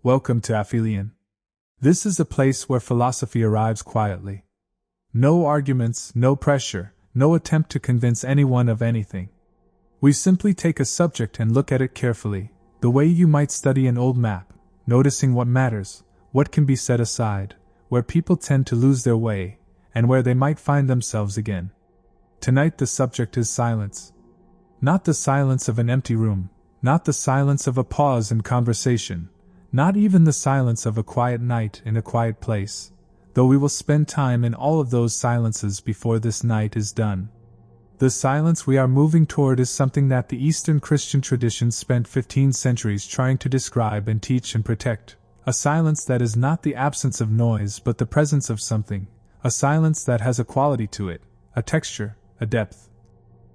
Welcome to Aphelion. This is a place where philosophy arrives quietly. No arguments, no pressure, no attempt to convince anyone of anything. We simply take a subject and look at it carefully, the way you might study an old map, noticing what matters, what can be set aside, where people tend to lose their way, and where they might find themselves again. Tonight the subject is silence. Not the silence of an empty room, not the silence of a pause in conversation, not even the silence of a quiet night in a quiet place, though we will spend time in all of those silences before this night is done. The silence we are moving toward is something that the Eastern Christian traditions spent 15 centuries trying to describe and teach and protect, a silence that is not the absence of noise but the presence of something, a silence that has a quality to it, a texture, a depth,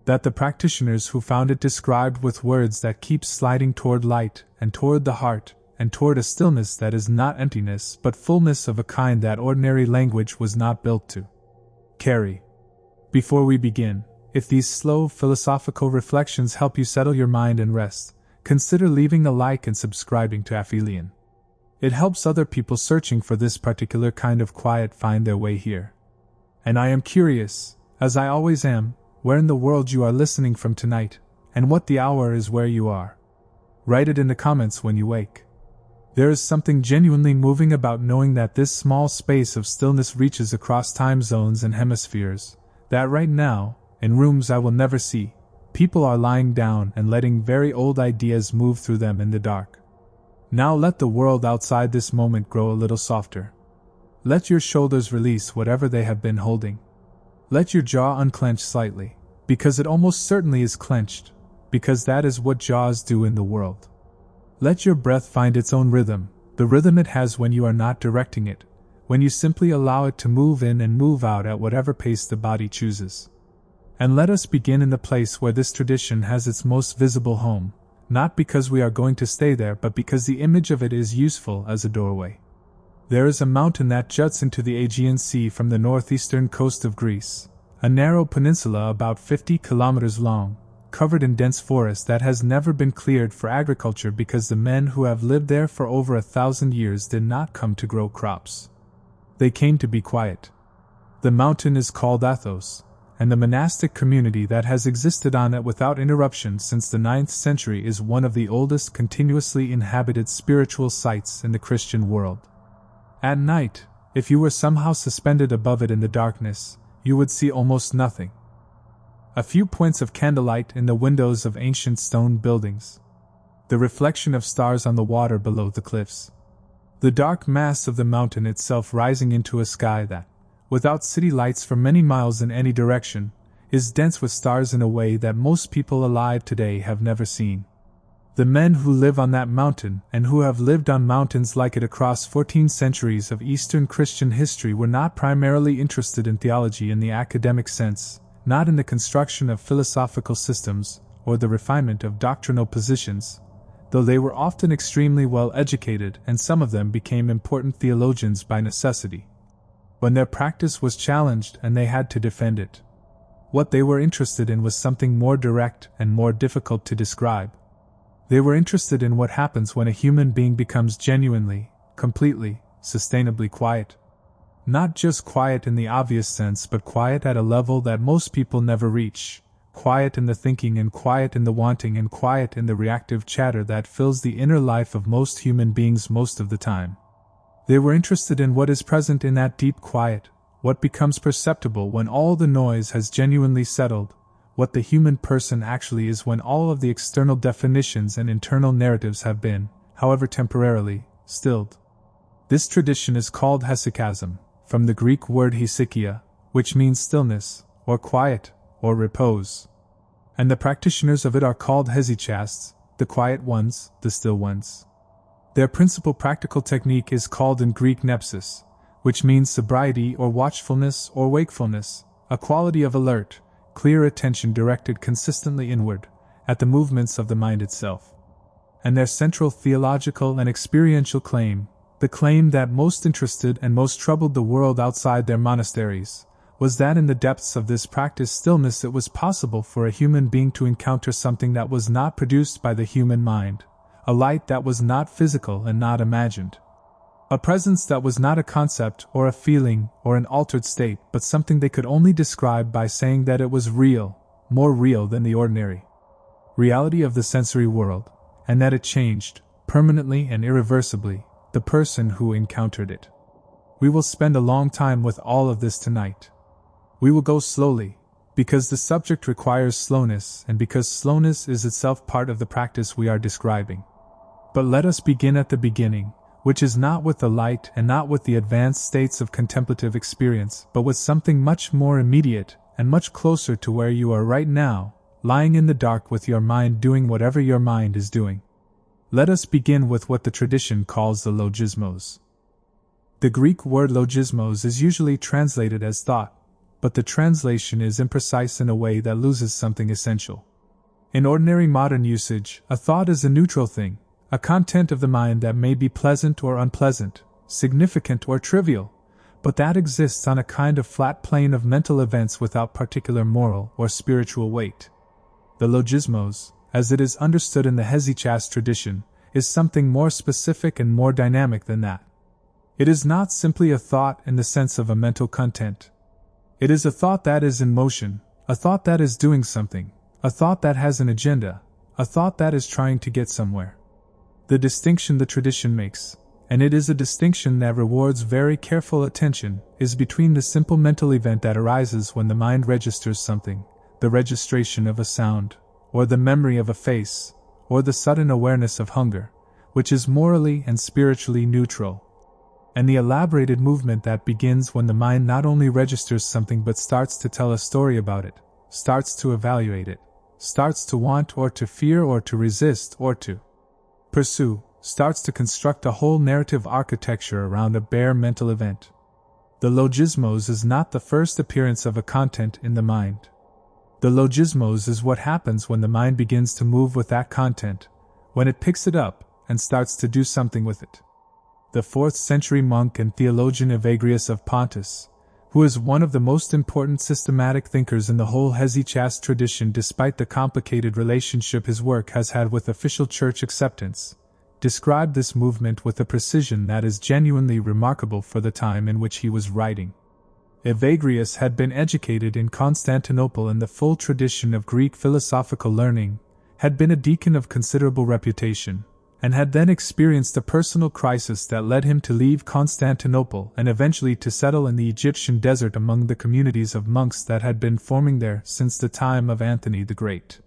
that the practitioners who found it described with words that keep sliding toward light and toward the heart, and toward a stillness that is not emptiness but fullness of a kind that ordinary language was not built to carry. Before we begin, if these slow philosophical reflections help you settle your mind and rest, consider leaving a like and subscribing to Aphelion. It helps other people searching for this particular kind of quiet find their way here. And I am curious, as I always am, where in the world you are listening from tonight, and what the hour is where you are. Write it in the comments when you wake. There is something genuinely moving about knowing that this small space of stillness reaches across time zones and hemispheres, that right now, in rooms I will never see, people are lying down and letting very old ideas move through them in the dark. Now let the world outside this moment grow a little softer. Let your shoulders release whatever they have been holding. Let your jaw unclench slightly, because it almost certainly is clenched, because that is what jaws do in the world. Let your breath find its own rhythm, the rhythm it has when you are not directing it, when you simply allow it to move in and move out at whatever pace the body chooses. And let us begin in the place where this tradition has its most visible home, not because we are going to stay there but because the image of it is useful as a doorway. There is a mountain that juts into the Aegean Sea from the northeastern coast of Greece, a narrow peninsula about 50 kilometers long, covered in dense forest that has never been cleared for agriculture because the men who have lived there for over 1,000 years did not come to grow crops. They came to be quiet. The mountain is called Athos, and the monastic community that has existed on it without interruption since the 9th century is one of the oldest continuously inhabited spiritual sites in the Christian world. At night, if you were somehow suspended above it in the darkness, you would see almost nothing. A few points of candlelight in the windows of ancient stone buildings. The reflection of stars on the water below the cliffs. The dark mass of the mountain itself rising into a sky that, without city lights for many miles in any direction, is dense with stars in a way that most people alive today have never seen. The men who live on that mountain and who have lived on mountains like it across 14 centuries of Eastern Christian history were not primarily interested in theology in the academic sense, not in the construction of philosophical systems or the refinement of doctrinal positions, though they were often extremely well educated and some of them became important theologians by necessity. When their practice was challenged and they had to defend it, what they were interested in was something more direct and more difficult to describe. They were interested in what happens when a human being becomes genuinely, completely, sustainably quiet. Not just quiet in the obvious sense but quiet at a level that most people never reach, quiet in the thinking and quiet in the wanting and quiet in the reactive chatter that fills the inner life of most human beings most of the time. They were interested in what is present in that deep quiet, what becomes perceptible when all the noise has genuinely settled, what the human person actually is when all of the external definitions and internal narratives have been, however temporarily, stilled. This tradition is called hesychasm, from the Greek word hesychia, which means stillness, or quiet, or repose. And the practitioners of it are called hesychasts, the quiet ones, the still ones. Their principal practical technique is called in Greek nepsis, which means sobriety or watchfulness or wakefulness, a quality of alert, clear attention directed consistently inward, at the movements of the mind itself. And their central theological and experiential claim, the claim that most interested and most troubled the world outside their monasteries, was that in the depths of this practiced stillness it was possible for a human being to encounter something that was not produced by the human mind, a light that was not physical and not imagined. A presence that was not a concept or a feeling or an altered state, but something they could only describe by saying that it was real, more real than the ordinary reality of the sensory world, and that it changed, permanently and irreversibly, the person who encountered it. We will spend a long time with all of this tonight. We will go slowly, because the subject requires slowness and because slowness is itself part of the practice we are describing. But let us begin at the beginning, which is not with the light and not with the advanced states of contemplative experience, but with something much more immediate and much closer to where you are right now, lying in the dark with your mind doing whatever your mind is doing. Let us begin with what the tradition calls the logismos. The Greek word logismos is usually translated as thought, but the translation is imprecise in a way that loses something essential. In ordinary modern usage, a thought is a neutral thing, a content of the mind that may be pleasant or unpleasant, significant or trivial, but that exists on a kind of flat plane of mental events without particular moral or spiritual weight. The logismos, as it is understood in the hesychast tradition, is something more specific and more dynamic than that. It is not simply a thought in the sense of a mental content. It is a thought that is in motion, a thought that is doing something, a thought that has an agenda, a thought that is trying to get somewhere. The distinction the tradition makes, and it is a distinction that rewards very careful attention, is between the simple mental event that arises when the mind registers something, the registration of a sound, or the memory of a face, or the sudden awareness of hunger, which is morally and spiritually neutral, and the elaborated movement that begins when the mind not only registers something but starts to tell a story about it, starts to evaluate it, starts to want or to fear or to resist or to pursue, starts to construct a whole narrative architecture around a bare mental event. The logismos is not the first appearance of a content in the mind. The logismos is what happens when the mind begins to move with that content, when it picks it up and starts to do something with it. The 4th century monk and theologian Evagrius of Pontus, who is one of the most important systematic thinkers in the whole hesychast tradition despite the complicated relationship his work has had with official church acceptance, described this movement with a precision that is genuinely remarkable for the time in which he was writing. Evagrius had been educated in Constantinople in the full tradition of Greek philosophical learning, had been a deacon of considerable reputation, and had then experienced a personal crisis that led him to leave Constantinople and eventually to settle in the Egyptian desert among the communities of monks that had been forming there since the time of Anthony the Great.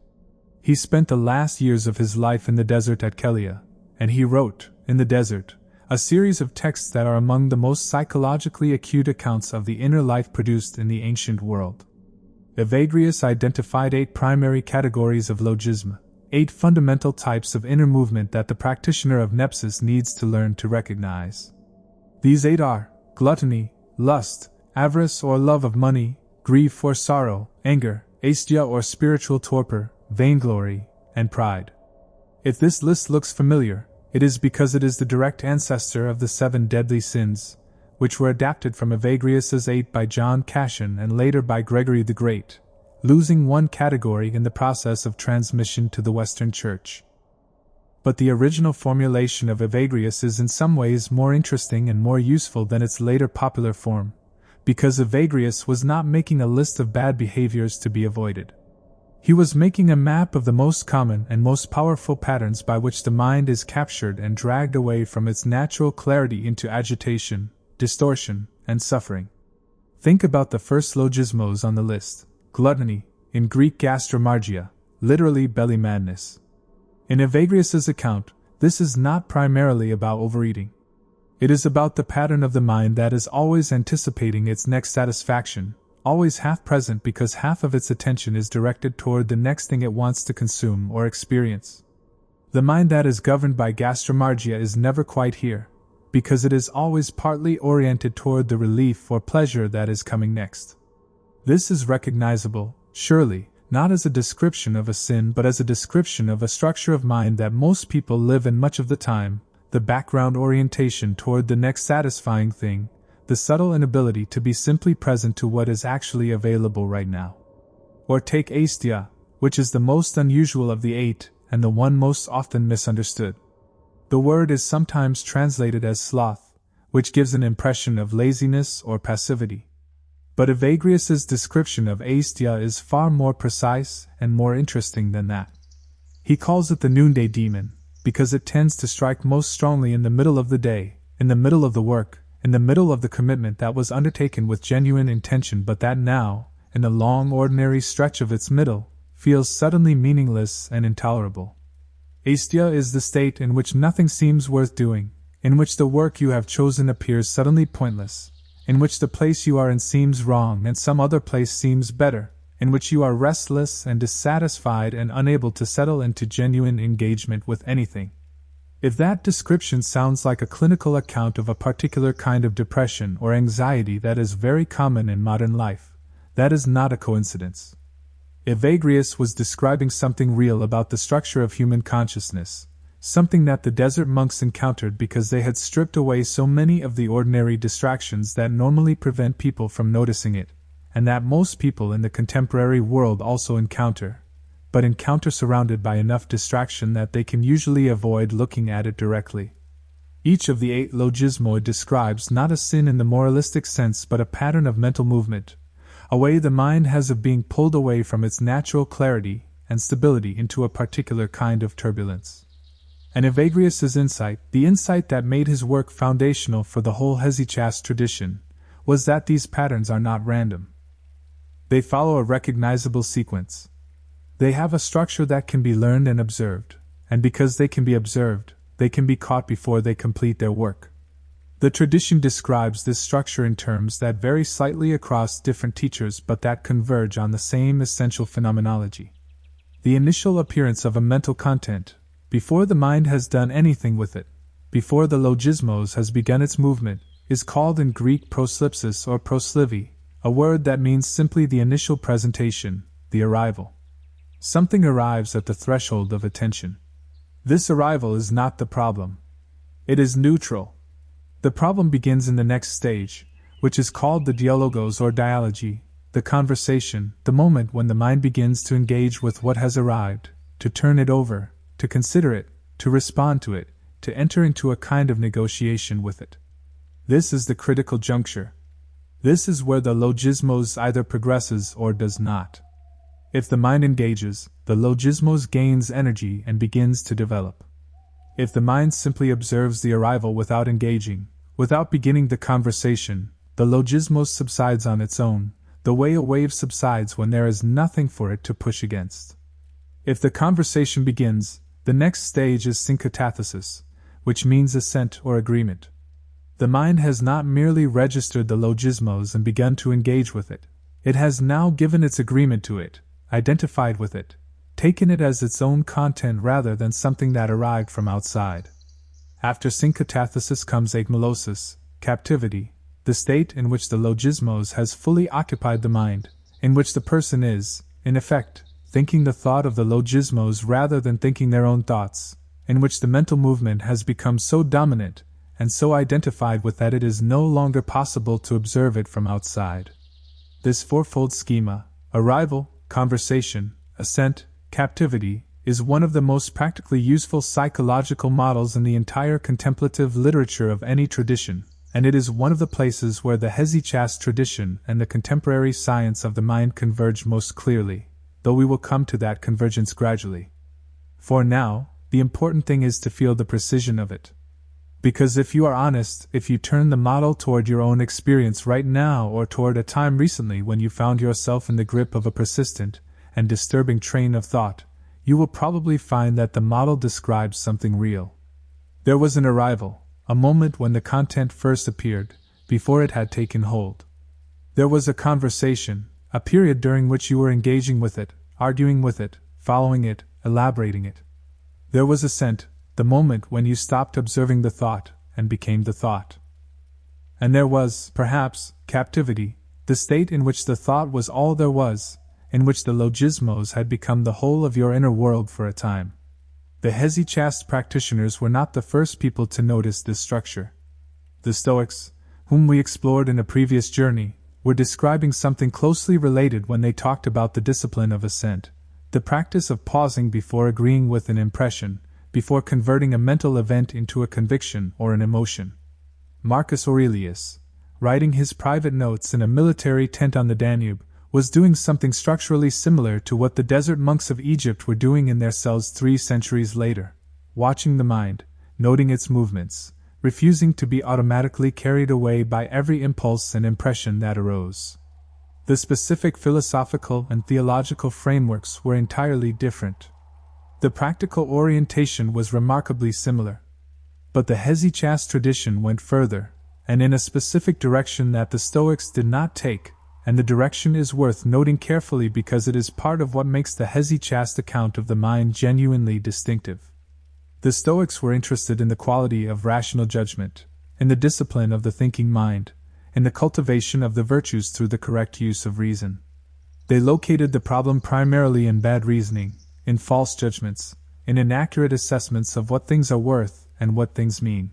He spent the last years of his life in the desert at Kelia, and he wrote, in the desert, a series of texts that are among the most psychologically acute accounts of the inner life produced in the ancient world. Evagrius identified 8 primary categories of logism, 8 fundamental types of inner movement that the practitioner of Nepsis needs to learn to recognize. These 8 are gluttony, lust, avarice or love of money, grief or sorrow, anger, aesthesia or spiritual torpor, vainglory, and pride. If this list looks familiar, it is because it is the direct ancestor of the 7 deadly sins, which were adapted from Evagrius's 8 by John Cassian and later by Gregory the Great, losing one category in the process of transmission to the Western Church. But the original formulation of Evagrius is in some ways more interesting and more useful than its later popular form, because Evagrius was not making a list of bad behaviors to be avoided. He was making a map of the most common and most powerful patterns by which the mind is captured and dragged away from its natural clarity into agitation, distortion, and suffering. Think about the first logismos on the list. Gluttony, in Greek gastromargia, literally belly madness. In Evagrius's account, this is not primarily about overeating. It is about the pattern of the mind that is always anticipating its next satisfaction, always half present because half of its attention is directed toward the next thing it wants to consume or experience. The mind that is governed by gastromargia is never quite here, because it is always partly oriented toward the relief or pleasure that is coming next. This is recognizable, surely, not as a description of a sin but as a description of a structure of mind that most people live in much of the time, the background orientation toward the next satisfying thing, the subtle inability to be simply present to what is actually available right now. Or take aesthesia, which is the most unusual of the 8 and the one most often misunderstood. The word is sometimes translated as sloth, which gives an impression of laziness or passivity. But Evagrius's description of aesthesia is far more precise and more interesting than that. He calls it the noonday demon, because it tends to strike most strongly in the middle of the day, in the middle of the work, in the middle of the commitment that was undertaken with genuine intention but that now, in the long ordinary stretch of its middle, feels suddenly meaningless and intolerable. Aesthesia is the state in which nothing seems worth doing, in which the work you have chosen appears suddenly pointless, in which the place you are in seems wrong and some other place seems better, in which you are restless and dissatisfied and unable to settle into genuine engagement with anything. If that description sounds like a clinical account of a particular kind of depression or anxiety that is very common in modern life, that is not a coincidence. Evagrius was describing something real about the structure of human consciousness, something that the desert monks encountered because they had stripped away so many of the ordinary distractions that normally prevent people from noticing it, and that most people in the contemporary world also encounter, but encounter surrounded by enough distraction that they can usually avoid looking at it directly. Each of the 8 logismoi describes not a sin in the moralistic sense but a pattern of mental movement, a way the mind has of being pulled away from its natural clarity and stability into a particular kind of turbulence. And Evagrius's insight, the insight that made his work foundational for the whole hesychast tradition, was that these patterns are not random. They follow a recognizable sequence. They have a structure that can be learned and observed, and because they can be observed, they can be caught before they complete their work. The tradition describes this structure in terms that vary slightly across different teachers but that converge on the same essential phenomenology. The initial appearance of a mental content, before the mind has done anything with it, before the logismos has begun its movement, is called in Greek proslypsis or proslyvy, a word that means simply the initial presentation, the arrival. Something arrives at the threshold of attention. This arrival is not the problem. It is neutral. The problem begins in the next stage, which is called the dialogos or dialogy, the conversation, the moment when the mind begins to engage with what has arrived, to turn it over, to consider it, to respond to it, to enter into a kind of negotiation with it. This is the critical juncture. This is where the logismos either progresses or does not. If the mind engages, the logismos gains energy and begins to develop. If the mind simply observes the arrival without engaging, without beginning the conversation, the logismos subsides on its own, the way a wave subsides when there is nothing for it to push against. If the conversation begins, the next stage is synkatathesis, which means assent or agreement. The mind has not merely registered the logismos and begun to engage with it. It has now given its agreement to it, identified with it, taken it as its own content rather than something that arrived from outside. After synkatathesis comes agmelosis, captivity, the state in which the logismos has fully occupied the mind, in which the person is, in effect, thinking the thought of the logismos rather than thinking their own thoughts, in which the mental movement has become so dominant and so identified with that it is no longer possible to observe it from outside. This fourfold schema, arrival, conversation, assent, captivity, is one of the most practically useful psychological models in the entire contemplative literature of any tradition, and it is one of the places where the hesychast tradition and the contemporary science of the mind converge most clearly, though we will come to that convergence gradually. For now, the important thing is to feel the precision of it. Because if you are honest, if you turn the model toward your own experience right now or toward a time recently when you found yourself in the grip of a persistent and disturbing train of thought, you will probably find that the model describes something real. There was an arrival, a moment when the content first appeared, before it had taken hold. There was a conversation, a period during which you were engaging with it, arguing with it, following it, elaborating it. There was assent, the moment when you stopped observing the thought and became the thought. And there was, perhaps, captivity, the state in which the thought was all there was, in which the logismos had become the whole of your inner world for a time. The hesychast practitioners were not the first people to notice this structure. The Stoics, whom we explored in a previous journey, were describing something closely related when they talked about the discipline of assent, the practice of pausing before agreeing with an impression, before converting a mental event into a conviction or an emotion. Marcus Aurelius, writing his private notes in a military tent on the Danube, was doing something structurally similar to what the desert monks of Egypt were doing in their cells 3 centuries later, watching the mind, noting its movements, refusing to be automatically carried away by every impulse and impression that arose. The specific philosophical and theological frameworks were entirely different. The practical orientation was remarkably similar. But the Hesychast tradition went further, and in a specific direction that the Stoics did not take, and the direction is worth noting carefully because it is part of what makes the Hesychast account of the mind genuinely distinctive. The Stoics were interested in the quality of rational judgment, in the discipline of the thinking mind, in the cultivation of the virtues through the correct use of reason. They located the problem primarily in bad reasoning, in false judgments, in inaccurate assessments of what things are worth and what things mean.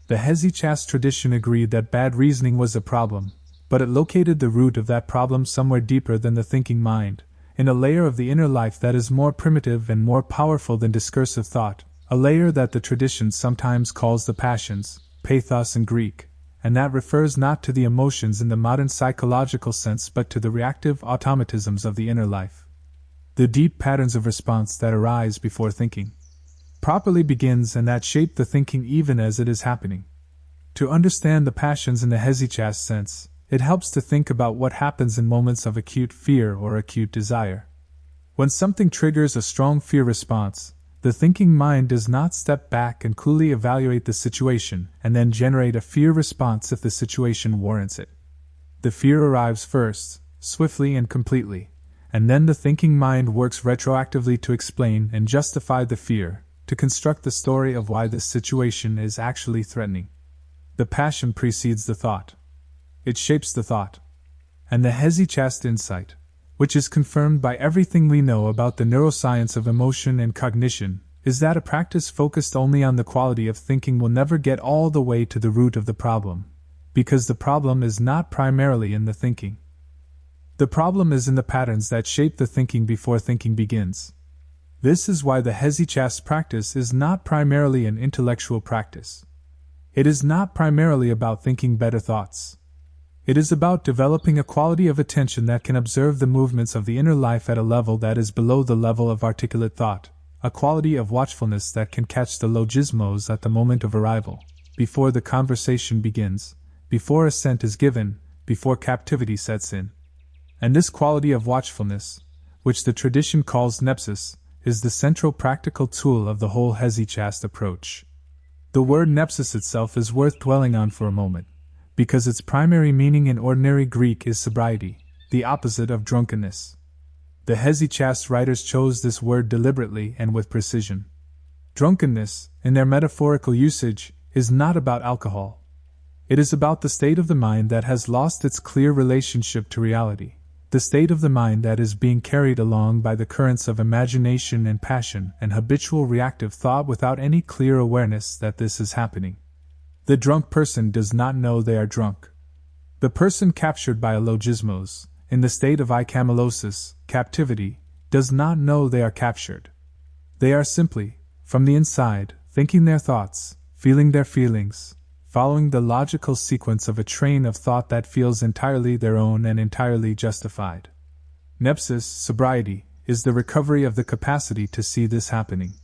The Hesychast tradition agreed that bad reasoning was a problem, but it located the root of that problem somewhere deeper than the thinking mind, in a layer of the inner life that is more primitive and more powerful than discursive thought, a layer that the tradition sometimes calls the passions, pathos in Greek, and that refers not to the emotions in the modern psychological sense but to the reactive automatisms of the inner life. The deep patterns of response that arise before thinking properly begins and that shape the thinking even as it is happening. To understand the passions in the Hesychast sense, it helps to think about what happens in moments of acute fear or acute desire. When something triggers a strong fear response, the thinking mind does not step back and coolly evaluate the situation and then generate a fear response if the situation warrants it. The fear arrives first, swiftly and completely, and then the thinking mind works retroactively to explain and justify the fear, to construct the story of why this situation is actually threatening. The passion precedes the thought. It shapes the thought. And the Hesychast insight, which is confirmed by everything we know about the neuroscience of emotion and cognition, is that a practice focused only on the quality of thinking will never get all the way to the root of the problem, because the problem is not primarily in the thinking. The problem is in the patterns that shape the thinking before thinking begins. This is why the Hesychast practice is not primarily an intellectual practice. It is not primarily about thinking better thoughts. It is about developing a quality of attention that can observe the movements of the inner life at a level that is below the level of articulate thought, a quality of watchfulness that can catch the logismos at the moment of arrival, before the conversation begins, before assent is given, before captivity sets in. And this quality of watchfulness, which the tradition calls nepsis, is the central practical tool of the whole Hesychast approach. The word nepsis itself is worth dwelling on for a moment, because its primary meaning in ordinary Greek is sobriety, the opposite of drunkenness. The Hesychast writers chose this word deliberately and with precision. Drunkenness, in their metaphorical usage, is not about alcohol. It is about the state of the mind that has lost its clear relationship to reality, the state of the mind that is being carried along by the currents of imagination and passion and habitual reactive thought without any clear awareness that this is happening. The drunk person does not know they are drunk. The person captured by a logismos, in the state of icamelosis, captivity, does not know they are captured. They are simply, from the inside, thinking their thoughts, feeling their feelings, following the logical sequence of a train of thought that feels entirely their own and entirely justified. Nepsis, sobriety, is the recovery of the capacity to see this happening.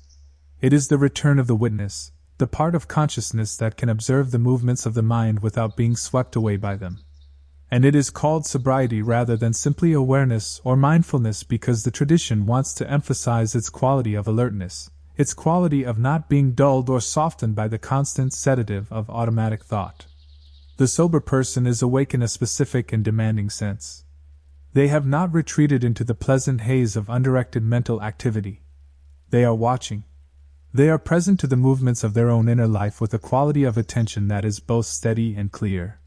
It is the return of the witness, the part of consciousness that can observe the movements of the mind without being swept away by them. And it is called sobriety rather than simply awareness or mindfulness because the tradition wants to emphasize its quality of alertness, its quality of not being dulled or softened by the constant sedative of automatic thought. The sober person is awake in a specific and demanding sense. They have not retreated into the pleasant haze of undirected mental activity. They are watching. They are present to the movements of their own inner life with a quality of attention that is both steady and clear.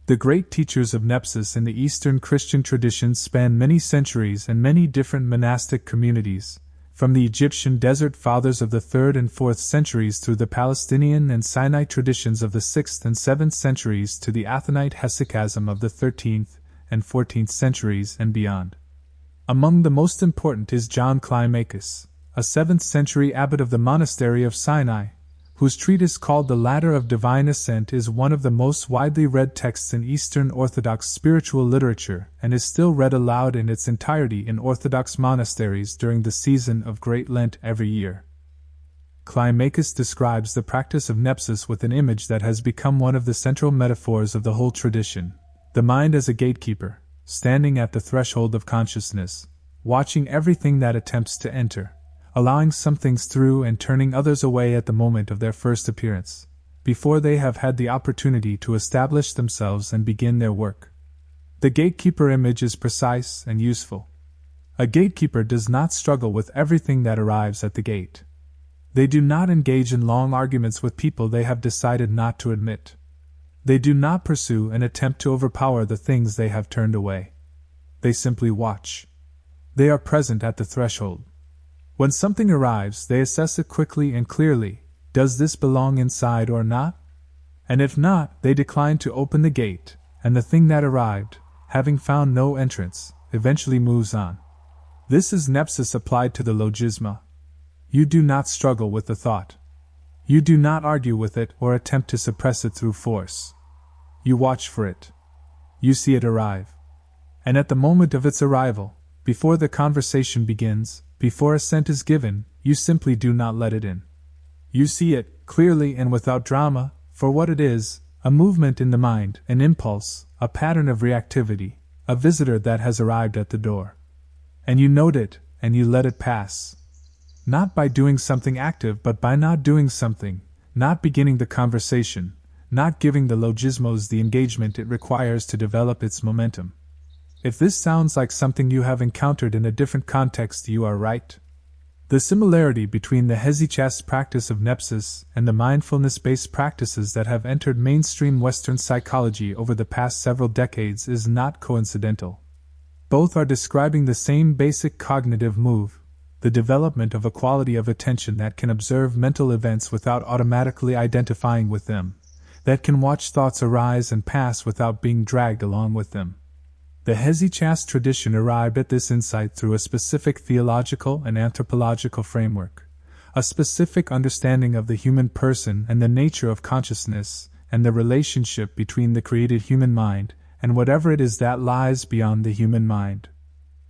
The great teachers of nepsis in the Eastern Christian traditions span many centuries and many different monastic communities, from the Egyptian desert fathers of the 3rd and 4th centuries through the Palestinian and Sinai traditions of the 6th and 7th centuries to the Athonite hesychasm of the 13th and 14th centuries and beyond. Among the most important is John Climacus, a 7th century abbot of the monastery of Sinai, whose treatise called The Ladder of Divine Ascent is one of the most widely read texts in Eastern Orthodox spiritual literature and is still read aloud in its entirety in Orthodox monasteries during the season of Great Lent every year. Climacus describes the practice of nepsis with an image that has become one of the central metaphors of the whole tradition: the mind as a gatekeeper, standing at the threshold of consciousness, watching everything that attempts to enter, allowing some things through and turning others away at the moment of their first appearance, before they have had the opportunity to establish themselves and begin their work. The gatekeeper image is precise and useful. A gatekeeper does not struggle with everything that arrives at the gate. They do not engage in long arguments with people they have decided not to admit. They do not pursue and attempt to overpower the things they have turned away. They simply watch. They are present at the threshold. When something arrives, they assess it quickly and clearly. Does this belong inside or not? And if not, they decline to open the gate, and the thing that arrived, having found no entrance, eventually moves on. This is nepsis applied to the logismoi. You do not struggle with the thought. You do not argue with it or attempt to suppress it through force. You watch for it. You see it arrive. And at the moment of its arrival, before the conversation begins, before assent is given, you simply do not let it in. You see it, clearly and without drama, for what it is: a movement in the mind, an impulse, a pattern of reactivity, a visitor that has arrived at the door. And you note it, and you let it pass. Not by doing something active but by not doing something, not beginning the conversation, not giving the logismos the engagement it requires to develop its momentum. If this sounds like something you have encountered in a different context, you are right. The similarity between the hesychast practice of nepsis and the mindfulness-based practices that have entered mainstream Western psychology over the past several decades is not coincidental. Both are describing the same basic cognitive move: the development of a quality of attention that can observe mental events without automatically identifying with them, that can watch thoughts arise and pass without being dragged along with them. The hesychast tradition arrived at this insight through a specific theological and anthropological framework, a specific understanding of the human person and the nature of consciousness, and the relationship between the created human mind and whatever it is that lies beyond the human mind.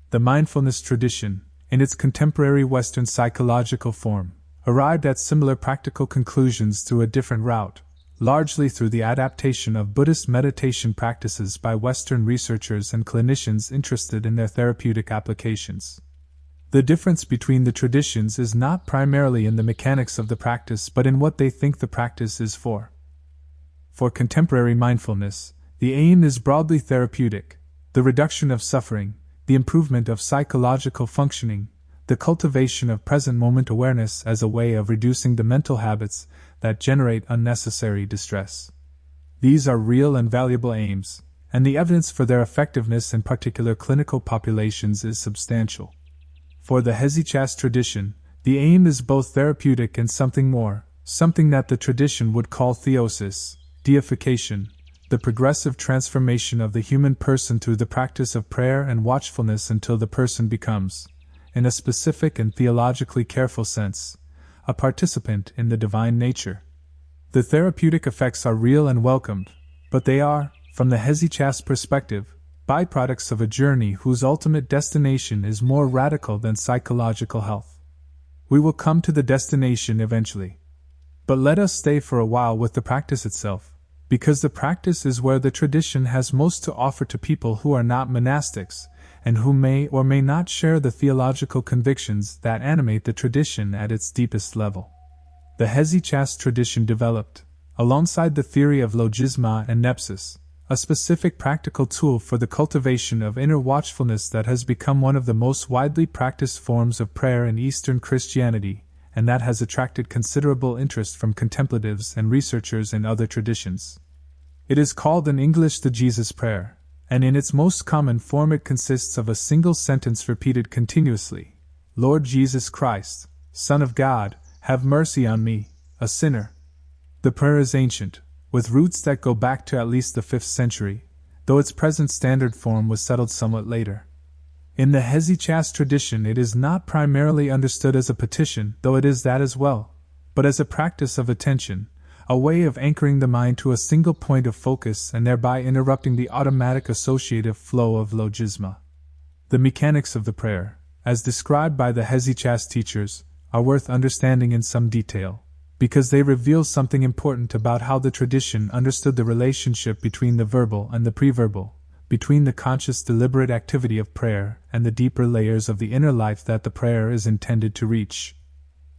The mindfulness tradition, in its contemporary Western psychological form, arrived at similar practical conclusions through a different route, largely through the adaptation of Buddhist meditation practices by Western researchers and clinicians interested in their therapeutic applications. The difference between the traditions is not primarily in the mechanics of the practice but in what they think the practice is for. For contemporary mindfulness, the aim is broadly therapeutic: the reduction of suffering, the improvement of psychological functioning, the cultivation of present moment awareness as a way of reducing the mental habits that generate unnecessary distress. These are real and valuable aims, and the evidence for their effectiveness in particular clinical populations is substantial. For the hesychast tradition, the aim is both therapeutic and something more, something that the tradition would call theosis, deification, the progressive transformation of the human person through the practice of prayer and watchfulness until the person becomes, in a specific and theologically careful sense, a participant in the divine nature. The therapeutic effects are real and welcomed, but they are, from the hesychast perspective, byproducts of a journey whose ultimate destination is more radical than psychological health. We will come to the destination eventually. But let us stay for a while with the practice itself, because the practice is where the tradition has most to offer to people who are not monastics, and who may or may not share the theological convictions that animate the tradition at its deepest level. The hesychast tradition developed, alongside the theory of logismoi and nepsis, a specific practical tool for the cultivation of inner watchfulness that has become one of the most widely practiced forms of prayer in Eastern Christianity, and that has attracted considerable interest from contemplatives and researchers in other traditions. It is called in English the Jesus Prayer, and in its most common form it consists of a single sentence repeated continuously: Lord Jesus Christ, Son of God, have mercy on me, a sinner. The prayer is ancient, with roots that go back to at least the 5th century, though its present standard form was settled somewhat later. In the Hesychast tradition, it is not primarily understood as a petition, though it is that as well, but as a practice of attention, a way of anchoring the mind to a single point of focus and thereby interrupting the automatic associative flow of logismoi. The mechanics of the prayer, as described by the Hesychast teachers, are worth understanding in some detail, because they reveal something important about how the tradition understood the relationship between the verbal and the preverbal, between the conscious deliberate activity of prayer and the deeper layers of the inner life that the prayer is intended to reach.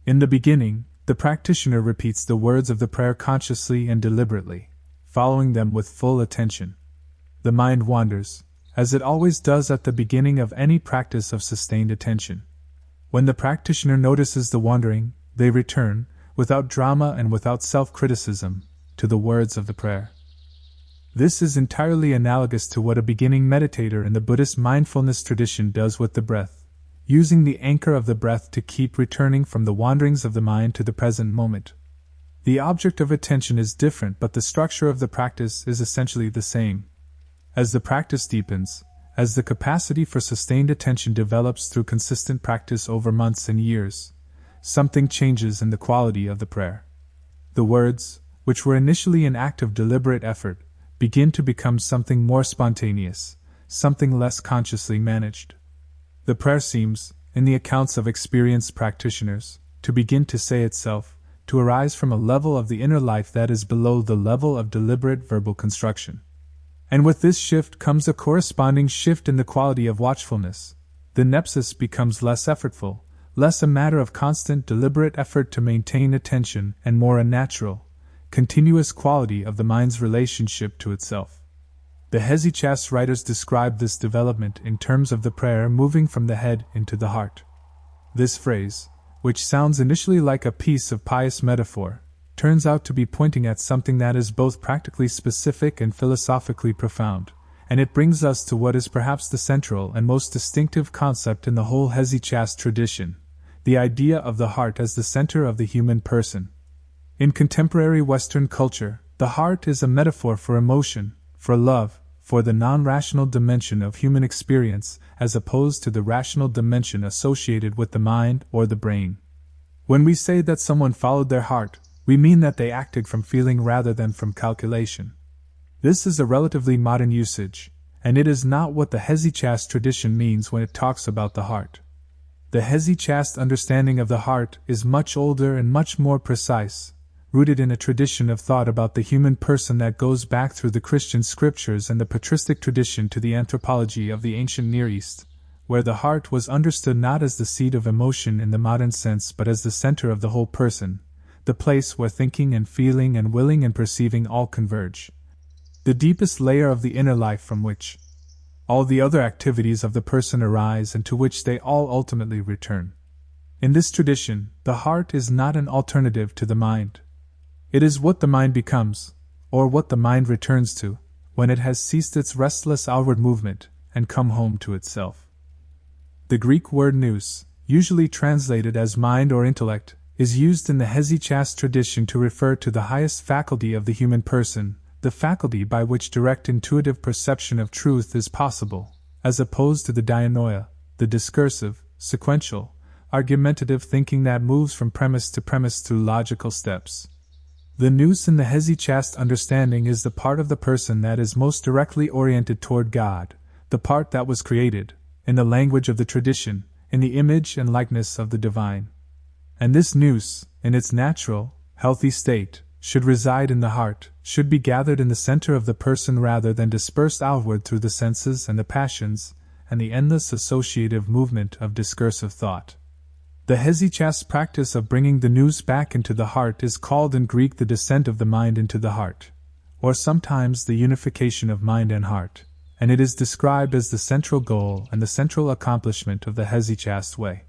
In the beginning, the practitioner repeats the words of the prayer consciously and deliberately, following them with full attention. The mind wanders, as it always does at the beginning of any practice of sustained attention. When the practitioner notices the wandering, they return, without drama and without self-criticism, to the words of the prayer. This is entirely analogous to what a beginning meditator in the Buddhist mindfulness tradition does with the breath, using the anchor of the breath to keep returning from the wanderings of the mind to the present moment. The object of attention is different, but the structure of the practice is essentially the same. As the practice deepens, as the capacity for sustained attention develops through consistent practice over months and years, something changes in the quality of the prayer. The words, which were initially an act of deliberate effort, begin to become something more spontaneous, something less consciously managed. The prayer seems, in the accounts of experienced practitioners, to begin to say itself, to arise from a level of the inner life that is below the level of deliberate verbal construction. And with this shift comes a corresponding shift in the quality of watchfulness. The nepsis becomes less effortful, less a matter of constant deliberate effort to maintain attention and more a natural, continuous quality of the mind's relationship to itself. The Hesychast writers describe this development in terms of the prayer moving from the head into the heart. This phrase, which sounds initially like a piece of pious metaphor, turns out to be pointing at something that is both practically specific and philosophically profound, and it brings us to what is perhaps the central and most distinctive concept in the whole Hesychast tradition, the idea of the heart as the center of the human person. In contemporary Western culture, the heart is a metaphor for emotion, for love, for the non-rational dimension of human experience, as opposed to the rational dimension associated with the mind or the brain. When we say that someone followed their heart, we mean that they acted from feeling rather than from calculation. This is a relatively modern usage, and it is not what the Hesychast tradition means when it talks about the heart. The Hesychast understanding of the heart is much older and much more precise, rooted in a tradition of thought about the human person that goes back through the Christian scriptures and the patristic tradition to the anthropology of the ancient Near East, where the heart was understood not as the seat of emotion in the modern sense but as the center of the whole person, the place where thinking and feeling and willing and perceiving all converge, the deepest layer of the inner life from which all the other activities of the person arise and to which they all ultimately return. In this tradition, the heart is not an alternative to the mind. It is what the mind becomes, or what the mind returns to, when it has ceased its restless outward movement and come home to itself. The Greek word nous, usually translated as mind or intellect, is used in the Hesychast tradition to refer to the highest faculty of the human person, the faculty by which direct intuitive perception of truth is possible, as opposed to the dianoia, the discursive, sequential, argumentative thinking that moves from premise to premise through logical steps. The nous in the Hesychast understanding is the part of the person that is most directly oriented toward God, the part that was created, in the language of the tradition, in the image and likeness of the divine. And this nous, in its natural, healthy state, should reside in the heart, should be gathered in the center of the person rather than dispersed outward through the senses and the passions, and the endless associative movement of discursive thought. The Hesychast practice of bringing the nous back into the heart is called in Greek the descent of the mind into the heart, or sometimes the unification of mind and heart, and it is described as the central goal and the central accomplishment of the Hesychast way.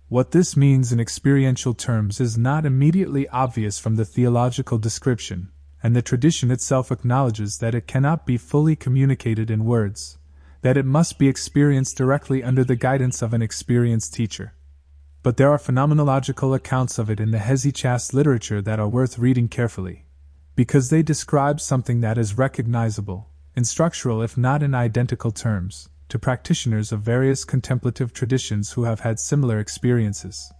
What this means in experiential terms is not immediately obvious from the theological description, and the tradition itself acknowledges that it cannot be fully communicated in words, that it must be experienced directly under the guidance of an experienced teacher. But there are phenomenological accounts of it in the Hesychast literature that are worth reading carefully, because they describe something that is recognizable, in structural if not in identical terms, to practitioners of various contemplative traditions who have had similar experiences.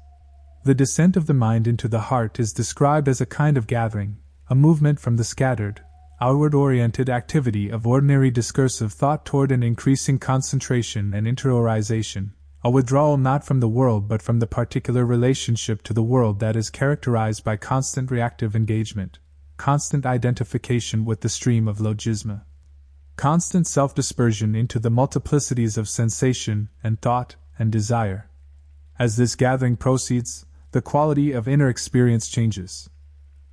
The descent of the mind into the heart is described as a kind of gathering, a movement from the scattered, outward-oriented activity of ordinary discursive thought toward an increasing concentration and interiorization, a withdrawal not from the world but from the particular relationship to the world that is characterized by constant reactive engagement, constant identification with the stream of logismoi, constant self-dispersion into the multiplicities of sensation and thought and desire. As this gathering proceeds, the quality of inner experience changes.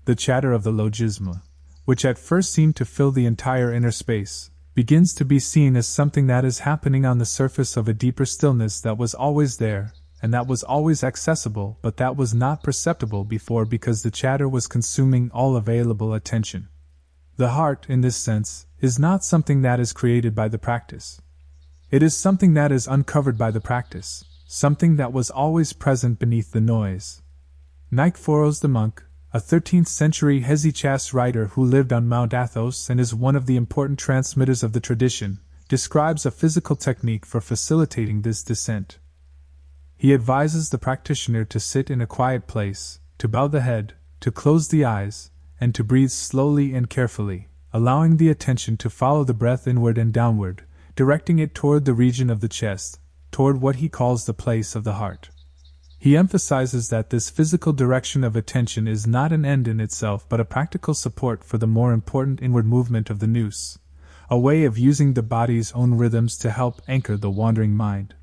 The chatter of the logismoi, which at first seemed to fill the entire inner space, begins to be seen as something that is happening on the surface of a deeper stillness that was always there, and that was always accessible but that was not perceptible before because the chatter was consuming all available attention. The heart, in this sense, is not something that is created by the practice. It is something that is uncovered by the practice, something that was always present beneath the noise. Nicephorus the monk, a 13th-century Hesychast writer who lived on Mount Athos and is one of the important transmitters of the tradition, describes a physical technique for facilitating this descent. He advises the practitioner to sit in a quiet place, to bow the head, to close the eyes, and to breathe slowly and carefully, allowing the attention to follow the breath inward and downward, directing it toward the region of the chest, toward what he calls the place of the heart. He emphasizes that this physical direction of attention is not an end in itself but a practical support for the more important inward movement of the nous, a way of using the body's own rhythms to help anchor the wandering mind.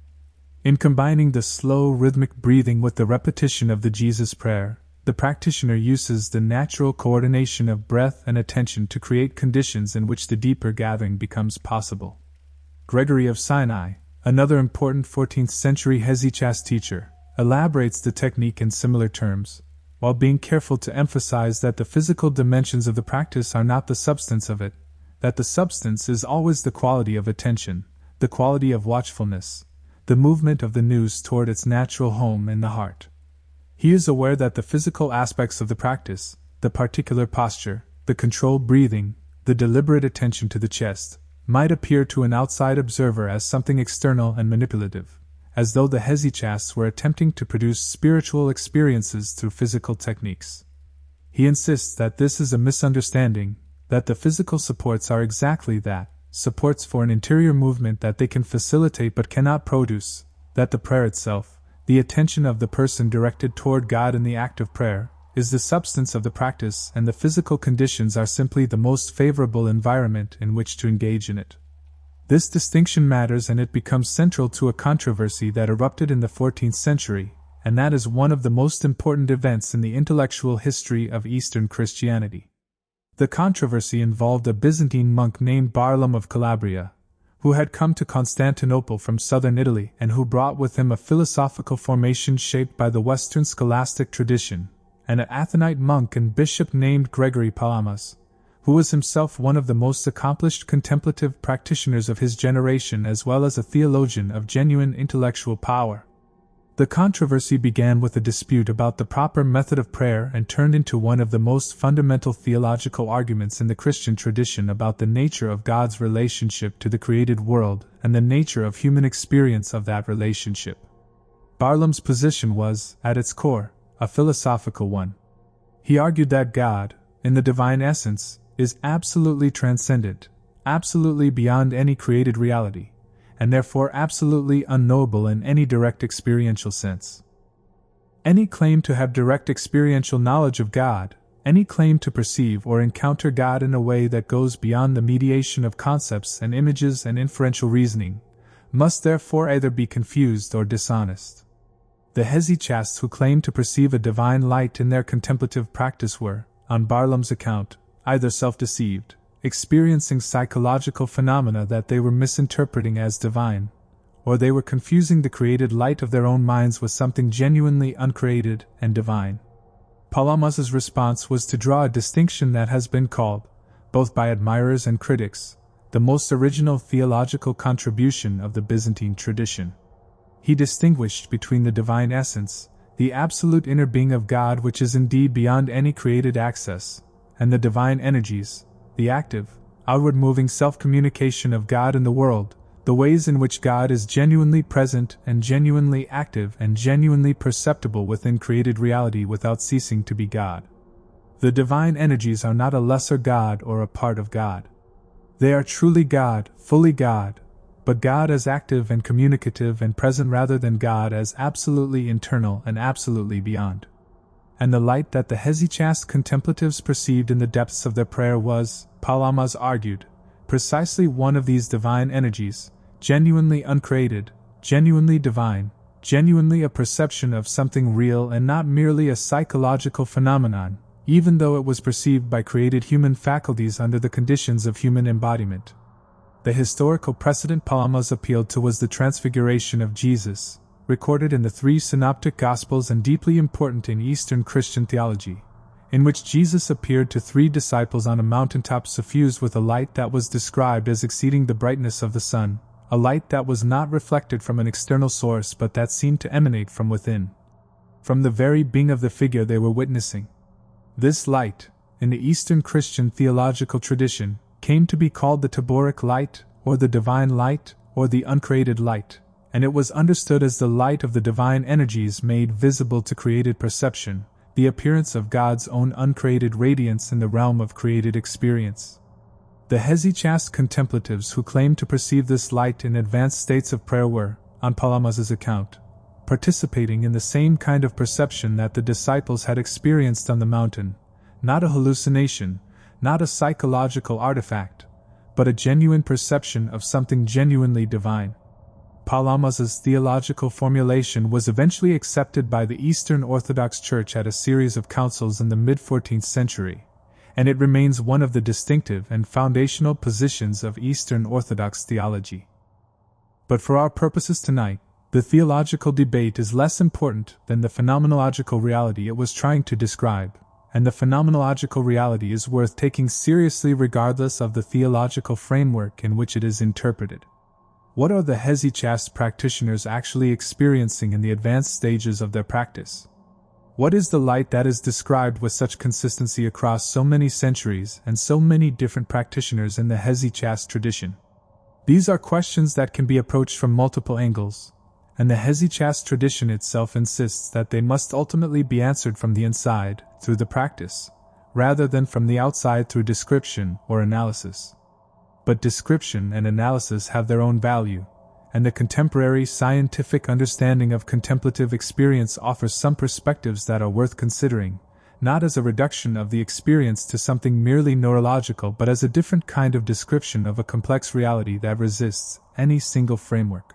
In combining the slow rhythmic breathing with the repetition of the Jesus prayer, the practitioner uses the natural coordination of breath and attention to create conditions in which the deeper gathering becomes possible. Gregory of Sinai, another important 14th-century Hesychast teacher, elaborates the technique in similar terms, while being careful to emphasize that the physical dimensions of the practice are not the substance of it, that the substance is always the quality of attention, the quality of watchfulness, the movement of the nous toward its natural home in the heart. He is aware that the physical aspects of the practice, the particular posture, the controlled breathing, the deliberate attention to the chest, might appear to an outside observer as something external and manipulative, as though the Hesychasts were attempting to produce spiritual experiences through physical techniques. He insists that this is a misunderstanding, that the physical supports are exactly that, supports for an interior movement that they can facilitate but cannot produce, that the prayer itself, the attention of the person directed toward God in the act of prayer, is the substance of the practice and the physical conditions are simply the most favorable environment in which to engage in it. This distinction matters and it becomes central to a controversy that erupted in the 14th century, and that is one of the most important events in the intellectual history of Eastern Christianity. The controversy involved a Byzantine monk named Barlaam of Calabria, who had come to Constantinople from southern Italy and who brought with him a philosophical formation shaped by the Western scholastic tradition, and an Athonite monk and bishop named Gregory Palamas, who was himself one of the most accomplished contemplative practitioners of his generation as well as a theologian of genuine intellectual power. The controversy began with a dispute about the proper method of prayer and turned into one of the most fundamental theological arguments in the Christian tradition about the nature of God's relationship to the created world and the nature of human experience of that relationship. Barlaam's position was, at its core, a philosophical one. He argued that God, in the divine essence, is absolutely transcendent, absolutely beyond any created reality, and therefore absolutely unknowable in any direct experiential sense. Any claim to have direct experiential knowledge of God, any claim to perceive or encounter God in a way that goes beyond the mediation of concepts and images and inferential reasoning, must therefore either be confused or dishonest. The Hesychasts who claimed to perceive a divine light in their contemplative practice were, on Barlaam's account, either self-deceived, experiencing psychological phenomena that they were misinterpreting as divine, or they were confusing the created light of their own minds with something genuinely uncreated and divine. Palamas's response was to draw a distinction that has been called, both by admirers and critics, the most original theological contribution of the Byzantine tradition. He distinguished between the divine essence, the absolute inner being of God which is indeed beyond any created access, and the divine energies, the active, outward-moving self-communication of God in the world, the ways in which God is genuinely present and genuinely active and genuinely perceptible within created reality without ceasing to be God. The divine energies are not a lesser God or a part of God. They are truly God, fully God, but God as active and communicative and present rather than God as absolutely internal and absolutely beyond. And the light that the hesychast contemplatives perceived in the depths of their prayer was, Palamas argued, precisely one of these divine energies, genuinely uncreated, genuinely divine, genuinely a perception of something real and not merely a psychological phenomenon, even though it was perceived by created human faculties under the conditions of human embodiment. The historical precedent Palamas appealed to was the transfiguration of Jesus, recorded in the 3 synoptic Gospels and deeply important in Eastern Christian theology, in which Jesus appeared to 3 disciples on a mountaintop suffused with a light that was described as exceeding the brightness of the sun, a light that was not reflected from an external source but that seemed to emanate from within, from the very being of the figure they were witnessing. This light, in the Eastern Christian theological tradition, came to be called the Taboric Light, or the Divine Light, or the Uncreated Light, and it was understood as the light of the divine energies made visible to created perception, the appearance of God's own uncreated radiance in the realm of created experience. The hesychast contemplatives who claimed to perceive this light in advanced states of prayer were, on Palamas's account, participating in the same kind of perception that the disciples had experienced on the mountain, not a hallucination, not a psychological artifact, but a genuine perception of something genuinely divine. Palamas's theological formulation was eventually accepted by the Eastern Orthodox Church at a series of councils in the mid-14th century, and it remains one of the distinctive and foundational positions of Eastern Orthodox theology. But for our purposes tonight, the theological debate is less important than the phenomenological reality it was trying to describe, and the phenomenological reality is worth taking seriously regardless of the theological framework in which it is interpreted. What are the hesychast practitioners actually experiencing in the advanced stages of their practice? What is the light that is described with such consistency across so many centuries and so many different practitioners in the hesychast tradition? These are questions that can be approached from multiple angles, and the hesychast tradition itself insists that they must ultimately be answered from the inside, through the practice, rather than from the outside through description or analysis. But description and analysis have their own value, and the contemporary scientific understanding of contemplative experience offers some perspectives that are worth considering, not as a reduction of the experience to something merely neurological but as a different kind of description of a complex reality that resists any single framework.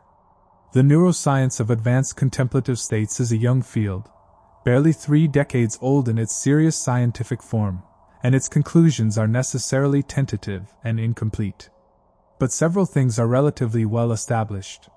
The neuroscience of advanced contemplative states is a young field, barely 3 decades old in its serious scientific form, and its conclusions are necessarily tentative and incomplete. But several things are relatively well established.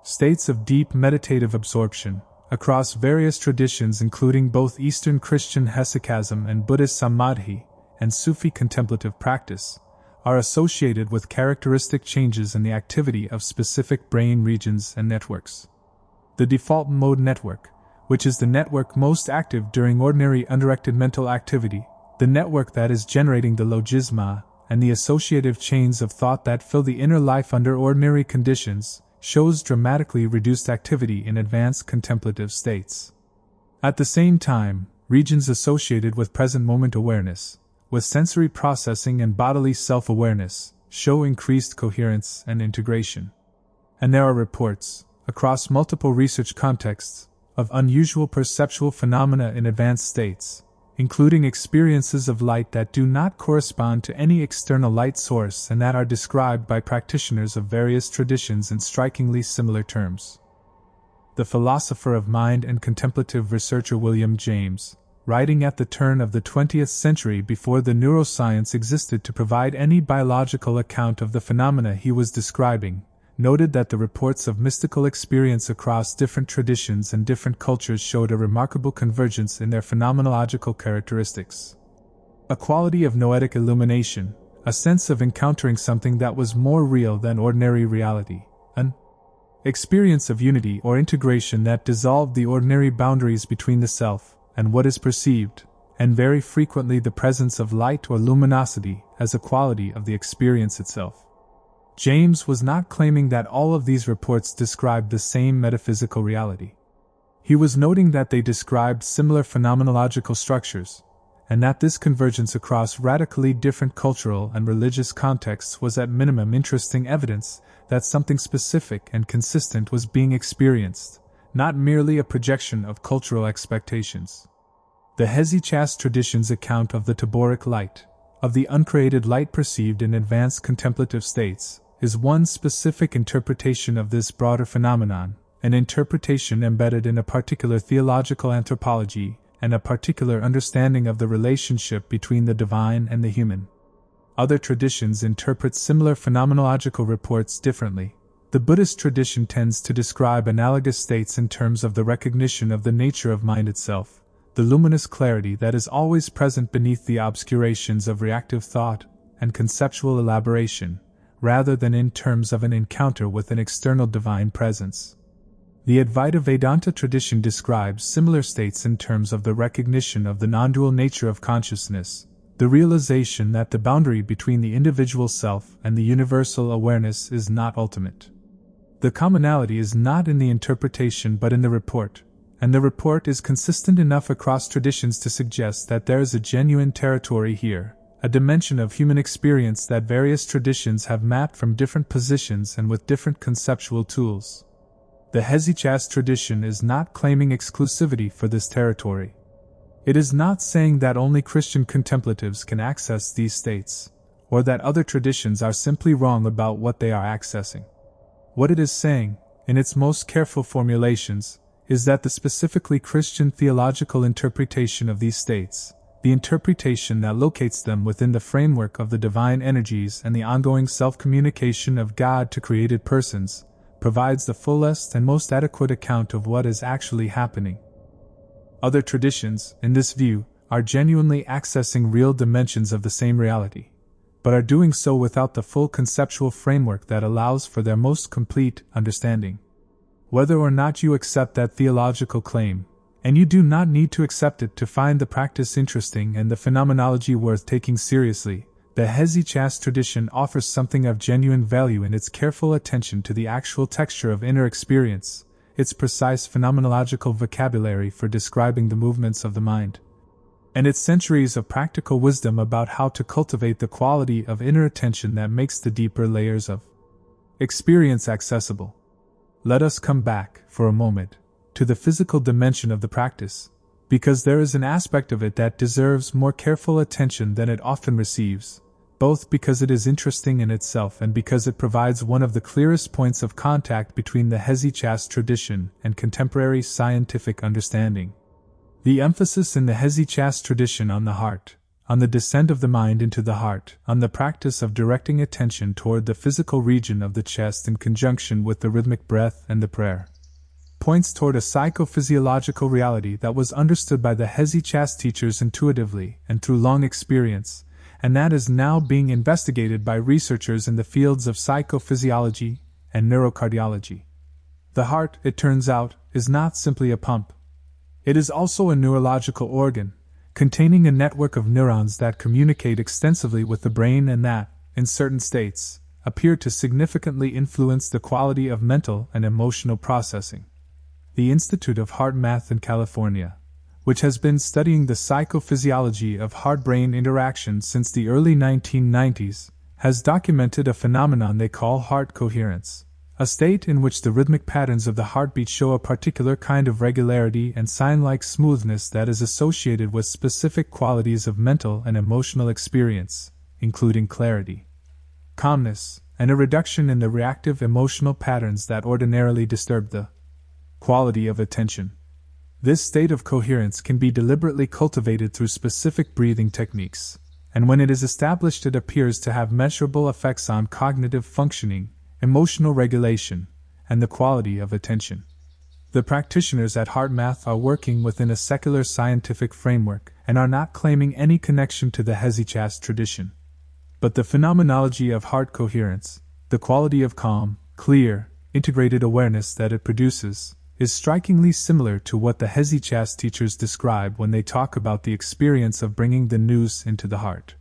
States of deep meditative absorption, across various traditions including both Eastern Christian hesychasm and Buddhist samadhi, and Sufi contemplative practice, are associated with characteristic changes in the activity of specific brain regions and networks. The default mode network, which is the network most active during ordinary undirected mental activity, the network that is generating the logismoi, and the associative chains of thought that fill the inner life under ordinary conditions, shows dramatically reduced activity in advanced contemplative states. At the same time, regions associated with present moment awareness, with sensory processing and bodily self-awareness, show increased coherence and integration. And there are reports, across multiple research contexts, of unusual perceptual phenomena in advanced states, including experiences of light that do not correspond to any external light source and that are described by practitioners of various traditions in strikingly similar terms. The philosopher of mind and contemplative researcher William James, writing at the turn of the 20th century before the neuroscience existed to provide any biological account of the phenomena he was describing, noted that the reports of mystical experience across different traditions and different cultures showed a remarkable convergence in their phenomenological characteristics. A quality of noetic illumination, a sense of encountering something that was more real than ordinary reality, an experience of unity or integration that dissolved the ordinary boundaries between the self and what is perceived, and very frequently the presence of light or luminosity as a quality of the experience itself. James was not claiming that all of these reports described the same metaphysical reality. He was noting that they described similar phenomenological structures, and that this convergence across radically different cultural and religious contexts was at minimum interesting evidence that something specific and consistent was being experienced, not merely a projection of cultural expectations. The Hesychast tradition's account of the Taboric Light, of the uncreated light perceived in advanced contemplative states, is one specific interpretation of this broader phenomenon, an interpretation embedded in a particular theological anthropology and a particular understanding of the relationship between the divine and the human. Other traditions interpret similar phenomenological reports differently. The Buddhist tradition tends to describe analogous states in terms of the recognition of the nature of mind itself, the luminous clarity that is always present beneath the obscurations of reactive thought and conceptual elaboration, rather than in terms of an encounter with an external divine presence. The Advaita Vedanta tradition describes similar states in terms of the recognition of the non-dual nature of consciousness, the realization that the boundary between the individual self and the universal awareness is not ultimate. The commonality is not in the interpretation but in the report, and the report is consistent enough across traditions to suggest that there is a genuine territory here, a dimension of human experience that various traditions have mapped from different positions and with different conceptual tools. The Hesychast tradition is not claiming exclusivity for this territory. It is not saying that only Christian contemplatives can access these states, or that other traditions are simply wrong about what they are accessing. What it is saying, in its most careful formulations, is that the specifically Christian theological interpretation of these states, the interpretation that locates them within the framework of the divine energies and the ongoing self-communication of God to created persons, provides the fullest and most adequate account of what is actually happening. Other traditions, in this view, are genuinely accessing real dimensions of the same reality, but are doing so without the full conceptual framework that allows for their most complete understanding. Whether or not you accept that theological claim, and you do not need to accept it to find the practice interesting and the phenomenology worth taking seriously, the Hesychast tradition offers something of genuine value in its careful attention to the actual texture of inner experience, its precise phenomenological vocabulary for describing the movements of the mind, and its centuries of practical wisdom about how to cultivate the quality of inner attention that makes the deeper layers of experience accessible. Let us come back, for a moment, to the physical dimension of the practice, because there is an aspect of it that deserves more careful attention than it often receives, both because it is interesting in itself and because it provides one of the clearest points of contact between the Hesychast tradition and contemporary scientific understanding. The emphasis in the Hesychast tradition on the heart, on the descent of the mind into the heart, on the practice of directing attention toward the physical region of the chest in conjunction with the rhythmic breath and the prayer, points toward a psychophysiological reality that was understood by the Hesychast teachers intuitively and through long experience, and that is now being investigated by researchers in the fields of psychophysiology and neurocardiology. The heart, it turns out, is not simply a pump. It is also a neurological organ, containing a network of neurons that communicate extensively with the brain and that, in certain states, appear to significantly influence the quality of mental and emotional processing. The Institute of Heart Math in California, which has been studying the psychophysiology of heart-brain interaction since the early 1990s, has documented a phenomenon they call heart coherence, a state in which the rhythmic patterns of the heartbeat show a particular kind of regularity and sign-like smoothness that is associated with specific qualities of mental and emotional experience, including clarity, calmness, and a reduction in the reactive emotional patterns that ordinarily disturb the quality of attention. This state of coherence can be deliberately cultivated through specific breathing techniques, and when it is established it appears to have measurable effects on cognitive functioning, emotional regulation, and the quality of attention. The practitioners at HeartMath are working within a secular scientific framework and are not claiming any connection to the Hesychast tradition. But the phenomenology of heart coherence, the quality of calm, clear, integrated awareness that it produces, is strikingly similar to what the Hesychast teachers describe when they talk about the experience of bringing the nous into the heart.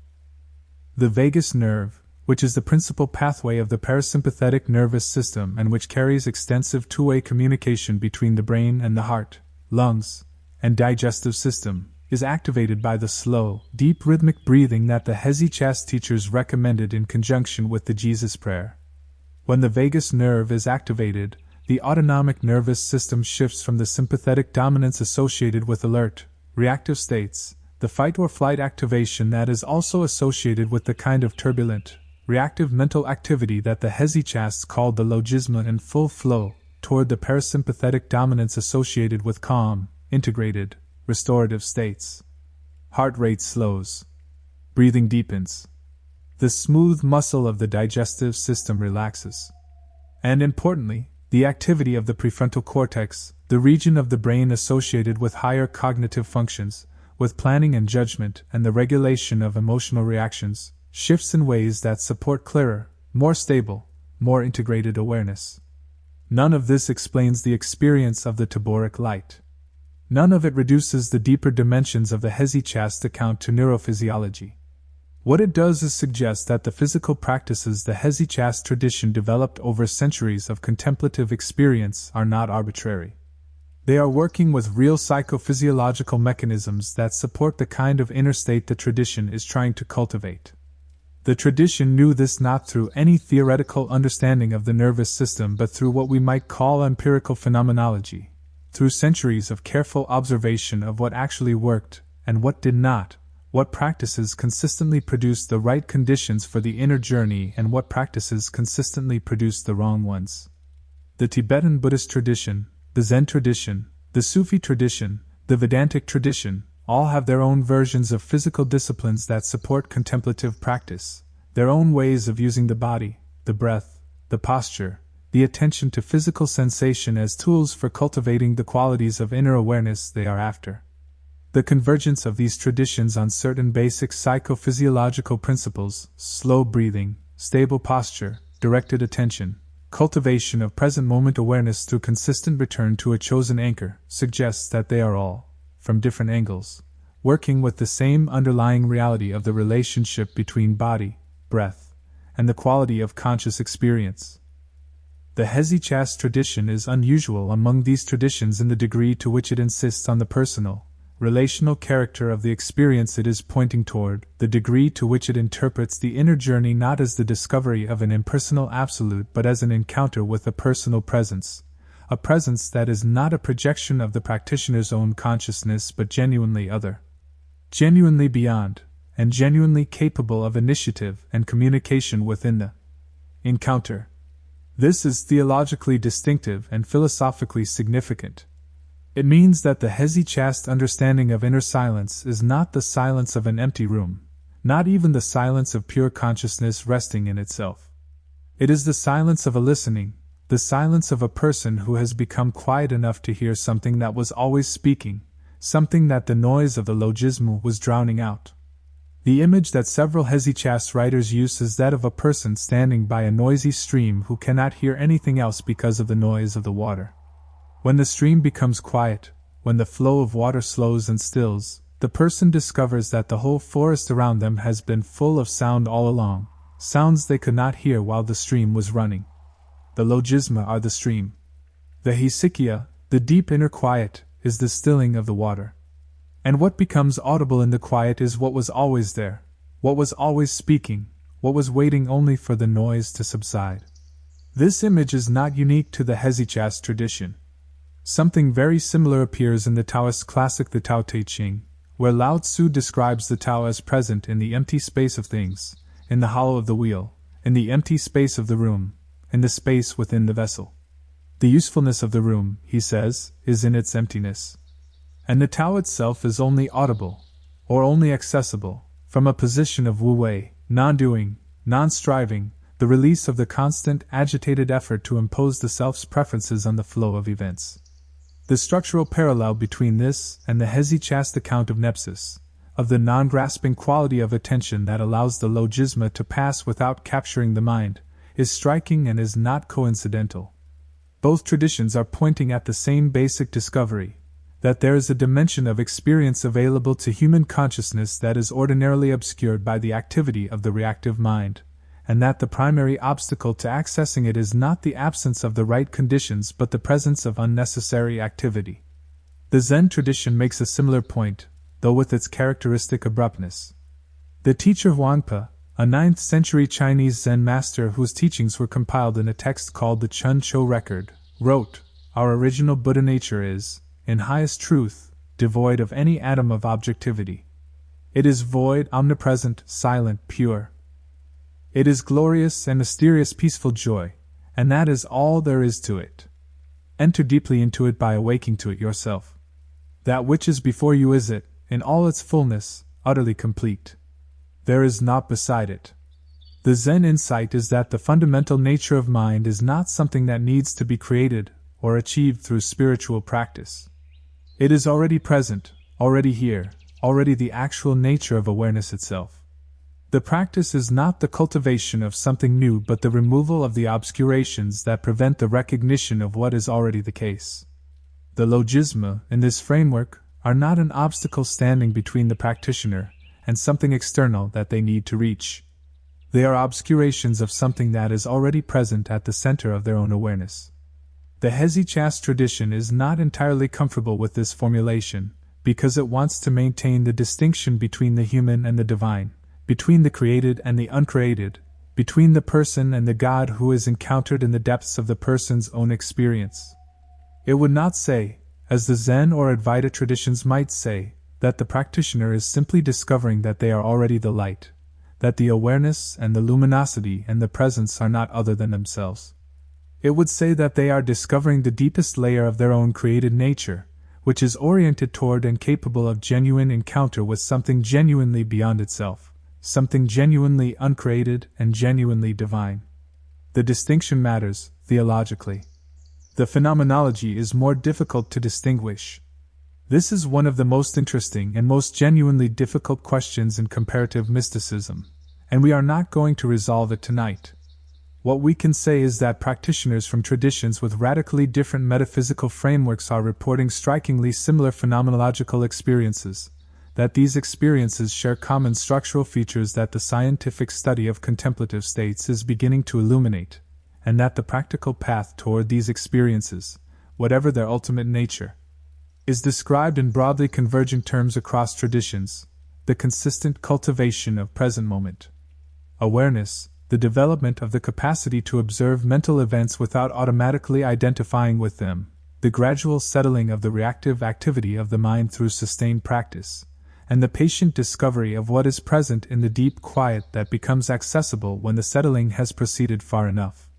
The vagus nerve, which is the principal pathway of the parasympathetic nervous system and which carries extensive two-way communication between the brain and the heart, lungs, and digestive system, is activated by the slow, deep rhythmic breathing that the Hesychast teachers recommended in conjunction with the Jesus prayer. When the vagus nerve is activated, the autonomic nervous system shifts from the sympathetic dominance associated with alert, reactive states, the fight or flight activation that is also associated with the kind of turbulent, reactive mental activity that the Hesychasts called the logismoi in full flow, toward the parasympathetic dominance associated with calm, integrated, restorative states. Heart rate slows. Breathing deepens. The smooth muscle of the digestive system relaxes. And importantly, the activity of the prefrontal cortex, the region of the brain associated with higher cognitive functions, with planning and judgment and the regulation of emotional reactions, shifts in ways that support clearer, more stable, more integrated awareness. None of this explains the experience of the Taboric Light. None of it reduces the deeper dimensions of the Hesychast account to neurophysiology. What it does is suggest that the physical practices the Hesychast tradition developed over centuries of contemplative experience are not arbitrary. They are working with real psychophysiological mechanisms that support the kind of inner state the tradition is trying to cultivate. The tradition knew this not through any theoretical understanding of the nervous system but through what we might call empirical phenomenology, through centuries of careful observation of what actually worked and what did not, what practices consistently produced the right conditions for the inner journey and what practices consistently produced the wrong ones. The Tibetan Buddhist tradition, the Zen tradition, the Sufi tradition, the Vedantic tradition, all have their own versions of physical disciplines that support contemplative practice, their own ways of using the body, the breath, the posture, the attention to physical sensation as tools for cultivating the qualities of inner awareness they are after. The convergence of these traditions on certain basic psychophysiological principles, slow breathing, stable posture, directed attention, cultivation of present moment awareness through consistent return to a chosen anchor, suggests that they are all, from different angles, working with the same underlying reality of the relationship between body, breath, and the quality of conscious experience. The Hesychast tradition is unusual among these traditions in the degree to which it insists on the personal, relational character of the experience it is pointing toward, the degree to which it interprets the inner journey not as the discovery of an impersonal absolute but as an encounter with a personal presence, a presence that is not a projection of the practitioner's own consciousness but genuinely other, genuinely beyond, and genuinely capable of initiative and communication within the encounter. This is theologically distinctive and philosophically significant. It means that the Hesychast understanding of inner silence is not the silence of an empty room, not even the silence of pure consciousness resting in itself. It is the silence of a listening, the silence of a person who has become quiet enough to hear something that was always speaking, something that the noise of the logismoi was drowning out. The image that several Hesychast writers use is that of a person standing by a noisy stream who cannot hear anything else because of the noise of the water. When the stream becomes quiet, when the flow of water slows and stills, the person discovers that the whole forest around them has been full of sound all along, sounds they could not hear while the stream was running. The logismoi are the stream. The hesychia, the deep inner quiet, is the stilling of the water. And what becomes audible in the quiet is what was always there, what was always speaking, what was waiting only for the noise to subside. This image is not unique to the Hesychast tradition. Something very similar appears in the Taoist classic the Tao Te Ching, where Lao Tzu describes the Tao as present in the empty space of things, in the hollow of the wheel, in the empty space of the room, in the space within the vessel. The usefulness of the room, he says, is in its emptiness. And the Tao itself is only audible, or only accessible, from a position of wu-wei, non-doing, non-striving, the release of the constant, agitated effort to impose the self's preferences on the flow of events. The structural parallel between this and the Hesychast account of nepsis, of the non-grasping quality of attention that allows the logismoi to pass without capturing the mind, is striking and is not coincidental. Both traditions are pointing at the same basic discovery, that there is a dimension of experience available to human consciousness that is ordinarily obscured by the activity of the reactive mind, and that the primary obstacle to accessing it is not the absence of the right conditions but the presence of unnecessary activity. The Zen tradition makes a similar point, though with its characteristic abruptness. The teacher Huangpa, a 9th century Chinese Zen master whose teachings were compiled in a text called the Chun Shou Record, wrote, "Our original Buddha nature is, in highest truth, devoid of any atom of objectivity. It is void, omnipresent, silent, pure. It is glorious and mysterious peaceful joy, and that is all there is to it. Enter deeply into it by awaking to it yourself. That which is before you is it, in all its fullness, utterly complete. There is naught beside it." The Zen insight is that the fundamental nature of mind is not something that needs to be created or achieved through spiritual practice. It is already present, already here, already the actual nature of awareness itself. The practice is not the cultivation of something new but the removal of the obscurations that prevent the recognition of what is already the case. The logismoi, in this framework, are not an obstacle standing between the practitioner and something external that they need to reach. They are obscurations of something that is already present at the center of their own awareness. The Hesychast tradition is not entirely comfortable with this formulation, because it wants to maintain the distinction between the human and the divine, between the created and the uncreated, between the person and the God who is encountered in the depths of the person's own experience. It would not say, as the Zen or Advaita traditions might say, that the practitioner is simply discovering that they are already the light, that the awareness and the luminosity and the presence are not other than themselves. It would say that they are discovering the deepest layer of their own created nature, which is oriented toward and capable of genuine encounter with something genuinely beyond itself, something genuinely uncreated and genuinely divine. The distinction matters, theologically. The phenomenology is more difficult to distinguish. This is one of the most interesting and most genuinely difficult questions in comparative mysticism, and we are not going to resolve it tonight. What we can say is that practitioners from traditions with radically different metaphysical frameworks are reporting strikingly similar phenomenological experiences, that these experiences share common structural features that the scientific study of contemplative states is beginning to illuminate, and that the practical path toward these experiences, whatever their ultimate nature, is described in broadly convergent terms across traditions: the consistent cultivation of present moment awareness, the development of the capacity to observe mental events without automatically identifying with them, the gradual settling of the reactive activity of the mind through sustained practice, and the patient discovery of what is present in the deep quiet that becomes accessible when the settling has proceeded far enough.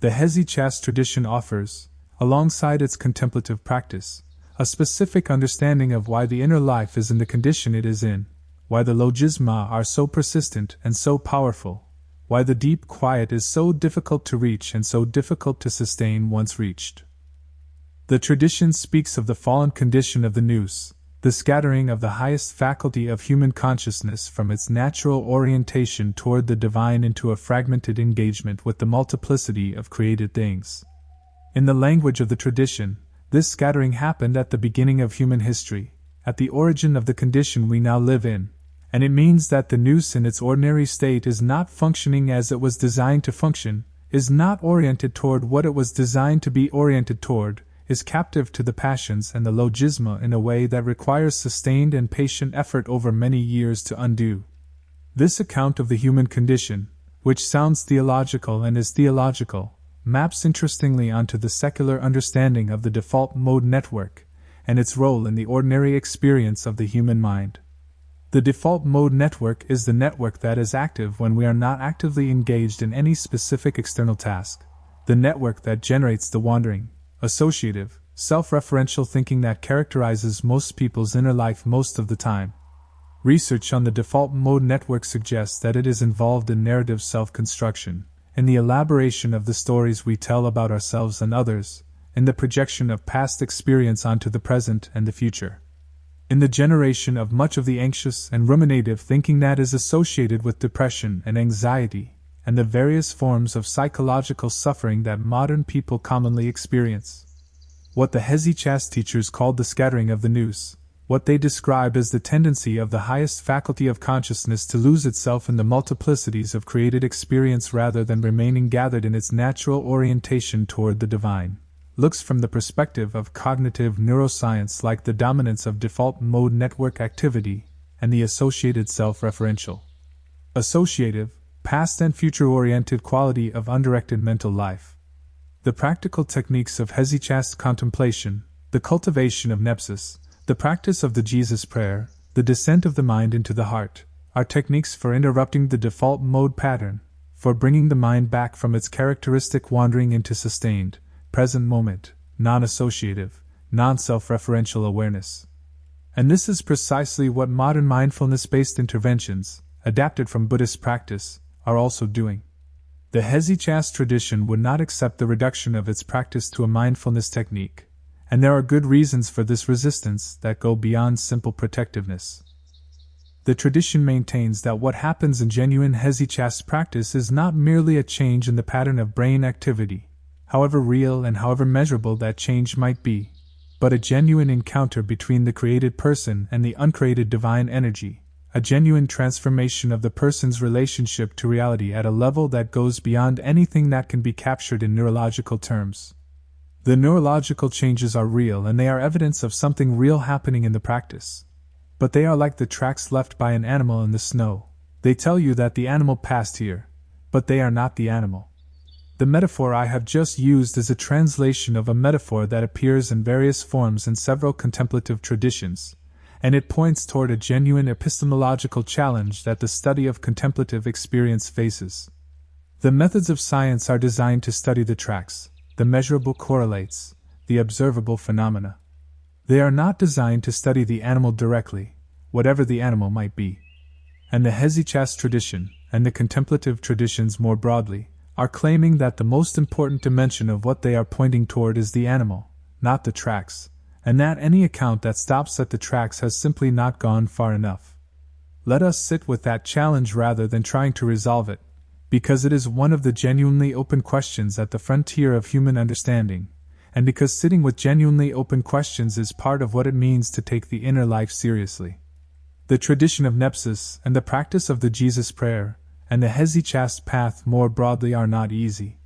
The Hesychast tradition offers, alongside its contemplative practice, a specific understanding of why the inner life is in the condition it is in, why the logismoi are so persistent and so powerful, why the deep quiet is so difficult to reach and so difficult to sustain once reached. The tradition speaks of the fallen condition of the nous, the scattering of the highest faculty of human consciousness from its natural orientation toward the divine into a fragmented engagement with the multiplicity of created things. In the language of the tradition, this scattering happened at the beginning of human history, at the origin of the condition we now live in, and it means that the nous in its ordinary state is not functioning as it was designed to function, is not oriented toward what it was designed to be oriented toward, is captive to the passions and the logismoi in a way that requires sustained and patient effort over many years to undo. This account of the human condition, which sounds theological and is theological, maps interestingly onto the secular understanding of the default mode network and its role in the ordinary experience of the human mind. The default mode network is the network that is active when we are not actively engaged in any specific external task, the network that generates the wandering, associative, self-referential thinking that characterizes most people's inner life most of the time. Research on the default mode network suggests that it is involved in narrative self-construction, in the elaboration of the stories we tell about ourselves and others, in the projection of past experience onto the present and the future, in the generation of much of the anxious and ruminative thinking that is associated with depression and anxiety, and the various forms of psychological suffering that modern people commonly experience. What the Hesychast teachers called the scattering of the nous, what they describe as the tendency of the highest faculty of consciousness to lose itself in the multiplicities of created experience rather than remaining gathered in its natural orientation toward the divine, looks from the perspective of cognitive neuroscience like the dominance of default mode network activity and the associated self-referential, associative, past and future-oriented quality of undirected mental life. The practical techniques of hesychast contemplation, the cultivation of nepsis, the practice of the Jesus prayer, the descent of the mind into the heart, are techniques for interrupting the default mode pattern, for bringing the mind back from its characteristic wandering into sustained, present moment, non-associative, non-self-referential awareness. And this is precisely what modern mindfulness-based interventions, adapted from Buddhist practice, are also doing. The hesychast tradition would not accept the reduction of its practice to a mindfulness technique, and there are good reasons for this resistance that go beyond simple protectiveness. The tradition maintains that what happens in genuine hesychast practice is not merely a change in the pattern of brain activity, however real and however measurable that change might be, but a genuine encounter between the created person and the uncreated divine energy, a genuine transformation of the person's relationship to reality at a level that goes beyond anything that can be captured in neurological terms. The neurological changes are real and they are evidence of something real happening in the practice. But they are like the tracks left by an animal in the snow. They tell you that the animal passed here, but they are not the animal. The metaphor I have just used is a translation of a metaphor that appears in various forms in several contemplative traditions, and it points toward a genuine epistemological challenge that the study of contemplative experience faces. The methods of science are designed to study the tracks, the measurable correlates, the observable phenomena. They are not designed to study the animal directly, whatever the animal might be. And the hesychast tradition, and the contemplative traditions more broadly, are claiming that the most important dimension of what they are pointing toward is the animal, not the tracks, and that any account that stops at the tracks has simply not gone far enough. Let us sit with that challenge rather than trying to resolve it, because it is one of the genuinely open questions at the frontier of human understanding, and because sitting with genuinely open questions is part of what it means to take the inner life seriously. The tradition of nepsis and the practice of the Jesus prayer and the hesychast path more broadly are not easy.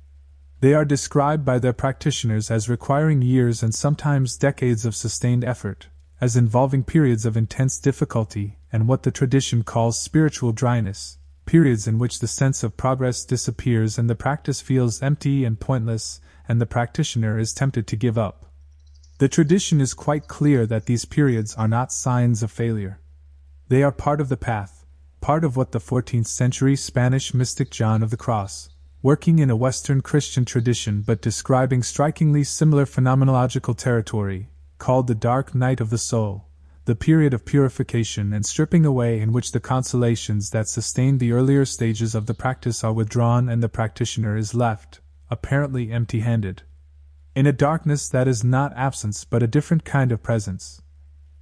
They are described by their practitioners as requiring years and sometimes decades of sustained effort, as involving periods of intense difficulty and what the tradition calls spiritual dryness, periods in which the sense of progress disappears and the practice feels empty and pointless, and the practitioner is tempted to give up. The tradition is quite clear that these periods are not signs of failure. They are part of the path, part of what the 14th century Spanish mystic John of the Cross, working in a Western Christian tradition but describing strikingly similar phenomenological territory, called the dark night of the soul, the period of purification and stripping away in which the consolations that sustained the earlier stages of the practice are withdrawn and the practitioner is left, apparently empty-handed, in a darkness that is not absence but a different kind of presence.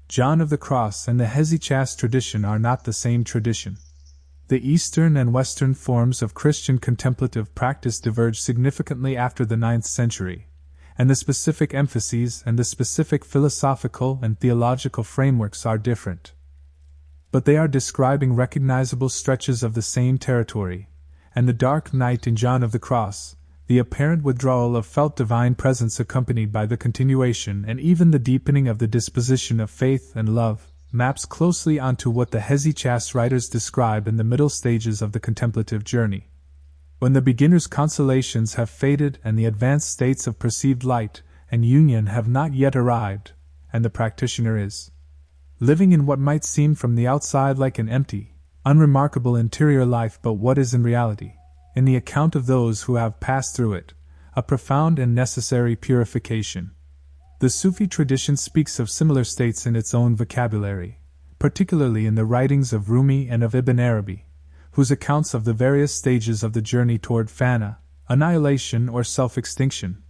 John of the Cross and the hesychast tradition are not the same tradition. The Eastern and Western forms of Christian contemplative practice diverged significantly after the 9th century, and the specific emphases and the specific philosophical and theological frameworks are different. But they are describing recognizable stretches of the same territory, and the dark night in John of the Cross, the apparent withdrawal of felt divine presence accompanied by the continuation and even the deepening of the disposition of faith and love, maps closely onto what the hesychast writers describe in the middle stages of the contemplative journey. When the beginner's consolations have faded and the advanced states of perceived light and union have not yet arrived, and the practitioner is living in what might seem from the outside like an empty, unremarkable interior life but what is in reality, in the account of those who have passed through it, a profound and necessary purification. The Sufi tradition speaks of similar states in its own vocabulary, particularly in the writings of Rumi and of Ibn Arabi, whose accounts of the various stages of the journey toward fana, annihilation or self-extinction,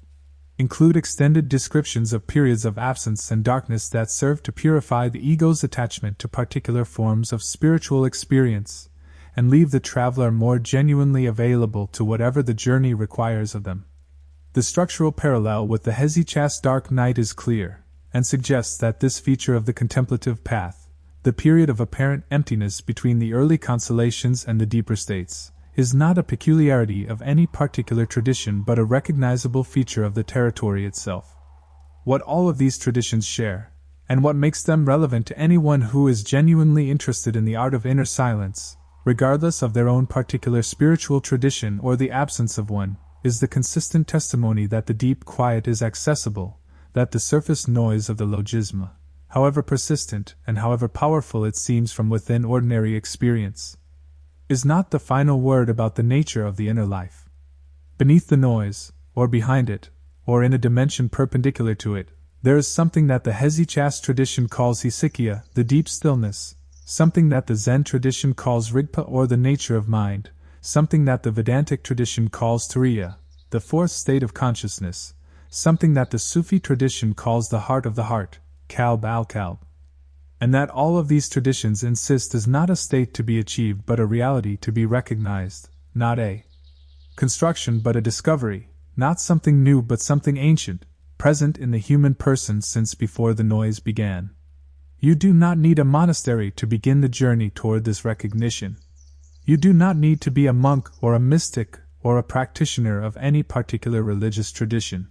include extended descriptions of periods of absence and darkness that serve to purify the ego's attachment to particular forms of spiritual experience, and leave the traveler more genuinely available to whatever the journey requires of them. The structural parallel with the hesychast dark night is clear. and suggests that this feature of the contemplative path, the period of apparent emptiness between the early consolations and the deeper states, is not a peculiarity of any particular tradition but a recognizable feature of the territory itself. What all of these traditions share, and what makes them relevant to anyone who is genuinely interested in the art of inner silence, regardless of their own particular spiritual tradition or the absence of one, is the consistent testimony that the deep quiet is accessible, that the surface noise of the logismoi, however persistent and however powerful it seems from within ordinary experience, is not the final word about the nature of the inner life. Beneath the noise, or behind it, or in a dimension perpendicular to it, there is something that the Hesychast tradition calls hesychia, the deep stillness, something that the Zen tradition calls rigpa or the nature of mind, something that the Vedantic tradition calls turiya, the fourth state of consciousness, something that the Sufi tradition calls the heart of the heart, kalb al-kalb. And that all of these traditions insist is not a state to be achieved but a reality to be recognized, not a construction but a discovery, not something new but something ancient, present in the human person since before the noise began. You do not need a monastery to begin the journey toward this recognition. You do not need to be a monk or a mystic or a practitioner of any particular religious tradition.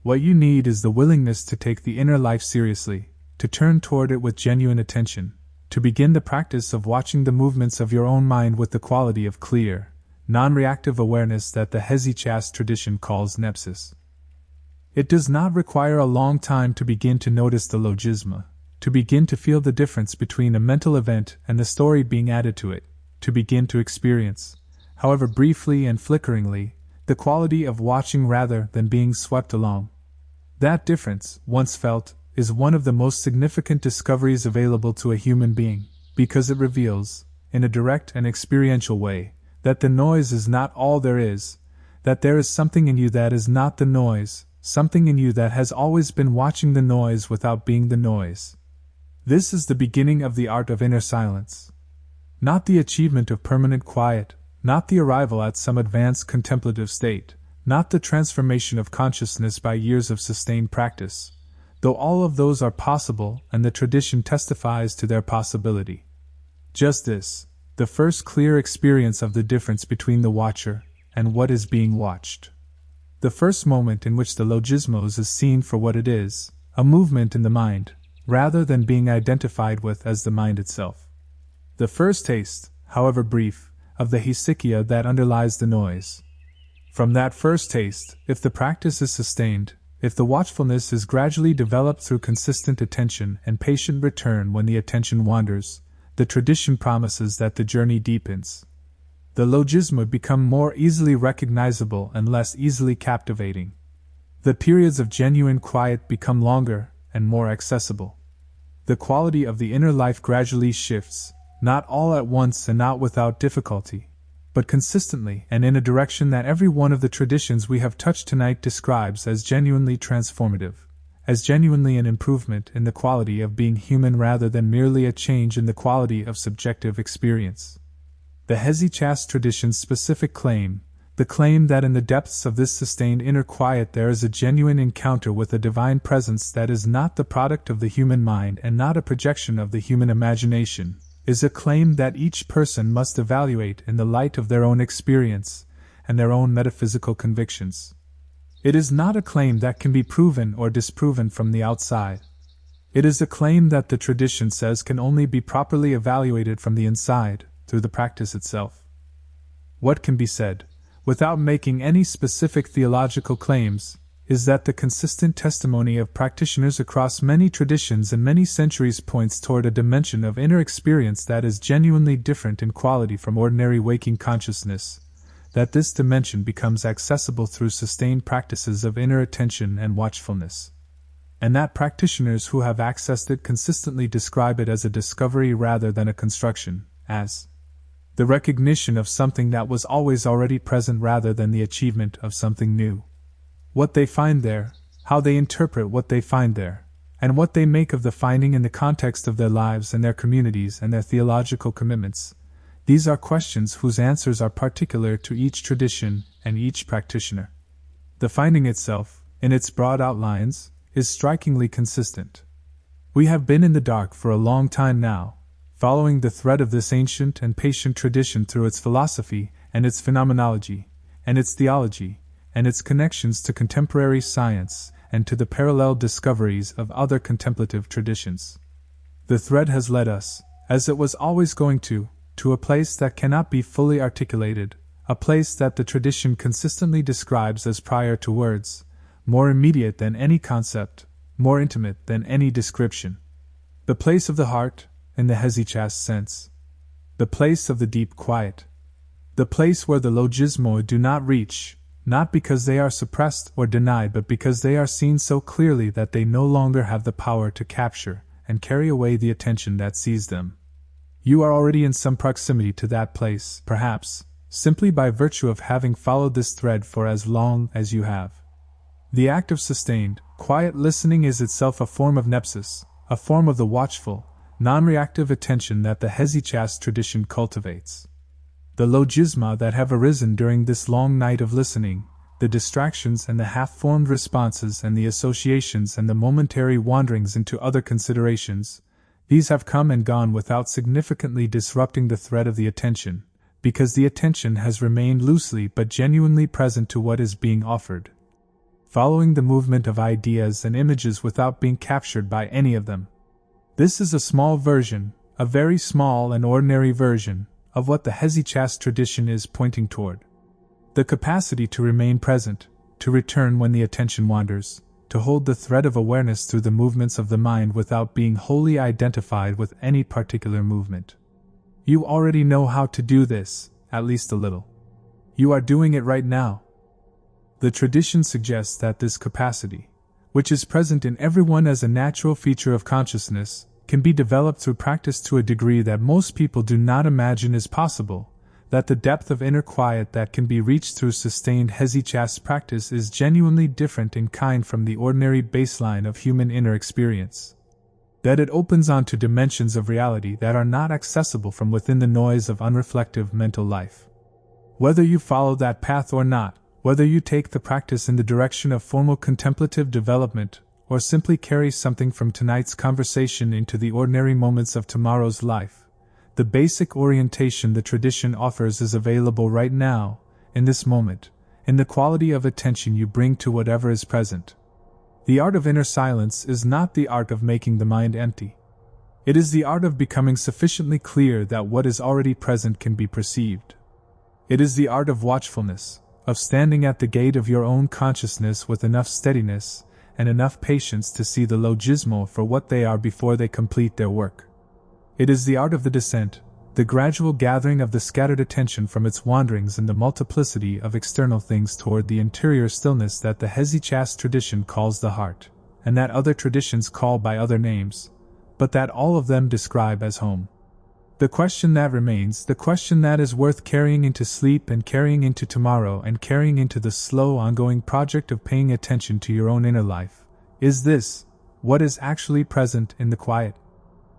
What you need is the willingness to take the inner life seriously, to turn toward it with genuine attention, to begin the practice of watching the movements of your own mind with the quality of clear, non-reactive awareness that the Hesychast tradition calls nepsis. It does not require a long time to begin to notice the logismoi, to begin to feel the difference between a mental event and the story being added to it, to begin to experience, however briefly and flickeringly, the quality of watching rather than being swept along. That difference, once felt, is one of the most significant discoveries available to a human being, because it reveals, in a direct and experiential way, that the noise is not all there is, that there is something in you that is not the noise, something in you that has always been watching the noise without being the noise. This is the beginning of the art of inner silence. Not the achievement of permanent quiet, not the arrival at some advanced contemplative state, not the transformation of consciousness by years of sustained practice, though all of those are possible and the tradition testifies to their possibility. Just this, the first clear experience of the difference between the watcher and what is being watched. The first moment in which the logismos is seen for what it is, a movement in the mind, rather than being identified with as the mind itself. The first taste, however brief, of the hesychia that underlies the noise. From that first taste, if the practice is sustained, if the watchfulness is gradually developed through consistent attention and patient return when the attention wanders, the tradition promises that the journey deepens. The logismoi become more easily recognizable and less easily captivating. The periods of genuine quiet become longer and more accessible. The quality of the inner life gradually shifts, not all at once and not without difficulty, but consistently and in a direction that every one of the traditions we have touched tonight describes as genuinely transformative, as genuinely an improvement in the quality of being human rather than merely a change in the quality of subjective experience. The Hesychast tradition's specific claim, the claim that in the depths of this sustained inner quiet there is a genuine encounter with a divine presence that is not the product of the human mind and not a projection of the human imagination, is a claim that each person must evaluate in the light of their own experience and their own metaphysical convictions. It is not a claim that can be proven or disproven from the outside. It is a claim that the tradition says can only be properly evaluated from the inside, through the practice itself. What can be said, without making any specific theological claims, is that the consistent testimony of practitioners across many traditions and many centuries points toward a dimension of inner experience that is genuinely different in quality from ordinary waking consciousness, that this dimension becomes accessible through sustained practices of inner attention and watchfulness, and that practitioners who have accessed it consistently describe it as a discovery rather than a construction, as the recognition of something that was always already present rather than the achievement of something new. What they find there, how they interpret what they find there, and what they make of the finding in the context of their lives and their communities and their theological commitments, these are questions whose answers are particular to each tradition and each practitioner. The finding itself, in its broad outlines, is strikingly consistent. We have been in the dark for a long time now, following the thread of this ancient and patient tradition through its philosophy and its phenomenology, and its theology, and its connections to contemporary science and to the parallel discoveries of other contemplative traditions. The thread has led us, as it was always going to a place that cannot be fully articulated, a place that the tradition consistently describes as prior to words, more immediate than any concept, more intimate than any description. The place of the heart, in the hesychast sense. The place of the deep quiet. The place where the logismoi do not reach, not because they are suppressed or denied, but because they are seen so clearly that they no longer have the power to capture and carry away the attention that sees them. You are already in some proximity to that place, perhaps, simply by virtue of having followed this thread for as long as you have. The act of sustained, quiet listening is itself a form of nepsis, a form of the watchful, non-reactive attention that the hesychast tradition cultivates. The logisma that have arisen during this long night of listening, the distractions and the half-formed responses and the associations and the momentary wanderings into other considerations, these have come and gone without significantly disrupting the thread of the attention, because the attention has remained loosely but genuinely present to what is being offered, following the movement of ideas and images without being captured by any of them. This is a small version, a very small and ordinary version, of what the hesychast tradition is pointing toward. The capacity to remain present, to return when the attention wanders, to hold the thread of awareness through the movements of the mind without being wholly identified with any particular movement. You already know how to do this, at least a little. You are doing it right now. The tradition suggests that this capacity, which is present in everyone as a natural feature of consciousness, can be developed through practice to a degree that most people do not imagine is possible, that the depth of inner quiet that can be reached through sustained hesychast practice is genuinely different in kind from the ordinary baseline of human inner experience, that it opens onto dimensions of reality that are not accessible from within the noise of unreflective mental life. Whether you follow that path or not, whether you take the practice in the direction of formal contemplative development, or simply carry something from tonight's conversation into the ordinary moments of tomorrow's life, the basic orientation the tradition offers is available right now, in this moment, in the quality of attention you bring to whatever is present. The art of inner silence is not the art of making the mind empty. It is the art of becoming sufficiently clear that what is already present can be perceived. It is the art of watchfulness, of standing at the gate of your own consciousness with enough steadiness and enough patience to see the logismo for what they are before they complete their work. It is the art of the descent, the gradual gathering of the scattered attention from its wanderings in the multiplicity of external things toward the interior stillness that the hesychast tradition calls the heart, and that other traditions call by other names, but that all of them describe as home. The question that remains, the question that is worth carrying into sleep and carrying into tomorrow and carrying into the slow ongoing project of paying attention to your own inner life, is this: what is actually present in the quiet?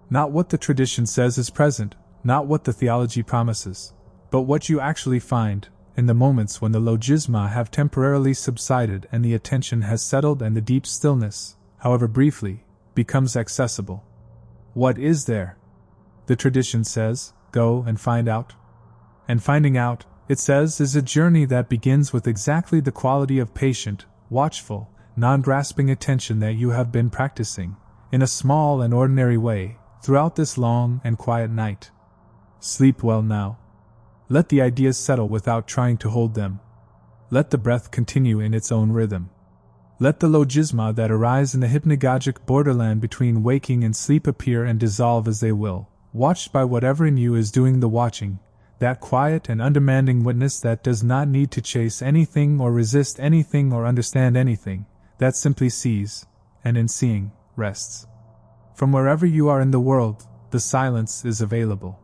Not what the tradition says is present, not what the theology promises, but what you actually find, in the moments when the logisma have temporarily subsided and the attention has settled and the deep stillness, however briefly, becomes accessible. What is there? The tradition says, go and find out. And finding out, it says, is a journey that begins with exactly the quality of patient, watchful, non-grasping attention that you have been practicing, in a small and ordinary way, throughout this long and quiet night. Sleep well now. Let the ideas settle without trying to hold them. Let the breath continue in its own rhythm. Let the logisma that arise in the hypnagogic borderland between waking and sleep appear and dissolve as they will, watched by whatever in you is doing the watching, that quiet and undemanding witness that does not need to chase anything or resist anything or understand anything, that simply sees, and in seeing, rests. From wherever you are in the world, the silence is available.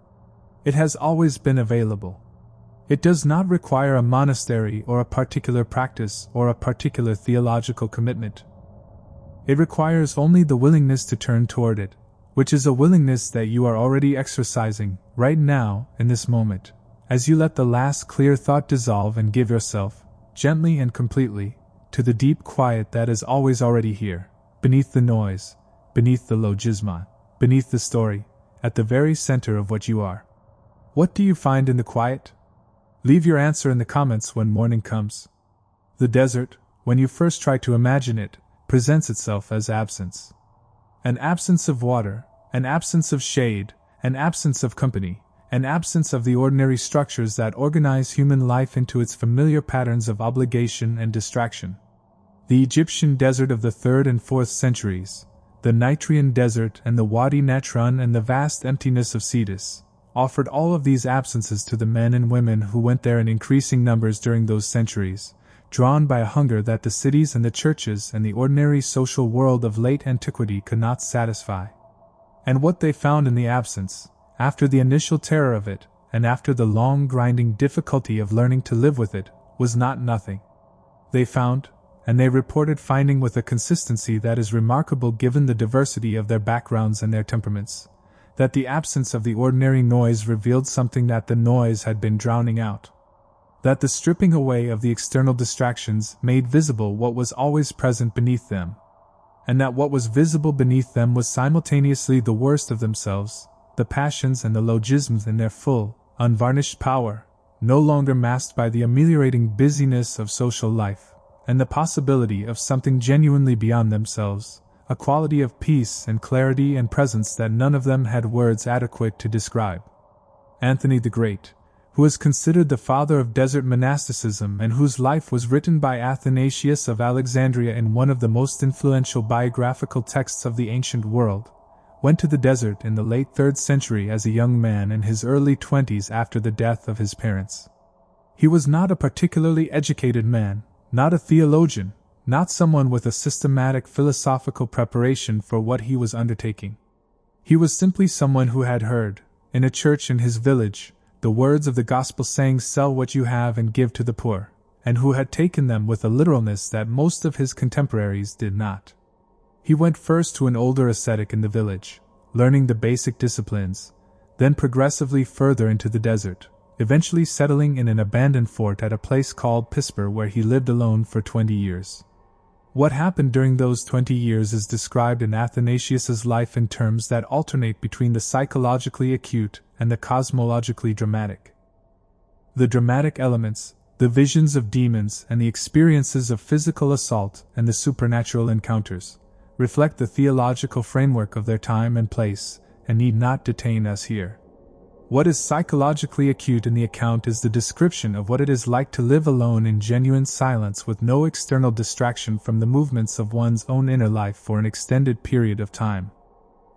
It has always been available. It does not require a monastery or a particular practice or a particular theological commitment. It requires only the willingness to turn toward it, which is a willingness that you are already exercising, right now, in this moment, as you let the last clear thought dissolve and give yourself, gently and completely, to the deep quiet that is always already here, beneath the noise, beneath the logismoi, beneath the story, at the very center of what you are. What do you find in the quiet? Leave your answer in the comments when morning comes. The desert, when you first try to imagine it, presents itself as absence. An absence of water, an absence of shade, an absence of company, an absence of the ordinary structures that organize human life into its familiar patterns of obligation and distraction. The Egyptian desert of the 3rd and 4th centuries, the Nitrian desert and the Wadi Natron and the vast emptiness of Cetus, offered all of these absences to the men and women who went there in increasing numbers during those centuries, drawn by a hunger that the cities and the churches and the ordinary social world of late antiquity could not satisfy. And what they found in the absence, after the initial terror of it, and after the long grinding difficulty of learning to live with it, was not nothing. They found, and they reported finding with a consistency that is remarkable given the diversity of their backgrounds and their temperaments, that the absence of the ordinary noise revealed something that the noise had been drowning out. That the stripping away of the external distractions made visible what was always present beneath them, and that what was visible beneath them was simultaneously the worst of themselves, the passions and the logisms in their full, unvarnished power, no longer masked by the ameliorating busyness of social life, and the possibility of something genuinely beyond themselves, a quality of peace and clarity and presence that none of them had words adequate to describe. Anthony the Great, who is considered the father of desert monasticism and whose life was written by Athanasius of Alexandria in one of the most influential biographical texts of the ancient world, went to the desert in the late 3rd century as a young man in his early 20s after the death of his parents. He was not a particularly educated man, not a theologian, not someone with a systematic philosophical preparation for what he was undertaking. He was simply someone who had heard, in a church in his village, the words of the gospel saying, "Sell what you have and give to the poor," and who had taken them with a literalness that most of his contemporaries did not. He went first to an older ascetic in the village, learning the basic disciplines, then progressively further into the desert, eventually settling in an abandoned fort at a place called Pisper where he lived alone for 20 years. What happened during those 20 years is described in Athanasius's life in terms that alternate between the psychologically acute and the cosmologically dramatic. The dramatic elements, the visions of demons and the experiences of physical assault and the supernatural encounters, reflect the theological framework of their time and place, and need not detain us here. What is psychologically acute in the account is the description of what it is like to live alone in genuine silence with no external distraction from the movements of one's own inner life for an extended period of time.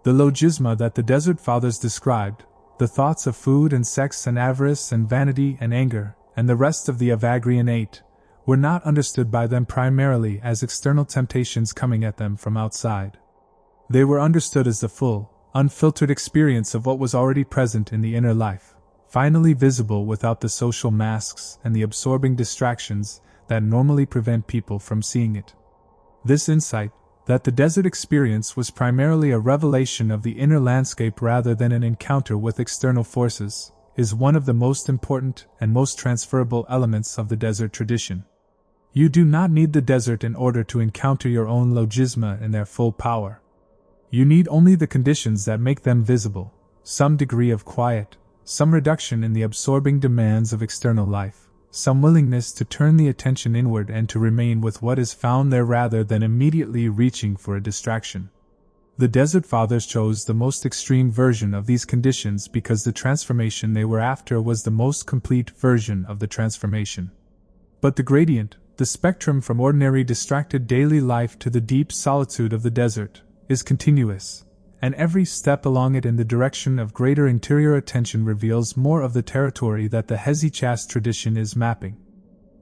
The logisma that the Desert Fathers described, the thoughts of food and sex and avarice and vanity and anger, and the rest of the Evagrian 8, were not understood by them primarily as external temptations coming at them from outside. They were understood as the full, unfiltered experience of what was already present in the inner life, finally visible without the social masks and the absorbing distractions that normally prevent people from seeing it. This insight, that the desert experience was primarily a revelation of the inner landscape rather than an encounter with external forces, is one of the most important and most transferable elements of the desert tradition. You do not need the desert in order to encounter your own logisma in their full power. You need only the conditions that make them visible, some degree of quiet, some reduction in the absorbing demands of external life, some willingness to turn the attention inward and to remain with what is found there rather than immediately reaching for a distraction. The Desert Fathers chose the most extreme version of these conditions because the transformation they were after was the most complete version of the transformation. But the gradient, the spectrum from ordinary distracted daily life to the deep solitude of the desert, is continuous, and every step along it in the direction of greater interior attention reveals more of the territory that the Hesychast tradition is mapping.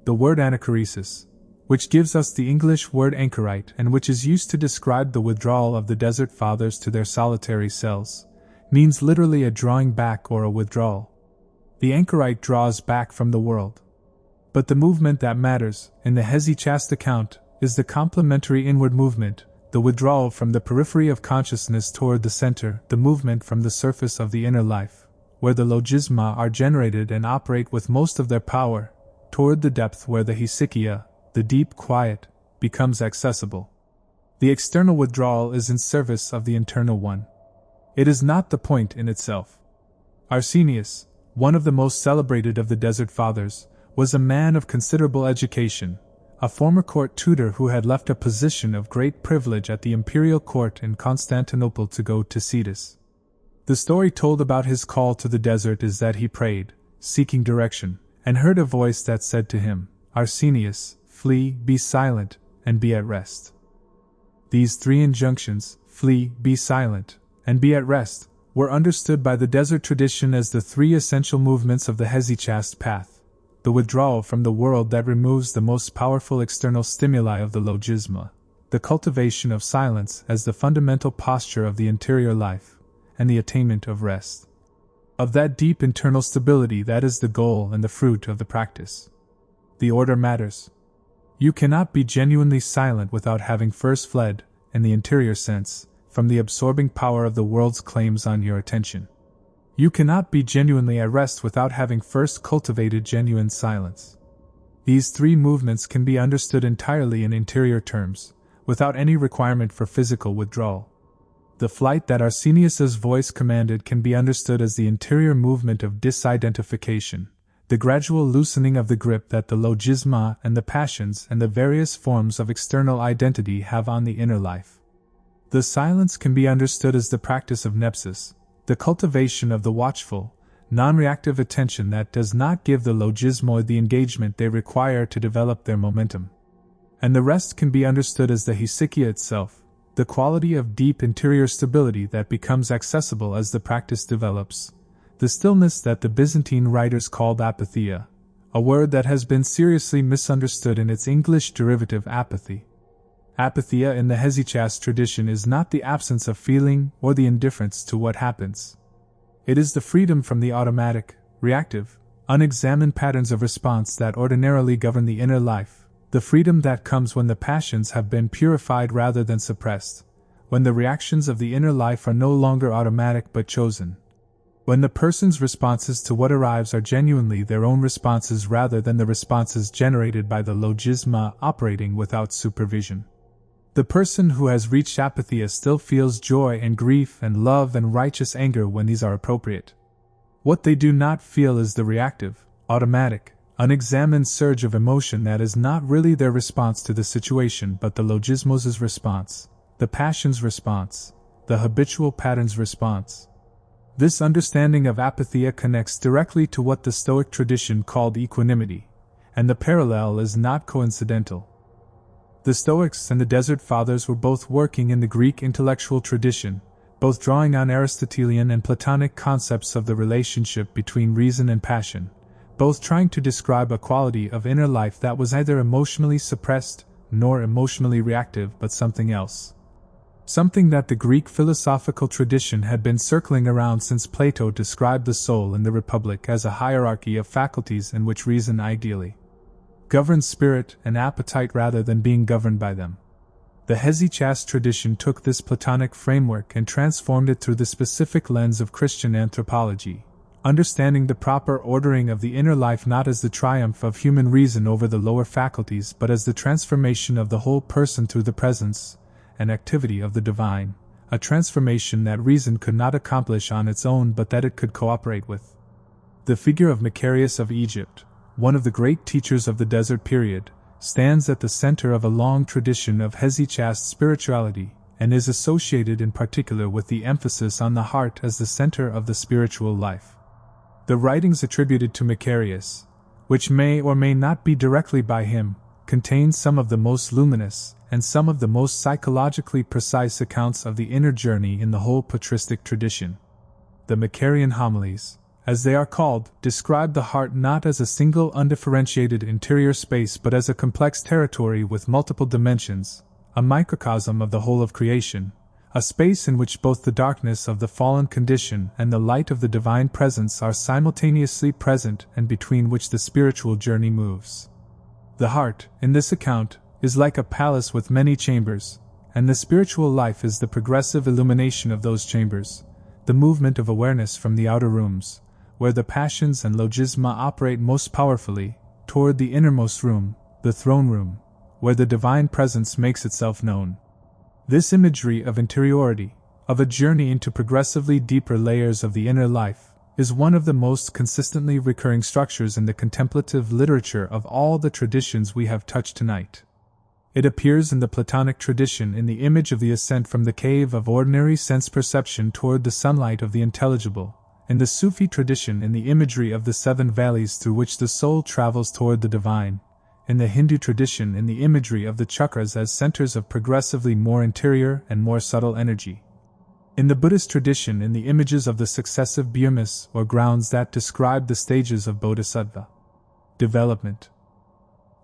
The word anachoresis, which gives us the English word anchorite and which is used to describe the withdrawal of the Desert Fathers to their solitary cells, means literally a drawing back or a withdrawal. The anchorite draws back from the world. But the movement that matters, in the Hesychast account, is the complementary inward movement, the withdrawal from the periphery of consciousness toward the center, the movement from the surface of the inner life, where the logisma are generated and operate with most of their power, toward the depth where the hesychia, the deep quiet, becomes accessible. The external withdrawal is in service of the internal one. It is not the point in itself. Arsenius, one of the most celebrated of the Desert Fathers, was a man of considerable education, a former court tutor who had left a position of great privilege at the imperial court in Constantinople to go to Cetus. The story told about his call to the desert is that he prayed, seeking direction, and heard a voice that said to him, "Arsenius, flee, be silent, and be at rest." These three injunctions, flee, be silent, and be at rest, were understood by the desert tradition as the three essential movements of the hesychast path, the withdrawal from the world that removes the most powerful external stimuli of the logismoi, the cultivation of silence as the fundamental posture of the interior life, and the attainment of rest. Of that deep internal stability that is the goal and the fruit of the practice. The order matters. You cannot be genuinely silent without having first fled, in the interior sense, from the absorbing power of the world's claims on your attention. You cannot be genuinely at rest without having first cultivated genuine silence. These three movements can be understood entirely in interior terms, without any requirement for physical withdrawal. The flight that Arsenius's voice commanded can be understood as the interior movement of disidentification, the gradual loosening of the grip that the logismoi and the passions and the various forms of external identity have on the inner life. The silence can be understood as the practice of nepsis, the cultivation of the watchful, non-reactive attention that does not give the logismoi the engagement they require to develop their momentum. And the rest can be understood as the hesychia itself, the quality of deep interior stability that becomes accessible as the practice develops, the stillness that the Byzantine writers called apatheia, a word that has been seriously misunderstood in its English derivative apathy. Apatheia in the hesychast tradition is not the absence of feeling or the indifference to what happens. It is the freedom from the automatic, reactive, unexamined patterns of response that ordinarily govern the inner life, the freedom that comes when the passions have been purified rather than suppressed, when the reactions of the inner life are no longer automatic but chosen, when the person's responses to what arrives are genuinely their own responses rather than the responses generated by the logismoi operating without supervision. The person who has reached apatheia still feels joy and grief and love and righteous anger when these are appropriate. What they do not feel is the reactive, automatic, unexamined surge of emotion that is not really their response to the situation but the logismos' response, the passion's response, the habitual pattern's response. This understanding of apatheia connects directly to what the Stoic tradition called equanimity, and the parallel is not coincidental. The Stoics and the Desert Fathers were both working in the Greek intellectual tradition, both drawing on Aristotelian and Platonic concepts of the relationship between reason and passion, both trying to describe a quality of inner life that was neither emotionally suppressed nor emotionally reactive but something else. Something that the Greek philosophical tradition had been circling around since Plato described the soul in the Republic as a hierarchy of faculties in which reason ideally governs spirit and appetite rather than being governed by them. The hesychast tradition took this Platonic framework and transformed it through the specific lens of Christian anthropology, understanding the proper ordering of the inner life not as the triumph of human reason over the lower faculties but as the transformation of the whole person through the presence and activity of the divine, a transformation that reason could not accomplish on its own but that it could cooperate with. The figure of Macarius of Egypt, one of the great teachers of the desert period, stands at the center of a long tradition of hesychast spirituality and is associated in particular with the emphasis on the heart as the center of the spiritual life. The writings attributed to Macarius, which may or may not be directly by him, contain some of the most luminous and some of the most psychologically precise accounts of the inner journey in the whole patristic tradition. The Macarian homilies, as they are called, describe the heart not as a single undifferentiated interior space but as a complex territory with multiple dimensions, a microcosm of the whole of creation, a space in which both the darkness of the fallen condition and the light of the divine presence are simultaneously present and between which the spiritual journey moves. The heart, in this account, is like a palace with many chambers, and the spiritual life is the progressive illumination of those chambers, the movement of awareness from the outer rooms, where the passions and logismoi operate most powerfully, toward the innermost room, the throne room, where the divine presence makes itself known. This imagery of interiority, of a journey into progressively deeper layers of the inner life, is one of the most consistently recurring structures in the contemplative literature of all the traditions we have touched tonight. It appears in the Platonic tradition in the image of the ascent from the cave of ordinary sense perception toward the sunlight of the intelligible, in the Sufi tradition in the imagery of the seven valleys through which the soul travels toward the divine, in the Hindu tradition in the imagery of the chakras as centers of progressively more interior and more subtle energy. In the Buddhist tradition in the images of the successive bhumis or grounds that describe the stages of bodhisattva development.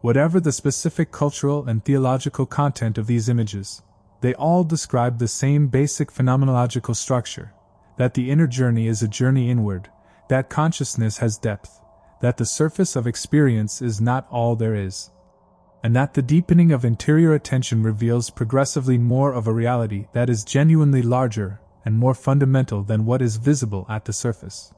Whatever the specific cultural and theological content of these images, they all describe the same basic phenomenological structure, that the inner journey is a journey inward, that consciousness has depth, that the surface of experience is not all there is, and that the deepening of interior attention reveals progressively more of a reality that is genuinely larger and more fundamental than what is visible at the surface.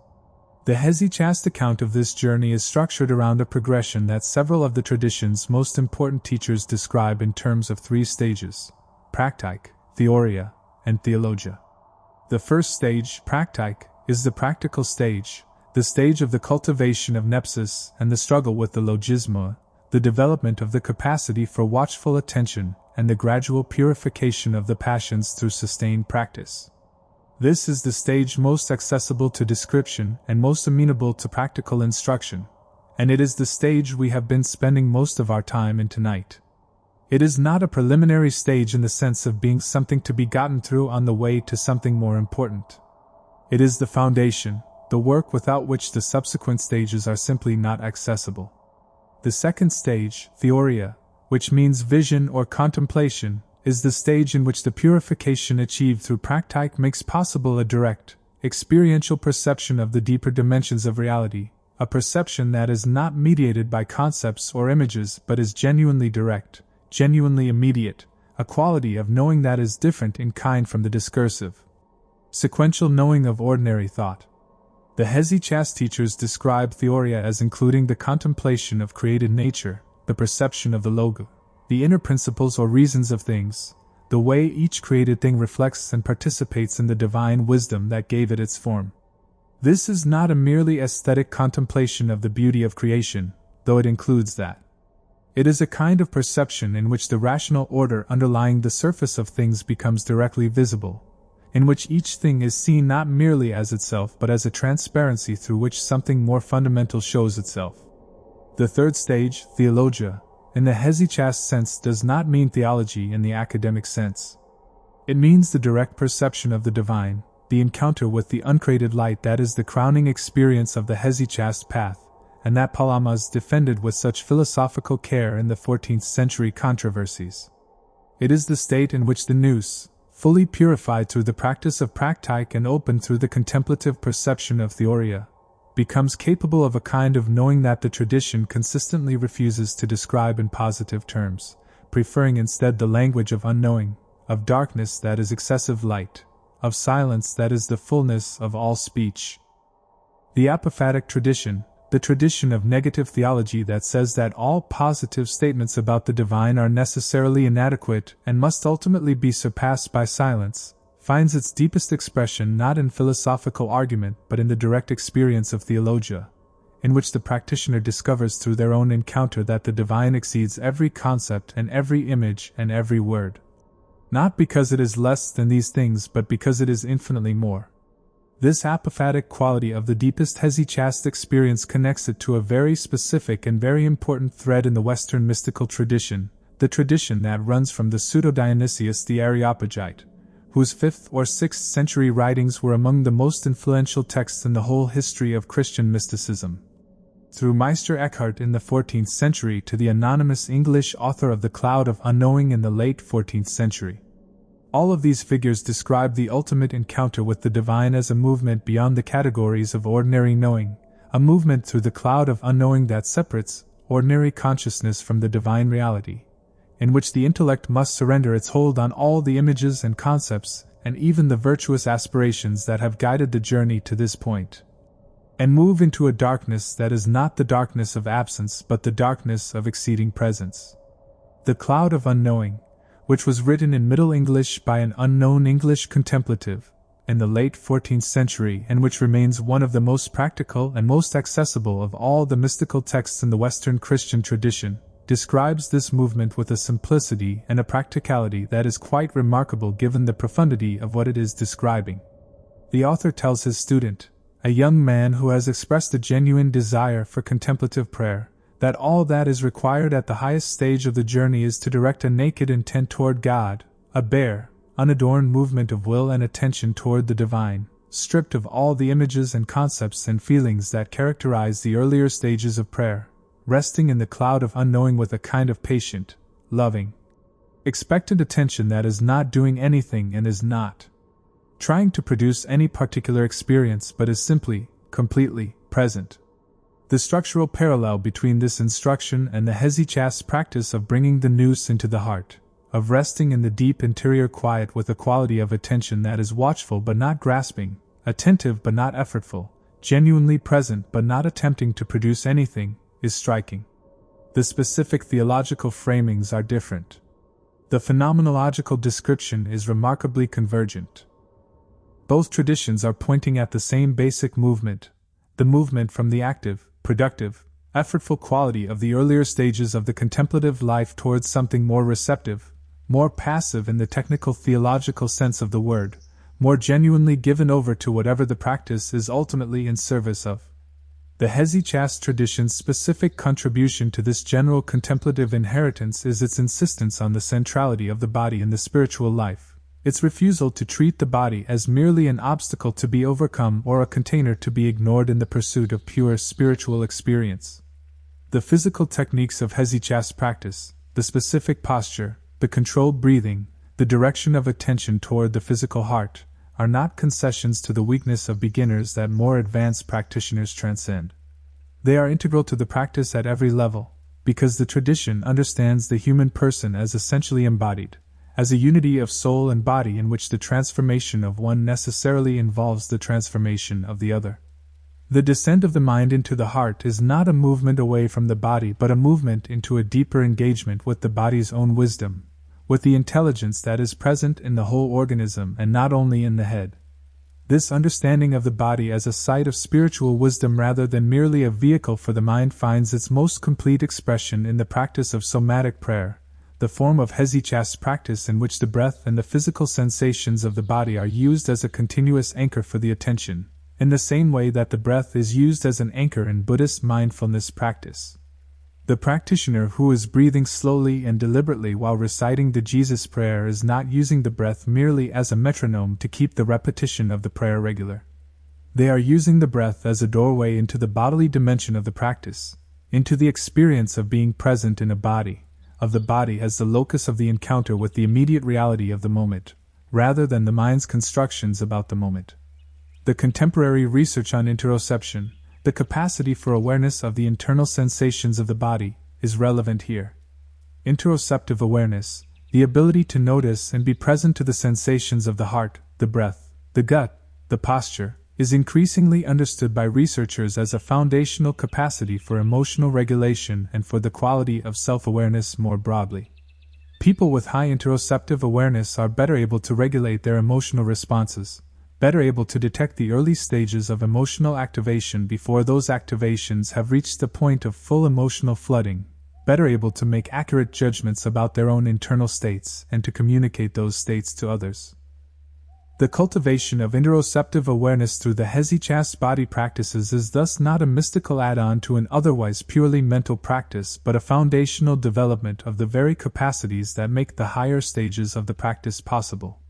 The Hesychast account of this journey is structured around a progression that several of the tradition's most important teachers describe in terms of three stages: praktike, theoria, and theologia. The first stage, praktike, is the practical stage, the stage of the cultivation of nepsis and the struggle with the logismoi, the development of the capacity for watchful attention and the gradual purification of the passions through sustained practice. This is the stage most accessible to description and most amenable to practical instruction, and it is the stage we have been spending most of our time in tonight. It is not a preliminary stage in the sense of being something to be gotten through on the way to something more important. It is the foundation, the work without which the subsequent stages are simply not accessible. The second stage, theoria, which means vision or contemplation, is the stage in which the purification achieved through praktike makes possible a direct, experiential perception of the deeper dimensions of reality, a perception that is not mediated by concepts or images but is genuinely direct, genuinely immediate, a quality of knowing that is different in kind from the discursive, sequential knowing of ordinary thought. The Hesychast teachers describe theoria as including the contemplation of created nature, the perception of the logo, the inner principles or reasons of things, the way each created thing reflects and participates in the divine wisdom that gave it its form. This is not a merely aesthetic contemplation of the beauty of creation, though it includes that. It is a kind of perception in which the rational order underlying the surface of things becomes directly visible, in which each thing is seen not merely as itself but as a transparency through which something more fundamental shows itself. The third stage, theologia, in the Hesychast sense does not mean theology in the academic sense. It means the direct perception of the divine, the encounter with the uncreated light that is the crowning experience of the Hesychast path, and that Palamas defended with such philosophical care in the 14th century controversies. It is the state in which the nous, fully purified through the practice of praktike and open through the contemplative perception of theoria, becomes capable of a kind of knowing that the tradition consistently refuses to describe in positive terms, preferring instead the language of unknowing, of darkness that is excessive light, of silence that is the fullness of all speech. The apophatic tradition, the tradition of negative theology that says that all positive statements about the divine are necessarily inadequate and must ultimately be surpassed by silence, finds its deepest expression not in philosophical argument but in the direct experience of theologia, in which the practitioner discovers through their own encounter that the divine exceeds every concept and every image and every word. Not because it is less than these things but because it is infinitely more. This apophatic quality of the deepest Hesychast experience connects it to a very specific and very important thread in the Western mystical tradition, the tradition that runs from the Pseudo-Dionysius the Areopagite, whose 5th or 6th century writings were among the most influential texts in the whole history of Christian mysticism. Through Meister Eckhart in the 14th century to the anonymous English author of The Cloud of Unknowing in the late 14th century. All of these figures describe the ultimate encounter with the divine as a movement beyond the categories of ordinary knowing, a movement through the cloud of unknowing that separates ordinary consciousness from the divine reality, in which the intellect must surrender its hold on all the images and concepts and even the virtuous aspirations that have guided the journey to this point, and move into a darkness that is not the darkness of absence but the darkness of exceeding presence. The cloud of unknowing, which was written in Middle English by an unknown English contemplative in the late 14th century and which remains one of the most practical and most accessible of all the mystical texts in the Western Christian tradition, describes this movement with a simplicity and a practicality that is quite remarkable given the profundity of what it is describing. The author tells his student, a young man who has expressed a genuine desire for contemplative prayer, that all that is required at the highest stage of the journey is to direct a naked intent toward God, a bare, unadorned movement of will and attention toward the divine, stripped of all the images and concepts and feelings that characterize the earlier stages of prayer, resting in the cloud of unknowing with a kind of patient, loving, expectant attention that is not doing anything and is not trying to produce any particular experience but is simply, completely, present. The structural parallel between this instruction and the hesychast practice of bringing the nous into the heart, of resting in the deep interior quiet with a quality of attention that is watchful but not grasping, attentive but not effortful, genuinely present but not attempting to produce anything, is striking. The specific theological framings are different. The phenomenological description is remarkably convergent. Both traditions are pointing at the same basic movement, the movement from the active, productive, effortful quality of the earlier stages of the contemplative life towards something more receptive, more passive in the technical theological sense of the word, more genuinely given over to whatever the practice is ultimately in service of. The hesychast tradition's specific contribution to this general contemplative inheritance is its insistence on the centrality of the body in the spiritual life, its refusal to treat the body as merely an obstacle to be overcome or a container to be ignored in the pursuit of pure spiritual experience. The physical techniques of hesychast practice, the specific posture, the controlled breathing, the direction of attention toward the physical heart, are not concessions to the weakness of beginners that more advanced practitioners transcend. They are integral to the practice at every level, because the tradition understands the human person as essentially embodied, as a unity of soul and body in which the transformation of one necessarily involves the transformation of the other. The descent of the mind into the heart is not a movement away from the body but a movement into a deeper engagement with the body's own wisdom, with the intelligence that is present in the whole organism and not only in the head. This understanding of the body as a site of spiritual wisdom rather than merely a vehicle for the mind finds its most complete expression in the practice of somatic prayer, the form of hesychast practice in which the breath and the physical sensations of the body are used as a continuous anchor for the attention, in the same way that the breath is used as an anchor in Buddhist mindfulness practice. The practitioner who is breathing slowly and deliberately while reciting the Jesus prayer is not using the breath merely as a metronome to keep the repetition of the prayer regular. They are using the breath as a doorway into the bodily dimension of the practice, into the experience of being present in a body, of the body as the locus of the encounter with the immediate reality of the moment, rather than the mind's constructions about the moment. The contemporary research on interoception, the capacity for awareness of the internal sensations of the body, is relevant here. Interoceptive awareness, the ability to notice and be present to the sensations of the heart, the breath, the gut, the posture, is increasingly understood by researchers as a foundational capacity for emotional regulation and for the quality of self-awareness more broadly. People with high interoceptive awareness are better able to regulate their emotional responses, better able to detect the early stages of emotional activation before those activations have reached the point of full emotional flooding, better able to make accurate judgments about their own internal states and to communicate those states to others. The cultivation of interoceptive awareness through the hesychast body practices is thus not a mystical add-on to an otherwise purely mental practice but a foundational development of the very capacities that make the higher stages of the practice possible.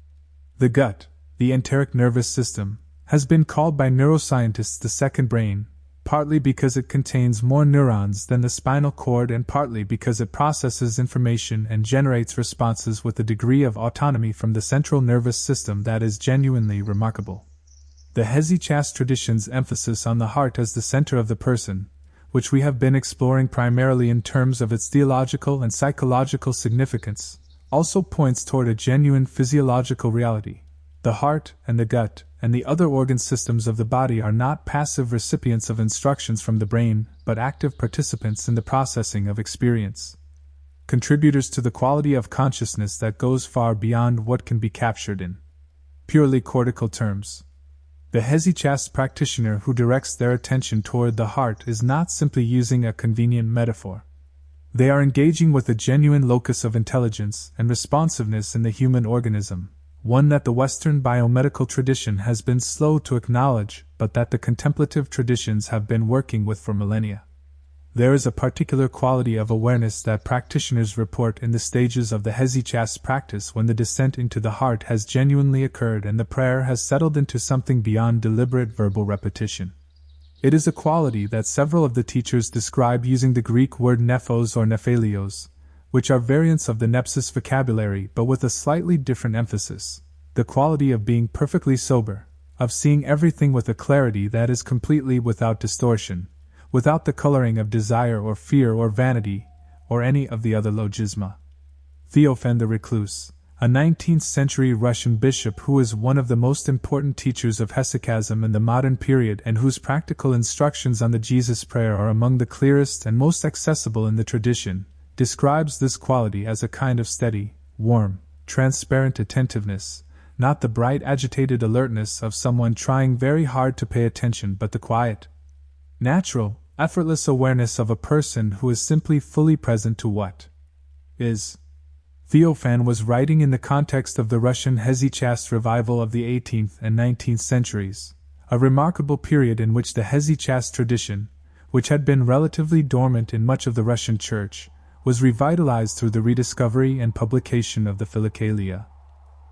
The gut, the enteric nervous system, has been called by neuroscientists the second brain, partly because it contains more neurons than the spinal cord and partly because it processes information and generates responses with a degree of autonomy from the central nervous system that is genuinely remarkable. The hesychast tradition's emphasis on the heart as the center of the person, which we have been exploring primarily in terms of its theological and psychological significance, also points toward a genuine physiological reality. The heart and the gut and the other organ systems of the body are not passive recipients of instructions from the brain, but active participants in the processing of experience. contributors to the quality of consciousness that goes far beyond what can be captured in purely cortical terms. The hesychast practitioner who directs their attention toward the heart is not simply using a convenient metaphor. They are engaging with a genuine locus of intelligence and responsiveness in the human organism, one that the Western biomedical tradition has been slow to acknowledge, but that the contemplative traditions have been working with for millennia. There is a particular quality of awareness that practitioners report in the stages of the hesychast practice when the descent into the heart has genuinely occurred and the prayer has settled into something beyond deliberate verbal repetition. It is a quality that several of the teachers describe using the Greek word nephos or nephalios, which are variants of the nepsis vocabulary but with a slightly different emphasis, the quality of being perfectly sober, of seeing everything with a clarity that is completely without distortion, without the coloring of desire or fear or vanity, or any of the other logismoi. Theophan the Recluse, a 19th-century Russian bishop who is one of the most important teachers of hesychasm in the modern period and whose practical instructions on the Jesus Prayer are among the clearest and most accessible in the tradition, describes this quality as a kind of steady, warm, transparent attentiveness, not the bright agitated alertness of someone trying very hard to pay attention but the quiet, natural, effortless awareness of a person who is simply fully present to what is. Theophan was writing in the context of the Russian hesychast revival of the 18th and 19th centuries, a remarkable period in which the hesychast tradition, which had been relatively dormant in much of the Russian Church, was revitalized through the rediscovery and publication of the Philokalia,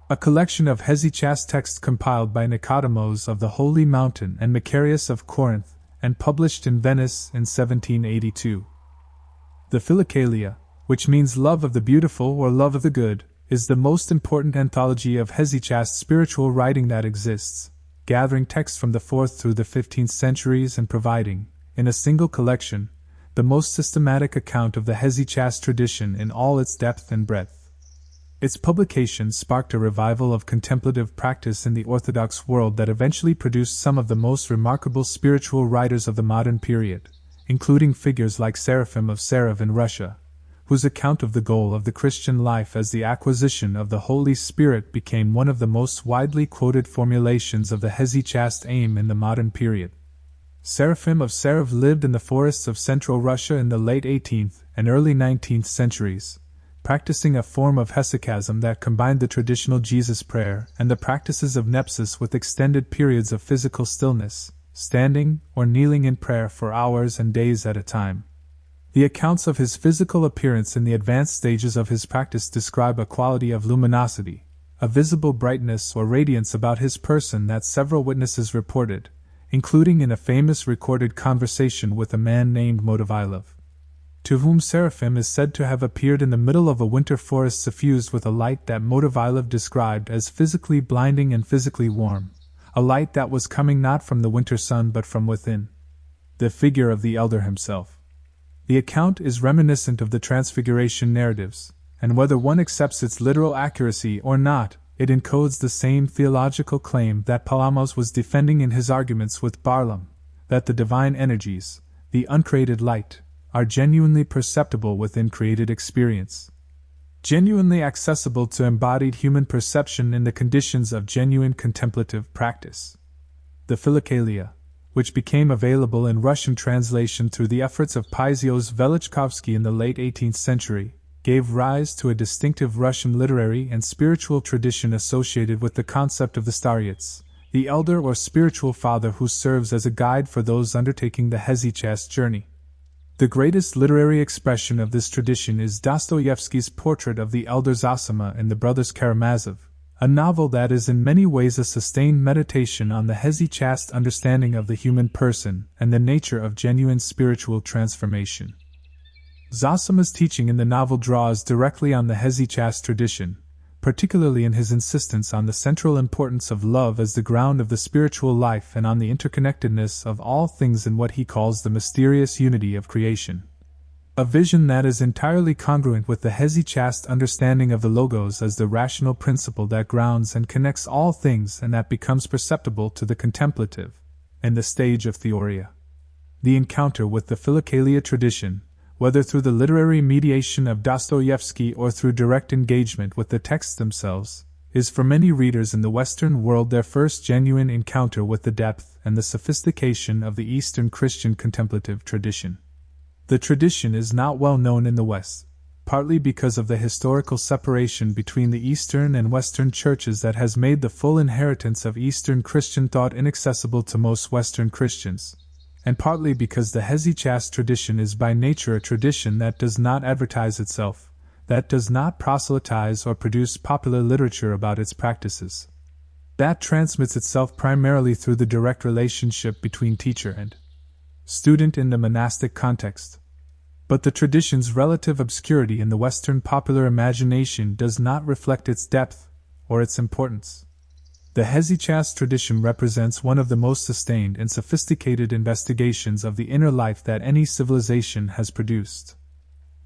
a collection of hesychast texts compiled by Nicodemos of the Holy Mountain and Macarius of Corinth, and published in Venice in 1782. The Philokalia, which means love of the beautiful or love of the good, is the most important anthology of hesychast spiritual writing that exists, gathering texts from the 4th through the 15th centuries and providing, in a single collection, the most systematic account of the hesychast tradition in all its depth and breadth. Its publication sparked a revival of contemplative practice in the Orthodox world that eventually produced some of the most remarkable spiritual writers of the modern period, including figures like Seraphim of Sarov in Russia, whose account of the goal of the Christian life as the acquisition of the Holy Spirit became one of the most widely quoted formulations of the hesychast aim in the modern period. Seraphim of Sarov lived in the forests of central Russia in the late 18th and early 19th centuries, practicing a form of hesychasm that combined the traditional Jesus prayer and the practices of nepsis with extended periods of physical stillness, standing or kneeling in prayer for hours and days at a time. The accounts of his physical appearance in the advanced stages of his practice describe a quality of luminosity, a visible brightness or radiance about his person that several witnesses reported, including in a famous recorded conversation with a man named Motovilov, to whom Seraphim is said to have appeared in the middle of a winter forest suffused with a light that Motovilov described as physically blinding and physically warm, a light that was coming not from the winter sun but from within. The figure of the elder himself. The account is reminiscent of the Transfiguration narratives, and whether one accepts its literal accuracy or not, it encodes the same theological claim that Palamos was defending in his arguments with Barlaam, that the divine energies, the uncreated light, are genuinely perceptible within created experience, genuinely accessible to embodied human perception in the conditions of genuine contemplative practice. The Philokalia, which became available in Russian translation through the efforts of Paisios Velichkovsky in the late 18th century, gave rise to a distinctive Russian literary and spiritual tradition associated with the concept of the starets, the elder or spiritual father who serves as a guide for those undertaking the hesychast journey. The greatest literary expression of this tradition is Dostoevsky's portrait of the elder Zosima in The Brothers Karamazov, a novel that is in many ways a sustained meditation on the hesychast understanding of the human person and the nature of genuine spiritual transformation. Zosima's teaching in the novel draws directly on the hesychast tradition, particularly in his insistence on the central importance of love as the ground of the spiritual life and on the interconnectedness of all things in what he calls the mysterious unity of creation. A vision that is entirely congruent with the hesychast understanding of the Logos as the rational principle that grounds and connects all things and that becomes perceptible to the contemplative, in the stage of theoria. The encounter with the Philokalia tradition, whether through the literary mediation of Dostoevsky or through direct engagement with the texts themselves, is for many readers in the Western world their first genuine encounter with the depth and the sophistication of the Eastern Christian contemplative tradition. The tradition is not well known in the West, partly because of the historical separation between the Eastern and Western churches that has made the full inheritance of Eastern Christian thought inaccessible to most Western Christians, and partly because the Hesychast tradition is by nature a tradition that does not advertise itself, that does not proselytize or produce popular literature about its practices. That transmits itself primarily through the direct relationship between teacher and student in the monastic context. But the tradition's relative obscurity in the Western popular imagination does not reflect its depth or its importance. The Hesychast tradition represents one of the most sustained and sophisticated investigations of the inner life that any civilization has produced.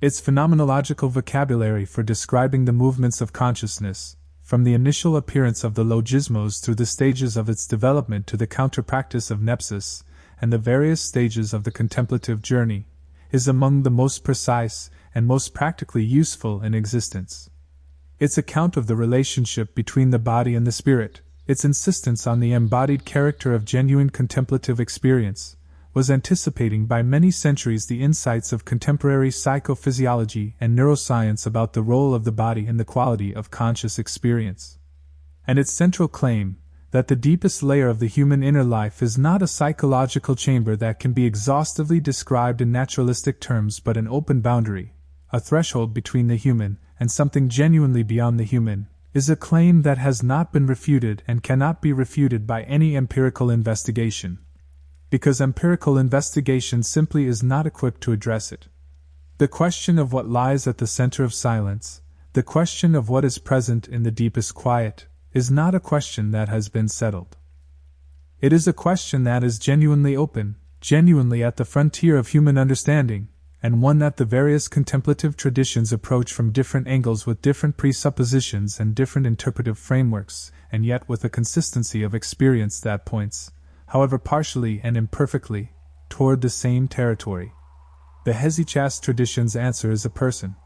Its phenomenological vocabulary for describing the movements of consciousness, from the initial appearance of the logismos through the stages of its development to the counter-practice of nepsis, and the various stages of the contemplative journey, is among the most precise and most practically useful in existence. Its account of the relationship between the body and the spirit, its insistence on the embodied character of genuine contemplative experience, was anticipating by many centuries the insights of contemporary psychophysiology and neuroscience about the role of the body and the quality of conscious experience. And its central claim, that the deepest layer of the human inner life is not a psychological chamber that can be exhaustively described in naturalistic terms but an open boundary, a threshold between the human and something genuinely beyond the human, is a claim that has not been refuted and cannot be refuted by any empirical investigation, because empirical investigation simply is not equipped to address it. The question of what lies at the center of silence, the question of what is present in the deepest quiet, is not a question that has been settled. It is a question that is genuinely open, genuinely at the frontier of human understanding, and one that the various contemplative traditions approach from different angles with different presuppositions and different interpretive frameworks, and yet with a consistency of experience that points, however partially and imperfectly, toward the same territory. The Hesychast tradition's answer is a person.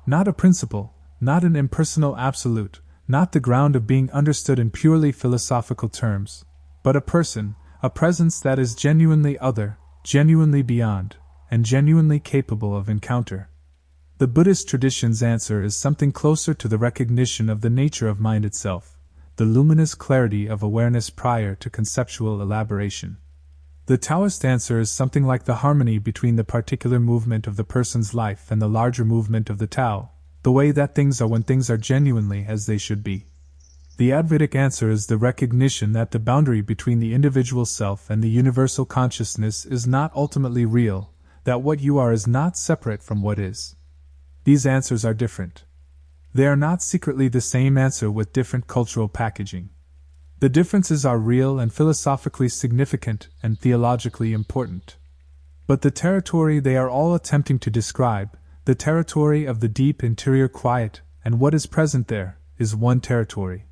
Not a principle, not an impersonal absolute, not the ground of being understood in purely philosophical terms, but a person, a presence that is genuinely other, genuinely beyond, and genuinely capable of encounter. The Buddhist tradition's answer is something closer to the recognition of the nature of mind itself, the luminous clarity of awareness prior to conceptual elaboration. The Taoist answer is something like the harmony between the particular movement of the person's life and the larger movement of the Tao, the way that things are when things are genuinely as they should be. The Advaitic answer is the recognition that the boundary between the individual self and the universal consciousness is not ultimately real, that what you are is not separate from what is. These answers are different. They are not secretly the same answer with different cultural packaging. The differences are real and philosophically significant and theologically important. But the territory they are all attempting to describe, the territory of the deep interior quiet and what is present there, is one territory.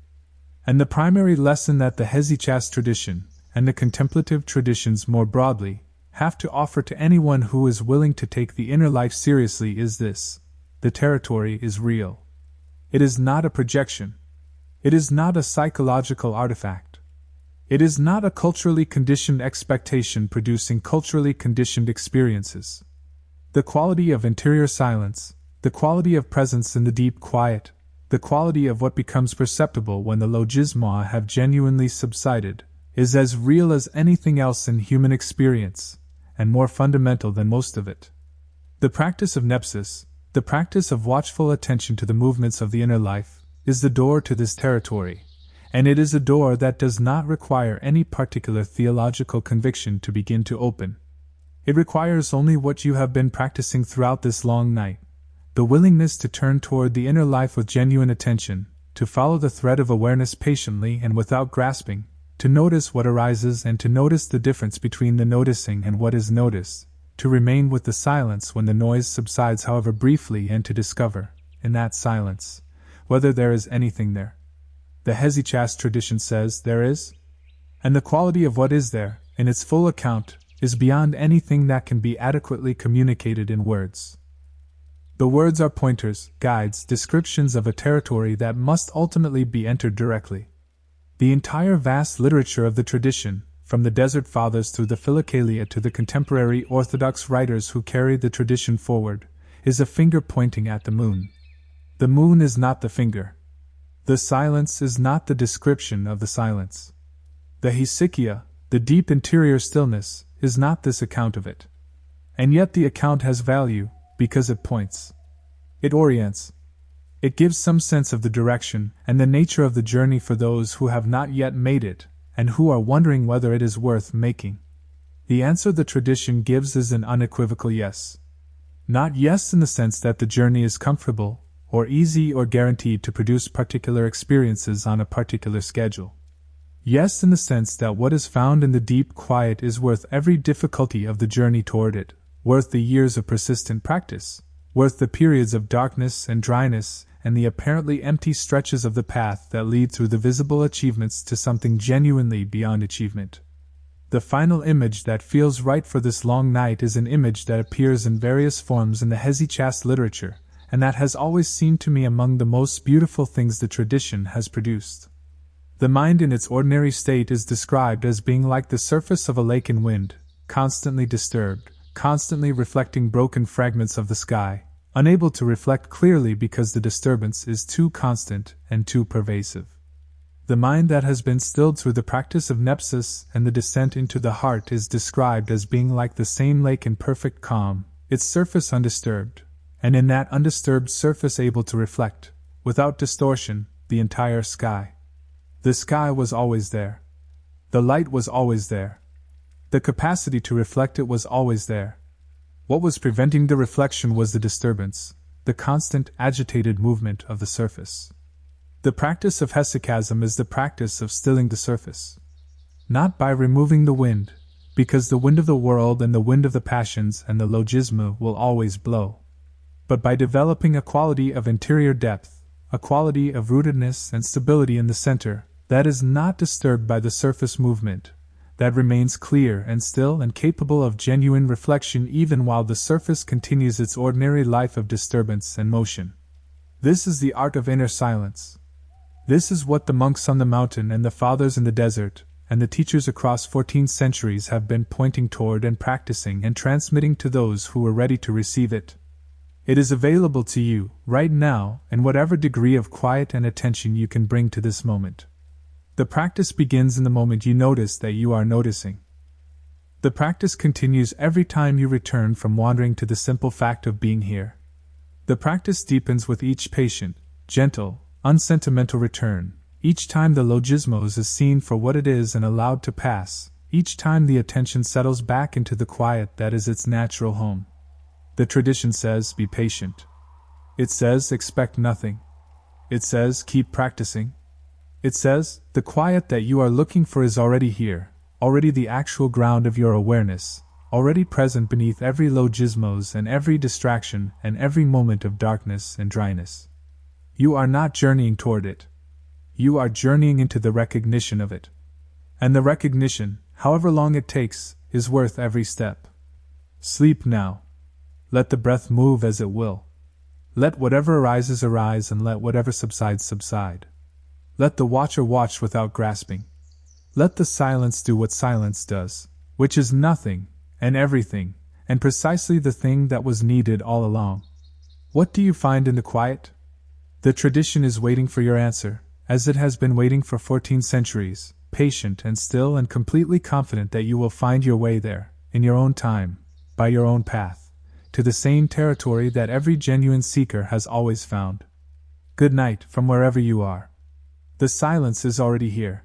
And the primary lesson that the Hesychast tradition, and the contemplative traditions more broadly, have to offer to anyone who is willing to take the inner life seriously is this: the territory is real. It is not a projection. It is not a psychological artifact. It is not a culturally conditioned expectation producing culturally conditioned experiences. The quality of interior silence, the quality of presence in the deep quiet, the quality of what becomes perceptible when the logismoi have genuinely subsided, is as real as anything else in human experience, and more fundamental than most of it. The practice of nepsis, the practice of watchful attention to the movements of the inner life, is the door to this territory, and it is a door that does not require any particular theological conviction to begin to open. It requires only what you have been practicing throughout this long night: the willingness to turn toward the inner life with genuine attention, to follow the thread of awareness patiently and without grasping, to notice what arises and to notice the difference between the noticing and what is noticed, to remain with the silence when the noise subsides however briefly and to discover, in that silence, whether there is anything there. The Hesychast tradition says there is, and the quality of what is there, in its full account, is beyond anything that can be adequately communicated in words. The words are pointers, guides, descriptions of a territory that must ultimately be entered directly. The entire vast literature of the tradition, from the Desert Fathers through the Philokalia to the contemporary Orthodox writers who carry the tradition forward, is a finger pointing at the moon. The moon is not the finger. The silence is not the description of the silence. The hesychia, the deep interior stillness, is not this account of it. And yet the account has value, because it points. It orients. It gives some sense of the direction and the nature of the journey for those who have not yet made it, and who are wondering whether it is worth making. The answer the tradition gives is an unequivocal yes. Not yes in the sense that the journey is comfortable, or easy or guaranteed to produce particular experiences on a particular schedule. Yes in the sense that what is found in the deep quiet is worth every difficulty of the journey toward it, worth the years of persistent practice, worth the periods of darkness and dryness and the apparently empty stretches of the path that lead through the visible achievements to something genuinely beyond achievement. The final image that feels right for this long night is an image that appears in various forms in the hesychast literature, and that has always seemed to me among the most beautiful things the tradition has produced. The mind in its ordinary state is described as being like the surface of a lake in wind, constantly disturbed, constantly reflecting broken fragments of the sky, unable to reflect clearly because the disturbance is too constant and too pervasive. The mind that has been stilled through the practice of nepsis and the descent into the heart is described as being like the same lake in perfect calm, its surface undisturbed, and in that undisturbed surface able to reflect, without distortion, the entire sky. The sky was always there. The light was always there. The capacity to reflect it was always there. What was preventing the reflection was the disturbance, the constant, agitated movement of the surface. The practice of hesychasm is the practice of stilling the surface. Not by removing the wind, because the wind of the world and the wind of the passions and the logismoi will always blow, but by developing a quality of interior depth, a quality of rootedness and stability in the center, that is not disturbed by the surface movement, that remains clear and still and capable of genuine reflection even while the surface continues its ordinary life of disturbance and motion. This is the art of inner silence. This is what the monks on the mountain and the fathers in the desert, and the teachers across 14 centuries have been pointing toward and practicing and transmitting to those who were ready to receive it. It is available to you, right now, in whatever degree of quiet and attention you can bring to this moment. The practice begins in the moment you notice that you are noticing. The practice continues every time you return from wandering to the simple fact of being here. The practice deepens with each patient, gentle, unsentimental return, each time the logismos is seen for what it is and allowed to pass, each time the attention settles back into the quiet that is its natural home. The tradition says, be patient. It says, expect nothing. It says, keep practicing. It says, the quiet that you are looking for is already here, already the actual ground of your awareness, already present beneath every logismos and every distraction and every moment of darkness and dryness. You are not journeying toward it. You are journeying into the recognition of it. And the recognition, however long it takes, is worth every step. Sleep now. Let the breath move as it will. Let whatever arises arise and let whatever subsides subside. Let the watcher watch without grasping. Let the silence do what silence does, which is nothing, and everything, and precisely the thing that was needed all along. What do you find in the quiet? The tradition is waiting for your answer, as it has been waiting for 14 centuries, patient and still and completely confident that you will find your way there, in your own time, by your own path, to the same territory that every genuine seeker has always found. Good night from wherever you are. The silence is already here.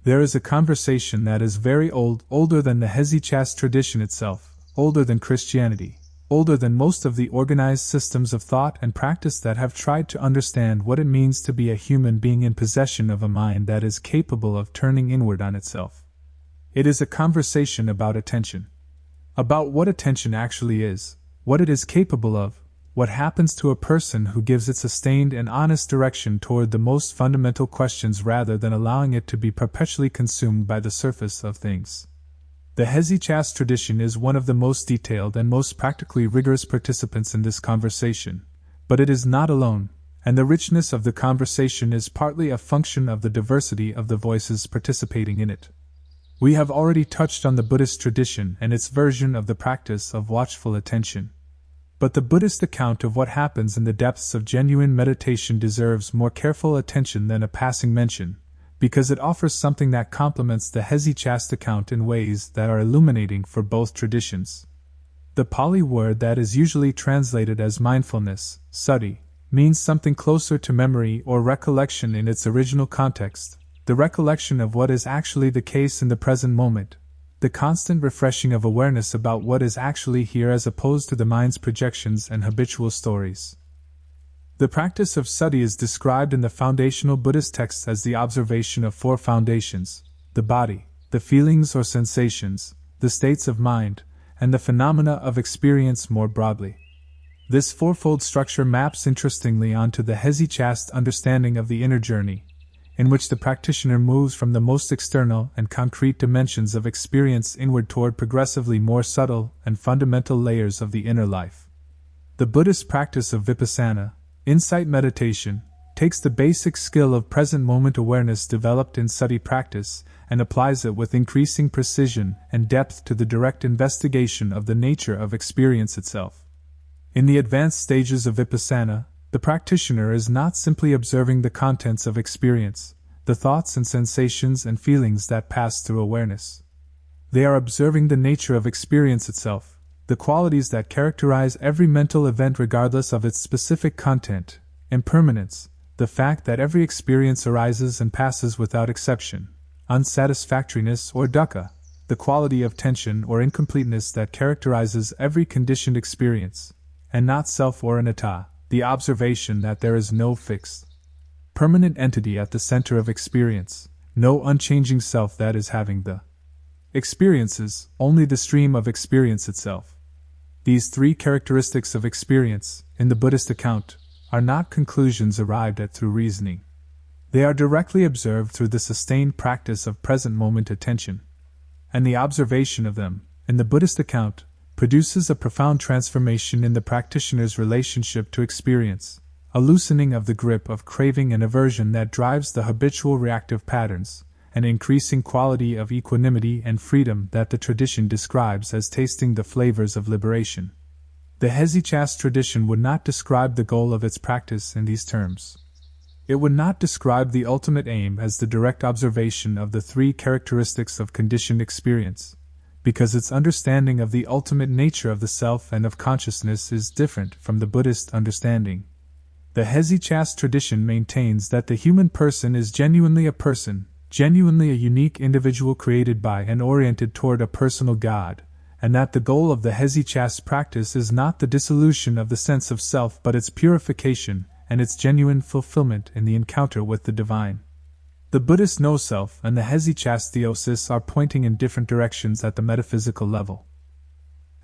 There is a conversation that is very old, older than the hesychast tradition itself, older than Christianity, older than most of the organized systems of thought and practice that have tried to understand what it means to be a human being in possession of a mind that is capable of turning inward on itself. It is a conversation about attention. About what attention actually is, what it is capable of, what happens to a person who gives it sustained and honest direction toward the most fundamental questions rather than allowing it to be perpetually consumed by the surface of things. The Hesychast tradition is one of the most detailed and most practically rigorous participants in this conversation, but it is not alone, and the richness of the conversation is partly a function of the diversity of the voices participating in it. We have already touched on the Buddhist tradition and its version of the practice of watchful attention. But the Buddhist account of what happens in the depths of genuine meditation deserves more careful attention than a passing mention, because it offers something that complements the Hesychast account in ways that are illuminating for both traditions. The Pali word that is usually translated as mindfulness, sati, means something closer to memory or recollection in its original context, the recollection of what is actually the case in the present moment, the constant refreshing of awareness about what is actually here as opposed to the mind's projections and habitual stories. The practice of sati is described in the foundational Buddhist texts as the observation of four foundations: the body, the feelings or sensations, the states of mind, and the phenomena of experience more broadly. This fourfold structure maps interestingly onto the Hesychast understanding of the inner journey, in which the practitioner moves from the most external and concrete dimensions of experience inward toward progressively more subtle and fundamental layers of the inner life. The Buddhist practice of vipassana, insight meditation, takes the basic skill of present moment awareness developed in sati practice and applies it with increasing precision and depth to the direct investigation of the nature of experience itself. In the advanced stages of vipassana, the practitioner is not simply observing the contents of experience, the thoughts and sensations and feelings that pass through awareness. They are observing the nature of experience itself, the qualities that characterize every mental event regardless of its specific content, impermanence, the fact that every experience arises and passes without exception, unsatisfactoriness or dukkha, the quality of tension or incompleteness that characterizes every conditioned experience, and not self or anatta, the observation that there is no fixed, permanent entity at the center of experience, no unchanging self that is having the experiences, only the stream of experience itself. These three characteristics of experience, in the Buddhist account, are not conclusions arrived at through reasoning. They are directly observed through the sustained practice of present moment attention. And the observation of them, in the Buddhist account, produces a profound transformation in the practitioner's relationship to experience, a loosening of the grip of craving and aversion that drives the habitual reactive patterns, an increasing quality of equanimity and freedom that the tradition describes as tasting the flavors of liberation. The Hesychast tradition would not describe the goal of its practice in these terms. It would not describe the ultimate aim as the direct observation of the three characteristics of conditioned experience, because its understanding of the ultimate nature of the self and of consciousness is different from the Buddhist understanding. The Hesychast tradition maintains that the human person is genuinely a person, genuinely a unique individual created by and oriented toward a personal God, and that the goal of the Hesychast practice is not the dissolution of the sense of self but its purification and its genuine fulfillment in the encounter with the divine. The Buddhist no-self and the Hesychast theosis are pointing in different directions at the metaphysical level.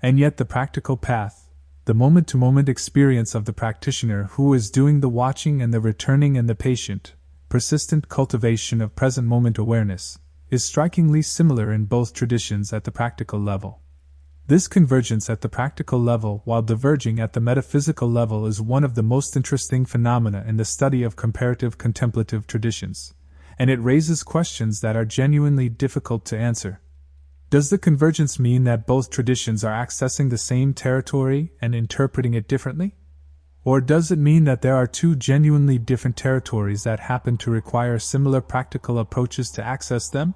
And yet the practical path, the moment-to-moment experience of the practitioner who is doing the watching and the returning and the patient, persistent cultivation of present moment awareness, is strikingly similar in both traditions at the practical level. This convergence at the practical level while diverging at the metaphysical level is one of the most interesting phenomena in the study of comparative contemplative traditions, and it raises questions that are genuinely difficult to answer. Does the convergence mean that both traditions are accessing the same territory and interpreting it differently? Or does it mean that there are two genuinely different territories that happen to require similar practical approaches to access them?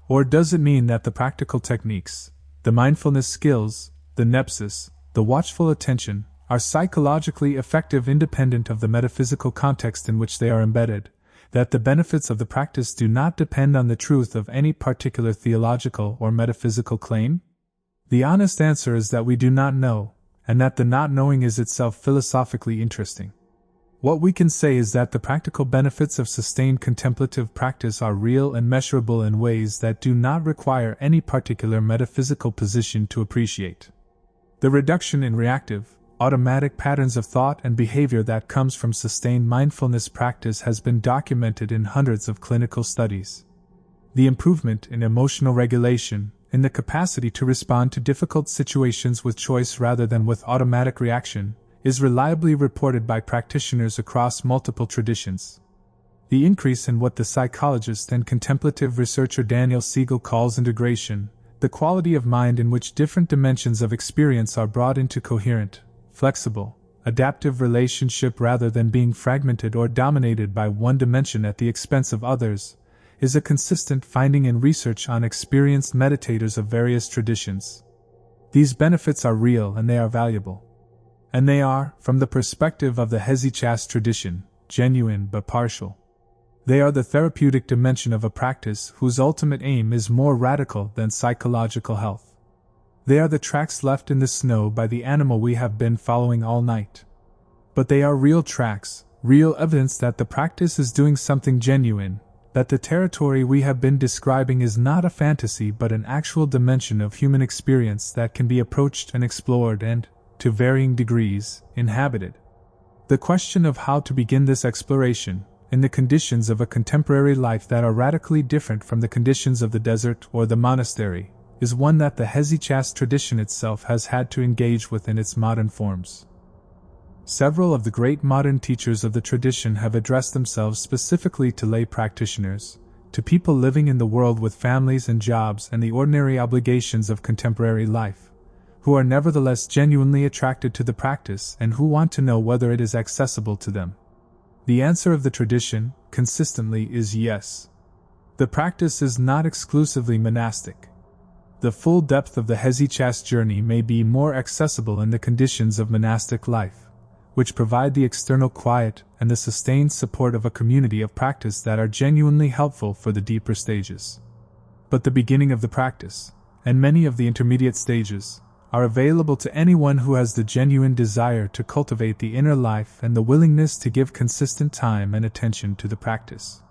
Or does it mean that the practical techniques, the mindfulness skills, the nepsis, the watchful attention, are psychologically effective independent of the metaphysical context in which they are embedded, that the benefits of the practice do not depend on the truth of any particular theological or metaphysical claim? The honest answer is that we do not know, and that the not knowing is itself philosophically interesting. What we can say is that the practical benefits of sustained contemplative practice are real and measurable in ways that do not require any particular metaphysical position to appreciate. The reduction in reactive, automatic patterns of thought and behavior that comes from sustained mindfulness practice has been documented in hundreds of clinical studies. The improvement in emotional regulation, in the capacity to respond to difficult situations with choice rather than with automatic reaction, is reliably reported by practitioners across multiple traditions. The increase in what the psychologist and contemplative researcher Daniel Siegel calls integration, the quality of mind in which different dimensions of experience are brought into coherent, flexible, adaptive relationship rather than being fragmented or dominated by one dimension at the expense of others, is a consistent finding in research on experienced meditators of various traditions. These benefits are real and they are valuable. And they are, from the perspective of the Hesychast tradition, genuine but partial. They are the therapeutic dimension of a practice whose ultimate aim is more radical than psychological health. They are the tracks left in the snow by the animal we have been following all night. But they are real tracks, real evidence that the practice is doing something genuine, that the territory we have been describing is not a fantasy but an actual dimension of human experience that can be approached and explored and, to varying degrees, inhabited. The question of how to begin this exploration, in the conditions of a contemporary life that are radically different from the conditions of the desert or the monastery, is one that the Hesychast tradition itself has had to engage with in its modern forms. Several of the great modern teachers of the tradition have addressed themselves specifically to lay practitioners, to people living in the world with families and jobs and the ordinary obligations of contemporary life, who are nevertheless genuinely attracted to the practice and who want to know whether it is accessible to them. The answer of the tradition, consistently, is yes. The practice is not exclusively monastic. The full depth of the Hesychast journey may be more accessible in the conditions of monastic life, which provide the external quiet and the sustained support of a community of practice that are genuinely helpful for the deeper stages. But the beginning of the practice, and many of the intermediate stages, are available to anyone who has the genuine desire to cultivate the inner life and the willingness to give consistent time and attention to the practice.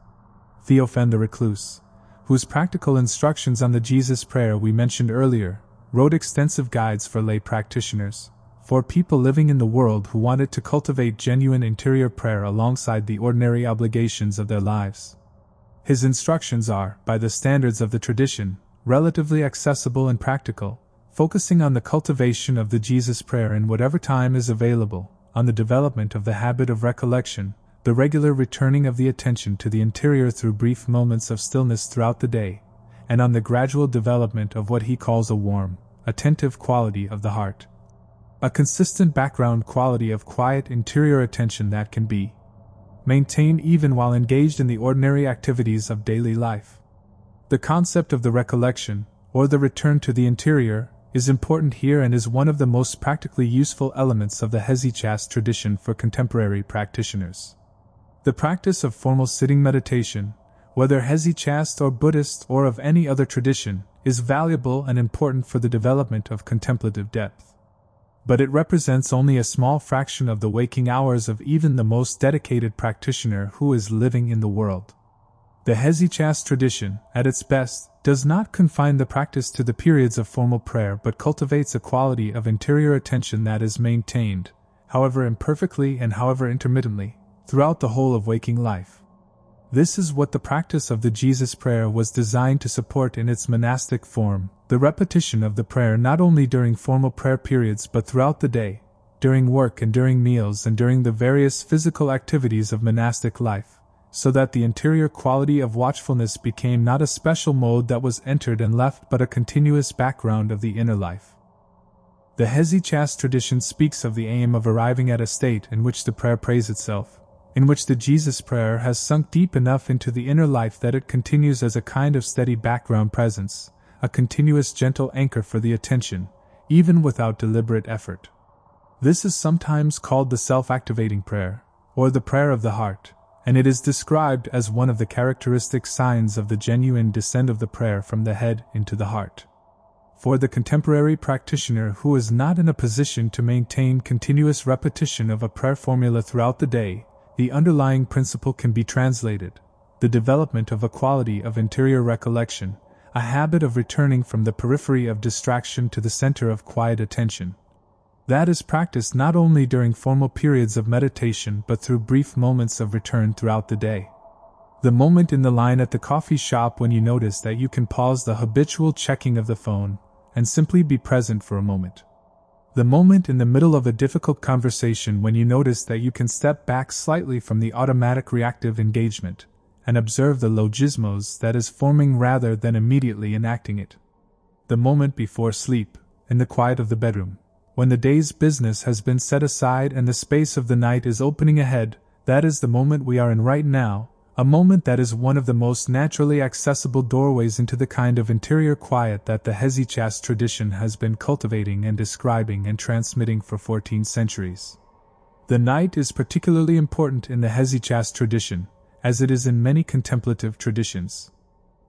Theophan the Recluse, whose practical instructions on the Jesus Prayer we mentioned earlier, wrote extensive guides for lay practitioners, for people living in the world who wanted to cultivate genuine interior prayer alongside the ordinary obligations of their lives. His instructions are, by the standards of the tradition, relatively accessible and practical, focusing on the cultivation of the Jesus Prayer in whatever time is available, on the development of the habit of recollection, the regular returning of the attention to the interior through brief moments of stillness throughout the day, and on the gradual development of what he calls a warm, attentive quality of the heart. A consistent background quality of quiet interior attention that can be maintained even while engaged in the ordinary activities of daily life. The concept of the recollection, or the return to the interior, is important here and is one of the most practically useful elements of the Hesychast tradition for contemporary practitioners. The practice of formal sitting meditation, whether Hesychast or Buddhist or of any other tradition, is valuable and important for the development of contemplative depth. But it represents only a small fraction of the waking hours of even the most dedicated practitioner who is living in the world. The Hesychast tradition, at its best, does not confine the practice to the periods of formal prayer but cultivates a quality of interior attention that is maintained, however imperfectly and however intermittently, throughout the whole of waking life. This is what the practice of the Jesus Prayer was designed to support in its monastic form, the repetition of the prayer not only during formal prayer periods but throughout the day, during work and during meals and during the various physical activities of monastic life, so that the interior quality of watchfulness became not a special mode that was entered and left but a continuous background of the inner life. The Hesychast tradition speaks of the aim of arriving at a state in which the prayer prays itself, in which the Jesus Prayer has sunk deep enough into the inner life that it continues as a kind of steady background presence, a continuous gentle anchor for the attention, even without deliberate effort. This is sometimes called the self-activating prayer, or the prayer of the heart, and it is described as one of the characteristic signs of the genuine descent of the prayer from the head into the heart. For the contemporary practitioner who is not in a position to maintain continuous repetition of a prayer formula throughout the day, the underlying principle can be translated: the development of a quality of interior recollection, a habit of returning from the periphery of distraction to the center of quiet attention. That is practiced not only during formal periods of meditation but through brief moments of return throughout the day. The moment in the line at the coffee shop when you notice that you can pause the habitual checking of the phone and simply be present for a moment. The moment in the middle of a difficult conversation when you notice that you can step back slightly from the automatic reactive engagement and observe the logismos that is forming rather than immediately enacting it. The moment before sleep, in the quiet of the bedroom, when the day's business has been set aside and the space of the night is opening ahead, that is the moment we are in right now, a moment that is one of the most naturally accessible doorways into the kind of interior quiet that the Hesychast tradition has been cultivating and describing and transmitting for 14 centuries. The night is particularly important in the Hesychast tradition, as it is in many contemplative traditions.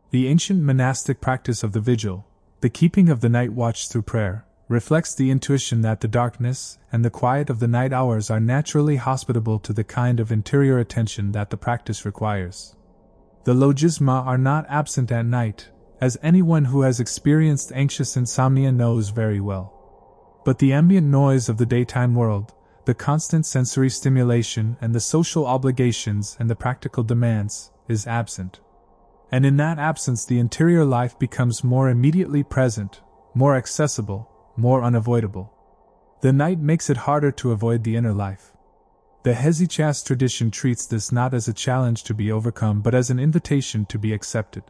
The ancient monastic practice of the vigil, the keeping of the night watch through prayer, reflects the intuition that the darkness and the quiet of the night hours are naturally hospitable to the kind of interior attention that the practice requires. The logismoi are not absent at night, as anyone who has experienced anxious insomnia knows very well. But the ambient noise of the daytime world, the constant sensory stimulation and the social obligations and the practical demands, is absent. And in that absence the interior life becomes more immediately present, more accessible, more unavoidable. The night makes it harder to avoid the inner life. The Hesychast tradition treats this not as a challenge to be overcome but as an invitation to be accepted.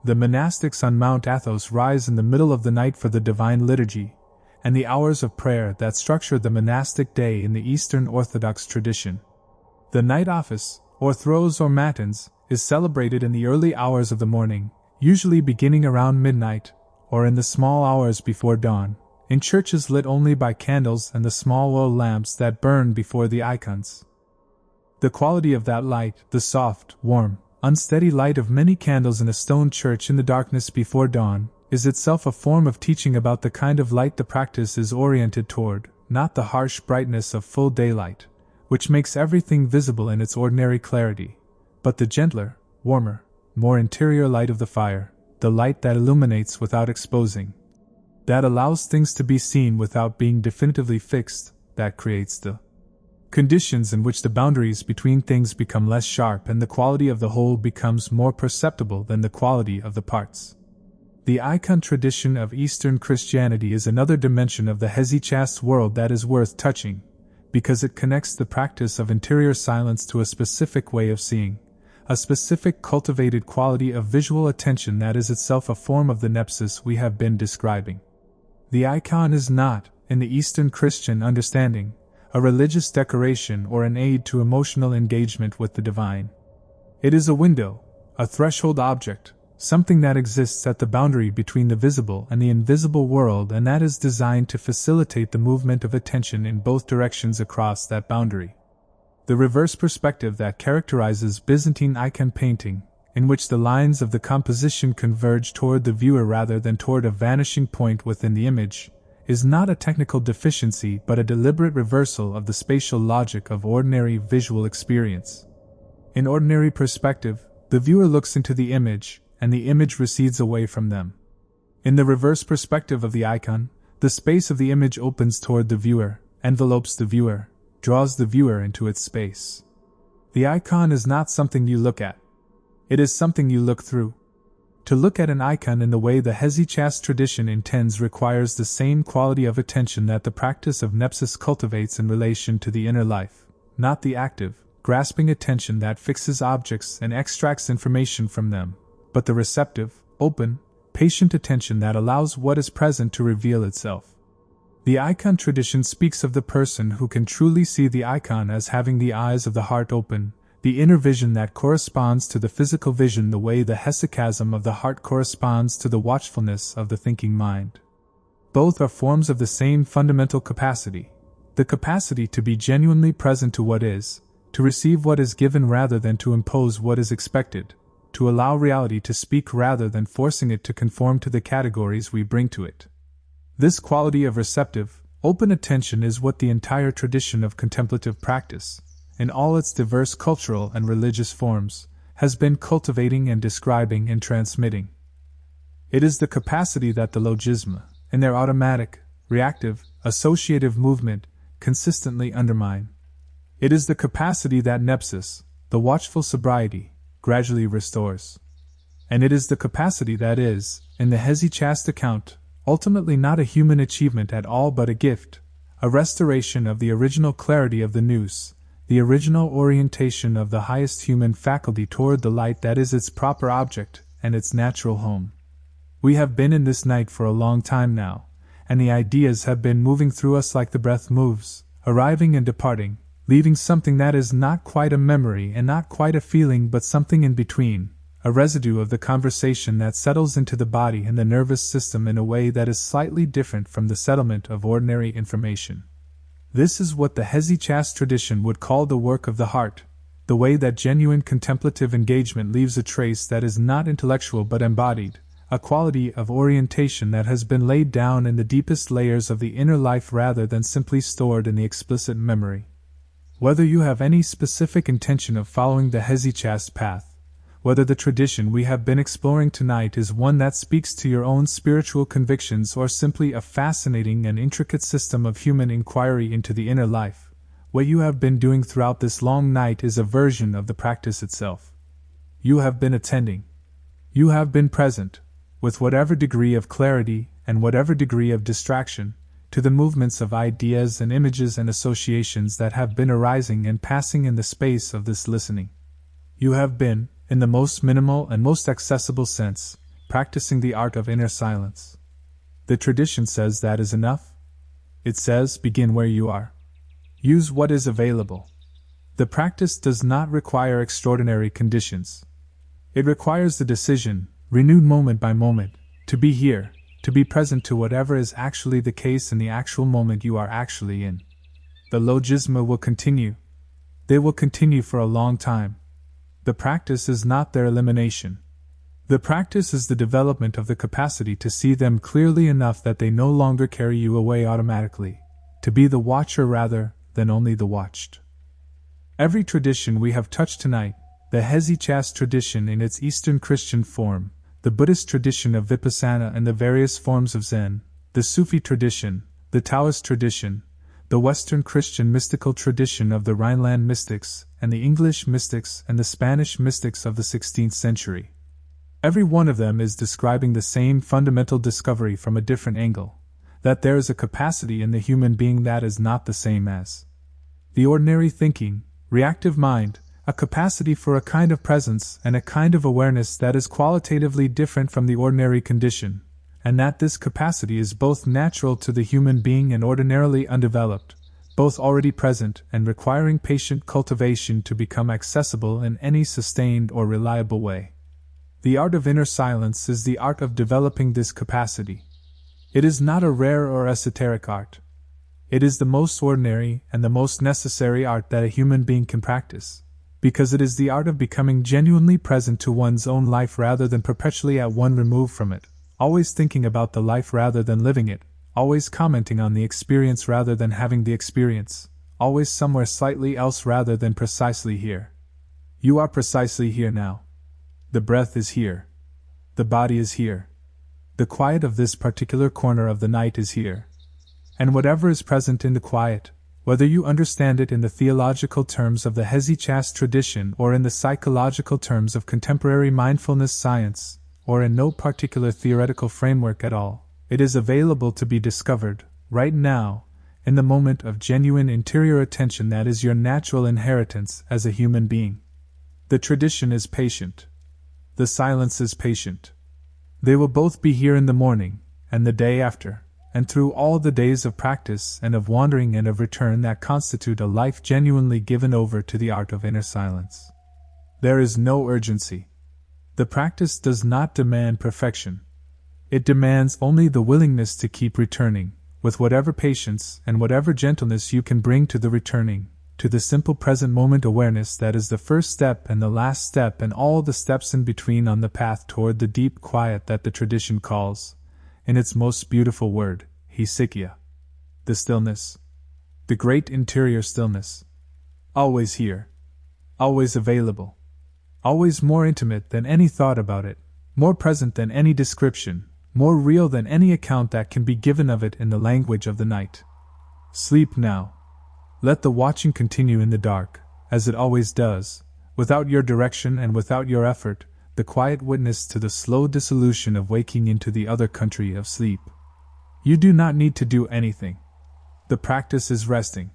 The monastics on Mount Athos rise in the middle of the night for the divine liturgy, and the hours of prayer that structure the monastic day in the Eastern Orthodox tradition. The night office, or throes or matins, is celebrated in the early hours of the morning, usually beginning around midnight, or in the small hours before dawn, in churches lit only by candles and the small oil lamps that burn before the icons. The quality of that light, the soft, warm, unsteady light of many candles in a stone church in the darkness before dawn, is itself a form of teaching about the kind of light the practice is oriented toward, not the harsh brightness of full daylight, which makes everything visible in its ordinary clarity, but the gentler, warmer, more interior light of the fire, the light that illuminates without exposing, that allows things to be seen without being definitively fixed, that creates the conditions in which the boundaries between things become less sharp and the quality of the whole becomes more perceptible than the quality of the parts. The icon tradition of Eastern Christianity is another dimension of the Hesychast world that is worth touching, because it connects the practice of interior silence to a specific way of seeing, a specific cultivated quality of visual attention that is itself a form of the nepsis we have been describing. The icon is not, in the Eastern Christian understanding, a religious decoration or an aid to emotional engagement with the divine. It is a window, a threshold object, something that exists at the boundary between the visible and the invisible world and that is designed to facilitate the movement of attention in both directions across that boundary. The reverse perspective that characterizes Byzantine icon painting, in which the lines of the composition converge toward the viewer rather than toward a vanishing point within the image, is not a technical deficiency but a deliberate reversal of the spatial logic of ordinary visual experience. In ordinary perspective, the viewer looks into the image, and the image recedes away from them. In the reverse perspective of the icon, the space of the image opens toward the viewer, envelopes the viewer, draws the viewer into its space. The icon is not something you look at. It is something you look through. To look at an icon in the way the Hesychast tradition intends requires the same quality of attention that the practice of nepsis cultivates in relation to the inner life, not the active, grasping attention that fixes objects and extracts information from them, but the receptive, open, patient attention that allows what is present to reveal itself. The icon tradition speaks of the person who can truly see the icon as having the eyes of the heart open, the inner vision that corresponds to the physical vision the way the hesychasm of the heart corresponds to the watchfulness of the thinking mind. Both are forms of the same fundamental capacity, the capacity to be genuinely present to what is, to receive what is given rather than to impose what is expected, to allow reality to speak rather than forcing it to conform to the categories we bring to it. This quality of receptive, open attention is what the entire tradition of contemplative practice, in all its diverse cultural and religious forms, has been cultivating and describing and transmitting. It is the capacity that the logismoi, in their automatic, reactive, associative movement, consistently undermine. It is the capacity that nepsis, the watchful sobriety, gradually restores. And it is the capacity that is, in the Hesychast account, ultimately not a human achievement at all but a gift, a restoration of the original clarity of the nous, the original orientation of the highest human faculty toward the light that is its proper object and its natural home. We have been in this night for a long time now, and the ideas have been moving through us like the breath moves, arriving and departing, leaving something that is not quite a memory and not quite a feeling but something in between, a residue of the conversation that settles into the body and the nervous system in a way that is slightly different from the settlement of ordinary information. This is what the Hesychast tradition would call the work of the heart, the way that genuine contemplative engagement leaves a trace that is not intellectual but embodied, a quality of orientation that has been laid down in the deepest layers of the inner life rather than simply stored in the explicit memory. Whether you have any specific intention of following the Hesychast path, whether the tradition we have been exploring tonight is one that speaks to your own spiritual convictions or simply a fascinating and intricate system of human inquiry into the inner life, what you have been doing throughout this long night is a version of the practice itself. You have been attending. You have been present, with whatever degree of clarity and whatever degree of distraction, to the movements of ideas and images and associations that have been arising and passing in the space of this listening. You have been, in the most minimal and most accessible sense, practicing the art of inner silence. The tradition says that is enough. It says, begin where you are. Use what is available. The practice does not require extraordinary conditions. It requires the decision, renewed moment by moment, to be here, to be present to whatever is actually the case in the actual moment you are actually in. The logismoi will continue. They will continue for a long time. The practice is not their elimination. The practice is the development of the capacity to see them clearly enough that they no longer carry you away automatically, to be the watcher rather than only the watched. Every tradition we have touched tonight, the Hesychast tradition in its Eastern Christian form, the Buddhist tradition of Vipassana and the various forms of Zen, the Sufi tradition, the Taoist tradition, the Western Christian mystical tradition of the Rhineland mystics, and the English mystics and the Spanish mystics of the 16th century. Every one of them is describing the same fundamental discovery from a different angle, that there is a capacity in the human being that is not the same as the ordinary thinking, reactive mind, a capacity for a kind of presence and a kind of awareness that is qualitatively different from the ordinary condition, and that this capacity is both natural to the human being and ordinarily undeveloped, both already present and requiring patient cultivation to become accessible in any sustained or reliable way. The art of inner silence is the art of developing this capacity. It is not a rare or esoteric art. It is the most ordinary and the most necessary art that a human being can practice, because it is the art of becoming genuinely present to one's own life rather than perpetually at one remove from it, always thinking about the life rather than living it, always commenting on the experience rather than having the experience, always somewhere slightly else rather than precisely here. You are precisely here now. The breath is here. The body is here. The quiet of this particular corner of the night is here. And whatever is present in the quiet, whether you understand it in the theological terms of the Hesychast tradition or in the psychological terms of contemporary mindfulness science, or in no particular theoretical framework at all, it is available to be discovered, right now, in the moment of genuine interior attention that is your natural inheritance as a human being. The tradition is patient. The silence is patient. They will both be here in the morning, and the day after, and through all the days of practice and of wandering and of return that constitute a life genuinely given over to the art of inner silence. There is no urgency. The practice does not demand perfection. It demands only the willingness to keep returning, with whatever patience and whatever gentleness you can bring to the returning, to the simple present moment awareness that is the first step and the last step and all the steps in between on the path toward the deep quiet that the tradition calls, in its most beautiful word, hesychia. The stillness. The great interior stillness. Always here. Always available. Always more intimate than any thought about it, more present than any description, more real than any account that can be given of it in the language of the night. Sleep now. Let the watching continue in the dark, as it always does, without your direction and without your effort, the quiet witness to the slow dissolution of waking into the other country of sleep. You do not need to do anything. The practice is resting.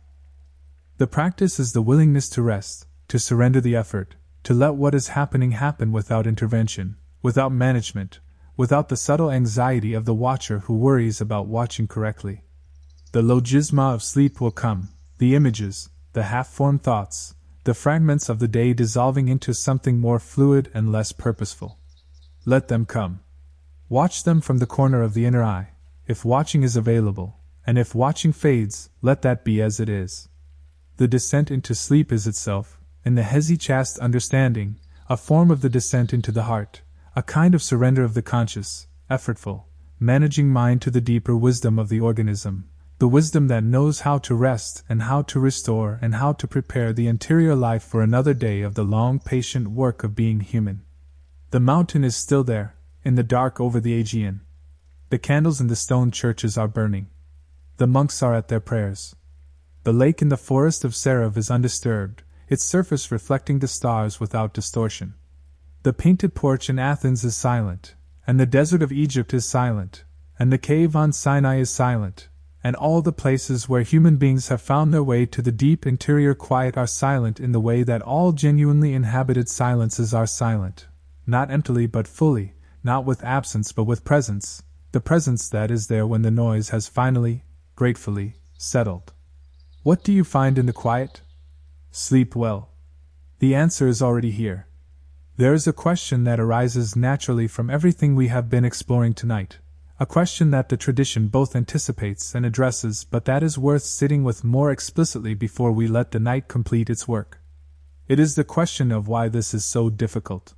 The practice is the willingness to rest, to surrender the effort, to let what is happening happen without intervention, without management, without the subtle anxiety of the watcher who worries about watching correctly. The logismoi of sleep will come, the images, the half-formed thoughts, the fragments of the day dissolving into something more fluid and less purposeful. Let them come. Watch them from the corner of the inner eye, if watching is available, and if watching fades, let that be as it is. The descent into sleep is itself, in the hesychast understanding, a form of the descent into the heart, a kind of surrender of the conscious, effortful, managing mind to the deeper wisdom of the organism, the wisdom that knows how to rest and how to restore and how to prepare the interior life for another day of the long patient work of being human. The mountain is still there, in the dark over the Aegean. The candles in the stone churches are burning. The monks are at their prayers. The lake in the forest of Seraph is undisturbed, its surface reflecting the stars without distortion. The painted porch in Athens is silent, and the desert of Egypt is silent, and the cave on Sinai is silent, and all the places where human beings have found their way to the deep interior quiet are silent in the way that all genuinely inhabited silences are silent, not emptily but fully, not with absence but with presence, the presence that is there when the noise has finally, gratefully, settled. What do you find in the quiet? Sleep well. The answer is already here. There is a question that arises naturally from everything we have been exploring tonight, a question that the tradition both anticipates and addresses, but that is worth sitting with more explicitly before we let the night complete its work. It is the question of why this is so difficult.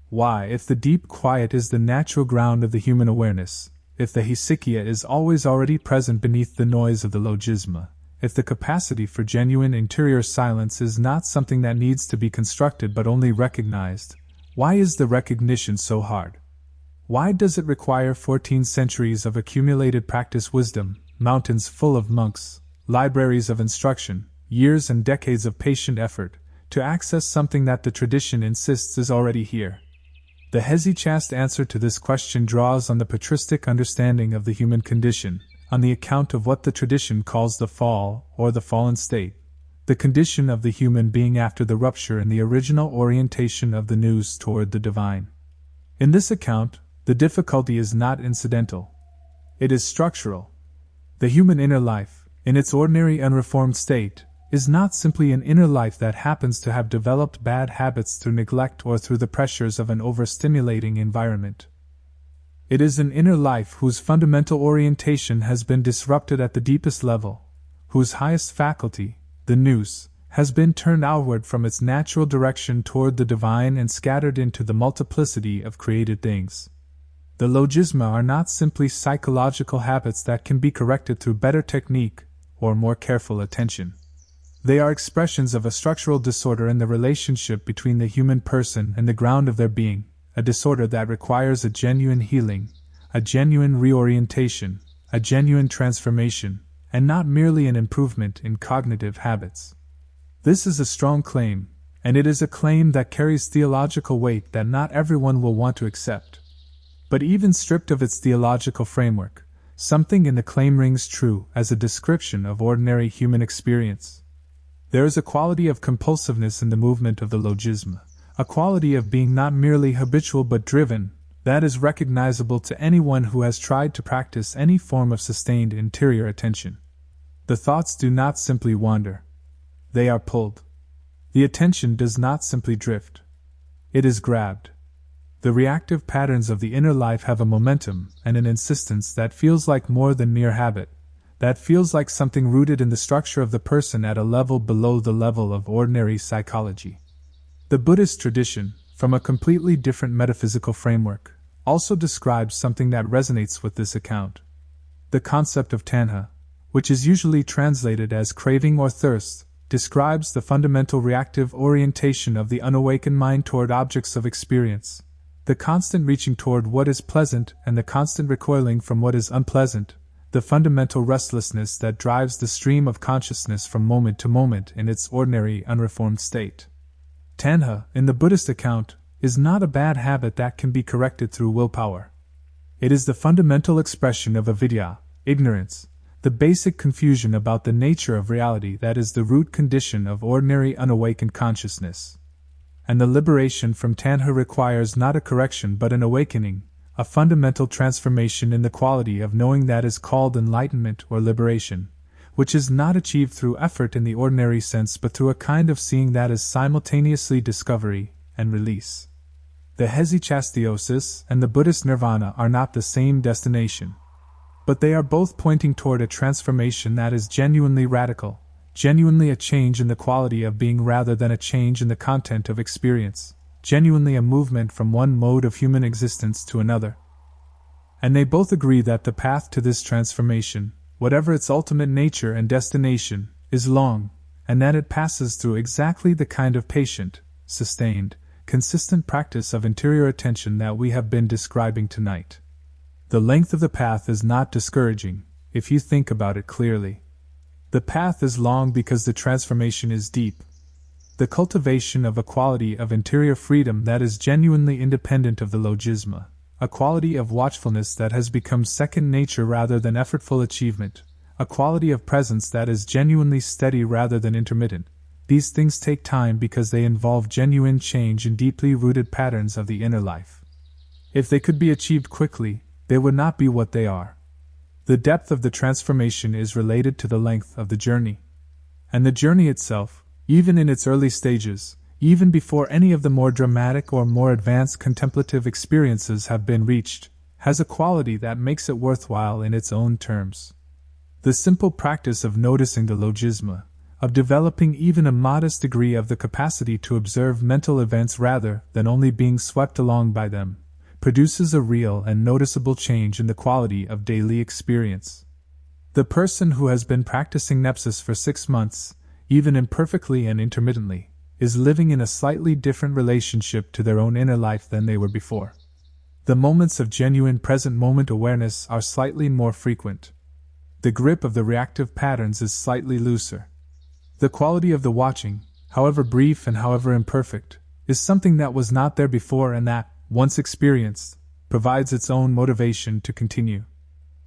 Why, if the deep quiet is the natural ground of the human awareness, if the hesychia is always already present beneath the noise of the logismoi, if the capacity for genuine interior silence is not something that needs to be constructed but only recognized, why is the recognition so hard? Why does it require 14 centuries of accumulated practice wisdom, mountains full of monks, libraries of instruction, years and decades of patient effort, to access something that the tradition insists is already here? The hesychast answer to this question draws on the patristic understanding of the human condition, on the account of what the tradition calls the fall, or the fallen state, the condition of the human being after the rupture in the original orientation of the nous toward the divine. In this account, the difficulty is not incidental. It is structural. The human inner life, in its ordinary unreformed state, is not simply an inner life that happens to have developed bad habits through neglect or through the pressures of an overstimulating environment. It is an inner life whose fundamental orientation has been disrupted at the deepest level, whose highest faculty, the nous, has been turned outward from its natural direction toward the divine and scattered into the multiplicity of created things. The logismoi are not simply psychological habits that can be corrected through better technique or more careful attention. They are expressions of a structural disorder in the relationship between the human person and the ground of their being, a disorder that requires a genuine healing, a genuine reorientation, a genuine transformation, and not merely an improvement in cognitive habits. This is a strong claim, and it is a claim that carries theological weight that not everyone will want to accept. But even stripped of its theological framework, something in the claim rings true as a description of ordinary human experience. There is a quality of compulsiveness in the movement of the logismoi, a quality of being not merely habitual but driven, that is recognizable to anyone who has tried to practice any form of sustained interior attention. The thoughts do not simply wander. They are pulled. The attention does not simply drift. It is grabbed. The reactive patterns of the inner life have a momentum and an insistence that feels like more than mere habit, that feels like something rooted in the structure of the person at a level below the level of ordinary psychology. The Buddhist tradition, from a completely different metaphysical framework, also describes something that resonates with this account. The concept of tanha, which is usually translated as craving or thirst, describes the fundamental reactive orientation of the unawakened mind toward objects of experience, the constant reaching toward what is pleasant and the constant recoiling from what is unpleasant, the fundamental restlessness that drives the stream of consciousness from moment to moment in its ordinary unreformed state. Tanha, in the Buddhist account, is not a bad habit that can be corrected through willpower. It is the fundamental expression of avidya, ignorance, the basic confusion about the nature of reality that is the root condition of ordinary unawakened consciousness. And the liberation from tanha requires not a correction but an awakening, a fundamental transformation in the quality of knowing that is called enlightenment or liberation, which is not achieved through effort in the ordinary sense but through a kind of seeing that is simultaneously discovery and release. The hesychastiosis and the Buddhist nirvana are not the same destination, but they are both pointing toward a transformation that is genuinely radical, genuinely a change in the quality of being rather than a change in the content of experience, genuinely a movement from one mode of human existence to another. And they both agree that the path to this transformation, whatever its ultimate nature and destination, is long, and that it passes through exactly the kind of patient, sustained, consistent practice of interior attention that we have been describing tonight. The length of the path is not discouraging, if you think about it clearly. The path is long because the transformation is deep. The cultivation of a quality of interior freedom that is genuinely independent of the logismoi, a quality of watchfulness that has become second nature rather than effortful achievement, a quality of presence that is genuinely steady rather than intermittent. These things take time because they involve genuine change in deeply rooted patterns of the inner life. If they could be achieved quickly, they would not be what they are. The depth of the transformation is related to the length of the journey. And the journey itself, even in its early stages, even before any of the more dramatic or more advanced contemplative experiences have been reached, has a quality that makes it worthwhile in its own terms. The simple practice of noticing the logismoi, of developing even a modest degree of the capacity to observe mental events rather than only being swept along by them, produces a real and noticeable change in the quality of daily experience. The person who has been practicing nepsis for 6 months, even imperfectly and intermittently, is living in a slightly different relationship to their own inner life than they were before. The moments of genuine present moment awareness are slightly more frequent. The grip of the reactive patterns is slightly looser. The quality of the watching, however brief and however imperfect, is something that was not there before and that, once experienced, provides its own motivation to continue.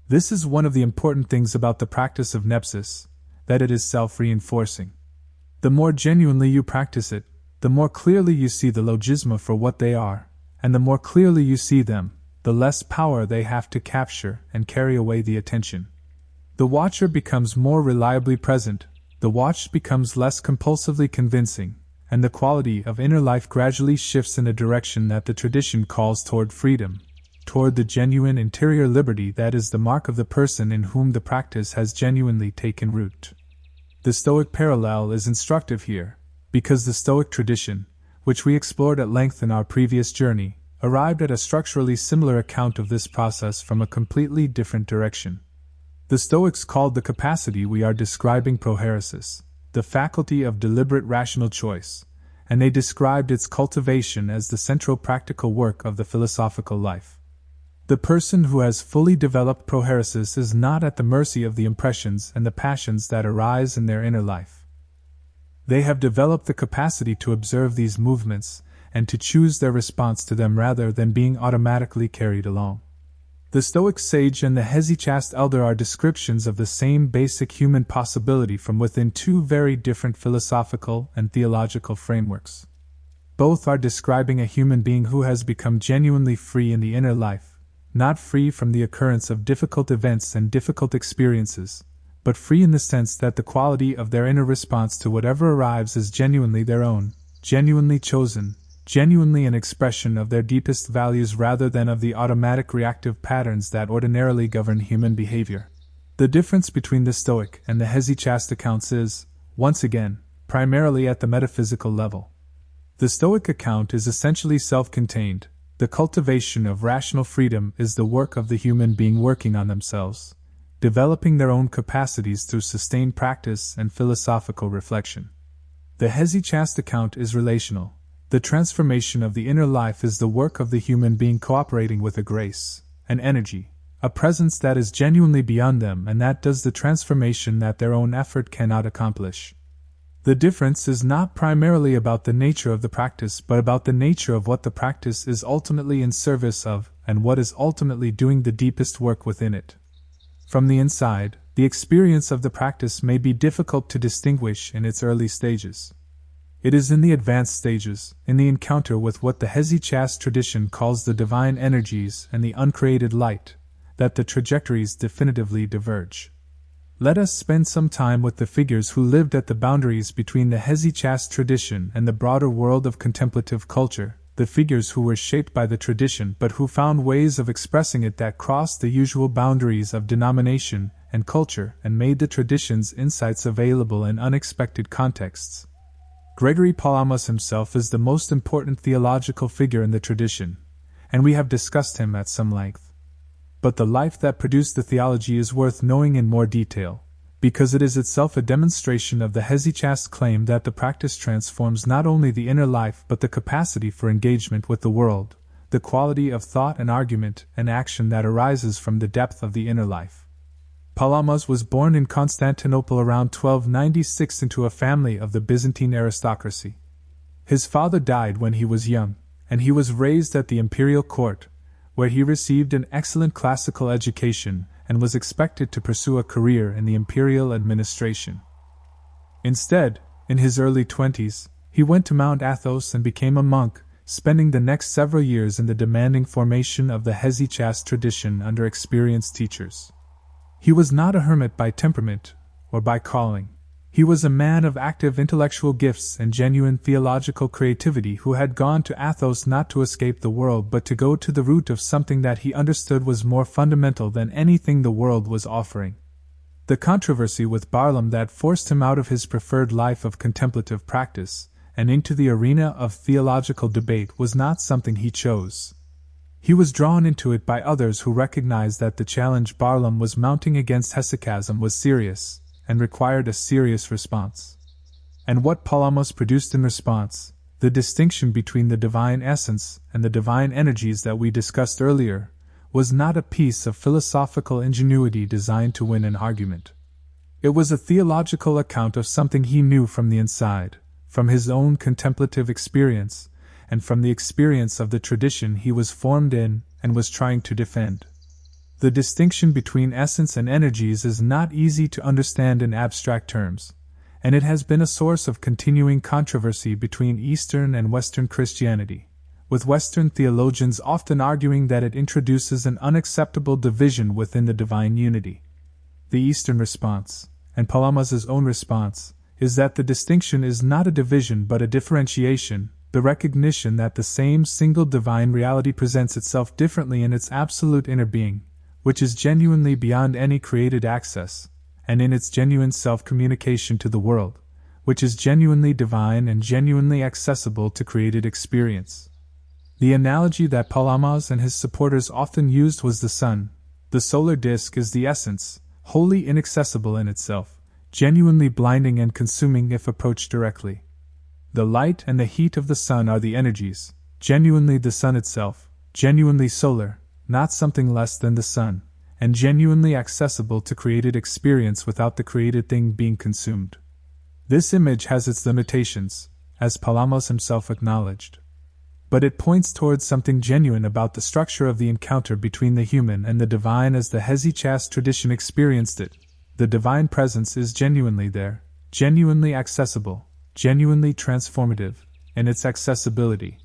This is one of the important things about the practice of nepsis, that it is self-reinforcing. The more genuinely you practice it, the more clearly you see the logismoi for what they are, and the more clearly you see them, the less power they have to capture and carry away the attention. The watcher becomes more reliably present, the watched becomes less compulsively convincing, and the quality of inner life gradually shifts in a direction that the tradition calls toward freedom, toward the genuine interior liberty that is the mark of the person in whom the practice has genuinely taken root. The Stoic parallel is instructive here, because the Stoic tradition, which we explored at length in our previous journey, arrived at a structurally similar account of this process from a completely different direction. The Stoics called the capacity we are describing prohairesis, the faculty of deliberate rational choice, and they described its cultivation as the central practical work of the philosophical life. The person who has fully developed prohairesis is not at the mercy of the impressions and the passions that arise in their inner life. They have developed the capacity to observe these movements and to choose their response to them rather than being automatically carried along. The Stoic sage and the hesychast elder are descriptions of the same basic human possibility from within two very different philosophical and theological frameworks. Both are describing a human being who has become genuinely free in the inner life, not free from the occurrence of difficult events and difficult experiences, but free in the sense that the quality of their inner response to whatever arrives is genuinely their own, genuinely chosen, genuinely an expression of their deepest values rather than of the automatic reactive patterns that ordinarily govern human behavior. The difference between the Stoic and the hesychast accounts is, once again, primarily at the metaphysical level. The Stoic account is essentially self-contained. The cultivation of rational freedom is the work of the human being working on themselves, developing their own capacities through sustained practice and philosophical reflection. The hesychast account is relational. The transformation of the inner life is the work of the human being cooperating with a grace, an energy, a presence that is genuinely beyond them and that does the transformation that their own effort cannot accomplish. The difference is not primarily about the nature of the practice but about the nature of what the practice is ultimately in service of and what is ultimately doing the deepest work within it. From the inside, the experience of the practice may be difficult to distinguish in its early stages. It is in the advanced stages, in the encounter with what the Hesychast tradition calls the divine energies and the uncreated light, that the trajectories definitively diverge. Let us spend some time with the figures who lived at the boundaries between the Hesychast tradition and the broader world of contemplative culture, the figures who were shaped by the tradition but who found ways of expressing it that crossed the usual boundaries of denomination and culture and made the tradition's insights available in unexpected contexts. Gregory Palamas himself is the most important theological figure in the tradition, and we have discussed him at some length. But the life that produced the theology is worth knowing in more detail, because it is itself a demonstration of the Hesychast claim that the practice transforms not only the inner life but the capacity for engagement with the world, the quality of thought and argument and action that arises from the depth of the inner life. Palamas was born in Constantinople around 1296 into a family of the Byzantine aristocracy. His father died when he was young, and he was raised at the imperial court, where he received an excellent classical education and was expected to pursue a career in the imperial administration. Instead, in his early 20s, he went to Mount Athos and became a monk, spending the next several years in the demanding formation of the Hesychast tradition under experienced teachers. He was not a hermit by temperament or by calling. He was a man of active intellectual gifts and genuine theological creativity who had gone to Athos not to escape the world but to go to the root of something that he understood was more fundamental than anything the world was offering. The controversy with Barlaam that forced him out of his preferred life of contemplative practice and into the arena of theological debate was not something he chose. He was drawn into it by others who recognized that the challenge Barlaam was mounting against hesychasm was serious and required a serious response. And what Palamas produced in response, the distinction between the divine essence and the divine energies that we discussed earlier, was not a piece of philosophical ingenuity designed to win an argument. It was a theological account of something he knew from the inside, from his own contemplative experience, and from the experience of the tradition he was formed in and was trying to defend. The distinction between essence and energies is not easy to understand in abstract terms, and it has been a source of continuing controversy between Eastern and Western Christianity, with Western theologians often arguing that it introduces an unacceptable division within the divine unity. The Eastern response, and Palamas's own response, is that the distinction is not a division but a differentiation, the recognition that the same single divine reality presents itself differently in its absolute inner being, which is genuinely beyond any created access, and in its genuine self-communication to the world, which is genuinely divine and genuinely accessible to created experience. The analogy that Palamas and his supporters often used was the sun. The solar disk is the essence, wholly inaccessible in itself, genuinely blinding and consuming if approached directly. The light and the heat of the sun are the energies, genuinely the sun itself, genuinely solar, not something less than the sun, and genuinely accessible to created experience without the created thing being consumed. This image has its limitations, as Palamas himself acknowledged. But it points towards something genuine about the structure of the encounter between the human and the divine as the Hesychast tradition experienced it. The divine presence is genuinely there, genuinely accessible, genuinely transformative, in its accessibility,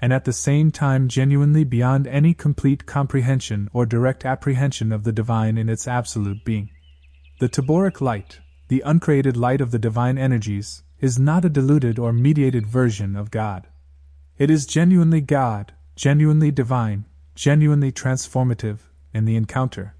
and at the same time genuinely beyond any complete comprehension or direct apprehension of the divine in its absolute being. The Taboric Light, the uncreated light of the divine energies, is not a diluted or mediated version of God. It is genuinely God, genuinely divine, genuinely transformative, in the encounter.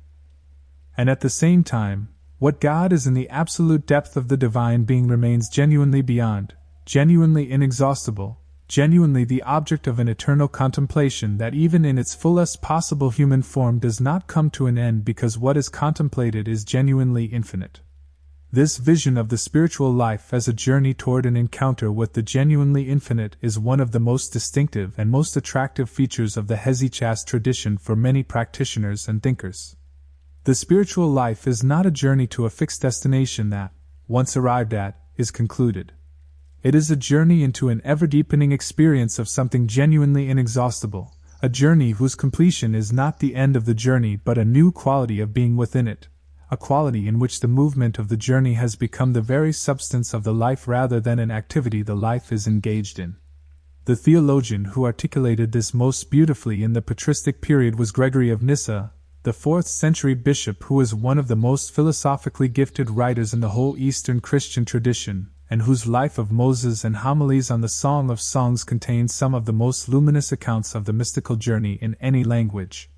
And at the same time, what God is in the absolute depth of the divine being remains genuinely beyond, genuinely inexhaustible, genuinely the object of an eternal contemplation that even in its fullest possible human form does not come to an end because what is contemplated is genuinely infinite. This vision of the spiritual life as a journey toward an encounter with the genuinely infinite is one of the most distinctive and most attractive features of the Hesychast tradition for many practitioners and thinkers. The spiritual life is not a journey to a fixed destination that, once arrived at, is concluded. It is a journey into an ever-deepening experience of something genuinely inexhaustible, a journey whose completion is not the end of the journey but a new quality of being within it, a quality in which the movement of the journey has become the very substance of the life rather than an activity the life is engaged in. The theologian who articulated this most beautifully in the patristic period was Gregory of Nyssa, the 4th-century bishop who is one of the most philosophically gifted writers in the whole Eastern Christian tradition, and whose Life of Moses and homilies on the Song of Songs contain some of the most luminous accounts of the mystical journey in any language.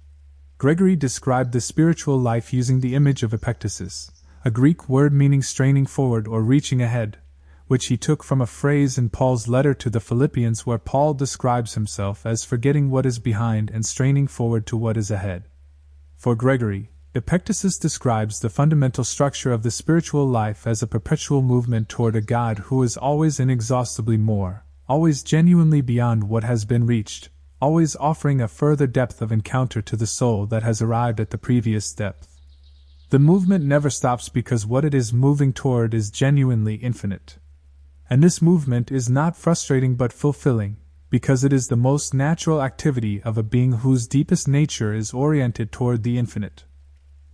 Gregory described the spiritual life using the image of epektasis, a Greek word meaning straining forward or reaching ahead, which he took from a phrase in Paul's letter to the Philippians where Paul describes himself as forgetting what is behind and straining forward to what is ahead. For Gregory, epektasis describes the fundamental structure of the spiritual life as a perpetual movement toward a God who is always inexhaustibly more, always genuinely beyond what has been reached, always offering a further depth of encounter to the soul that has arrived at the previous depth. The movement never stops because what it is moving toward is genuinely infinite. And this movement is not frustrating but fulfilling, because it is the most natural activity of a being whose deepest nature is oriented toward the infinite.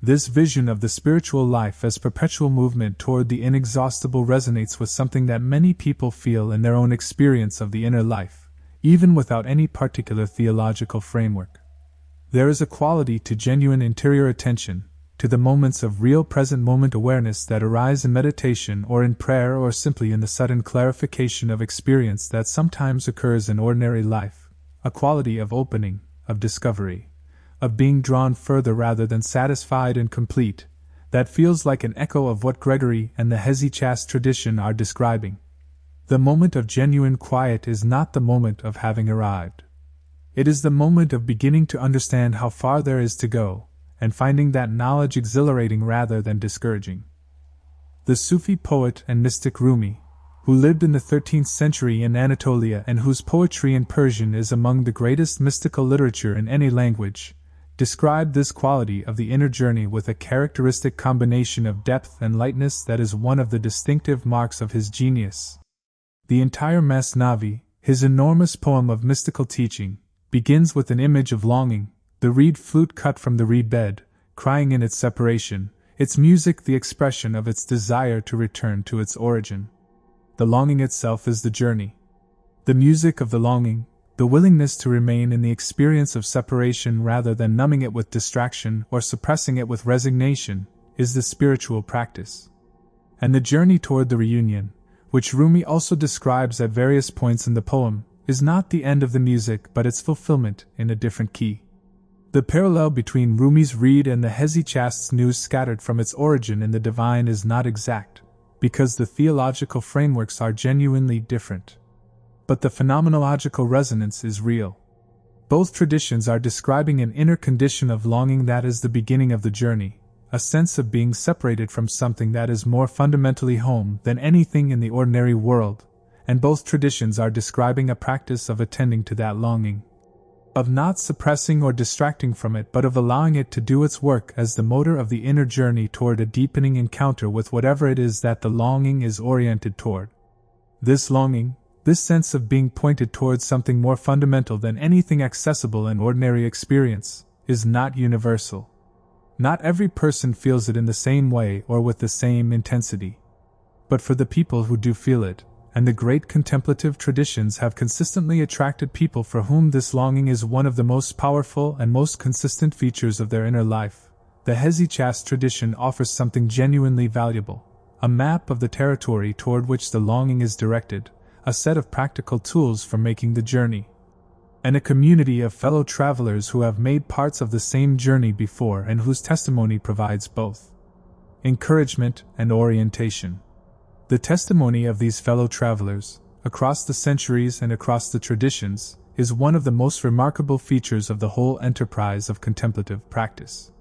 This vision of the spiritual life as perpetual movement toward the inexhaustible resonates with something that many people feel in their own experience of the inner life, even without any particular theological framework. There is a quality to genuine interior attention, to the moments of real present moment awareness that arise in meditation or in prayer or simply in the sudden clarification of experience that sometimes occurs in ordinary life, a quality of opening, of discovery, of being drawn further rather than satisfied and complete, that feels like an echo of what Gregory and the Hesychast tradition are describing. The moment of genuine quiet is not the moment of having arrived. It is the moment of beginning to understand how far there is to go, and finding that knowledge exhilarating rather than discouraging. The Sufi poet and mystic Rumi, who lived in the 13th century in Anatolia and whose poetry in Persian is among the greatest mystical literature in any language, described this quality of the inner journey with a characteristic combination of depth and lightness that is one of the distinctive marks of his genius. The entire Masnavi, his enormous poem of mystical teaching, begins with an image of longing, the reed flute cut from the reed bed, crying in its separation, its music the expression of its desire to return to its origin. The longing itself is the journey. The music of the longing, the willingness to remain in the experience of separation rather than numbing it with distraction or suppressing it with resignation, is the spiritual practice. And the journey toward the reunion, which Rumi also describes at various points in the poem, is not the end of the music but its fulfillment in a different key. The parallel between Rumi's reed and the Hesychast's news scattered from its origin in the divine is not exact, because the theological frameworks are genuinely different. But the phenomenological resonance is real. Both traditions are describing an inner condition of longing that is the beginning of the journey, a sense of being separated from something that is more fundamentally home than anything in the ordinary world, and both traditions are describing a practice of attending to that longing, of not suppressing or distracting from it but of allowing it to do its work as the motor of the inner journey toward a deepening encounter with whatever it is that the longing is oriented toward. This longing, this sense of being pointed towards something more fundamental than anything accessible in ordinary experience, is not universal. Not every person feels it in the same way or with the same intensity. But for the people who do feel it, and the great contemplative traditions have consistently attracted people for whom this longing is one of the most powerful and most consistent features of their inner life, the Hesychast tradition offers something genuinely valuable, a map of the territory toward which the longing is directed, a set of practical tools for making the journey, and a community of fellow travelers who have made parts of the same journey before and whose testimony provides both encouragement and orientation. The testimony of these fellow travelers, across the centuries and across the traditions, is one of the most remarkable features of the whole enterprise of contemplative practice.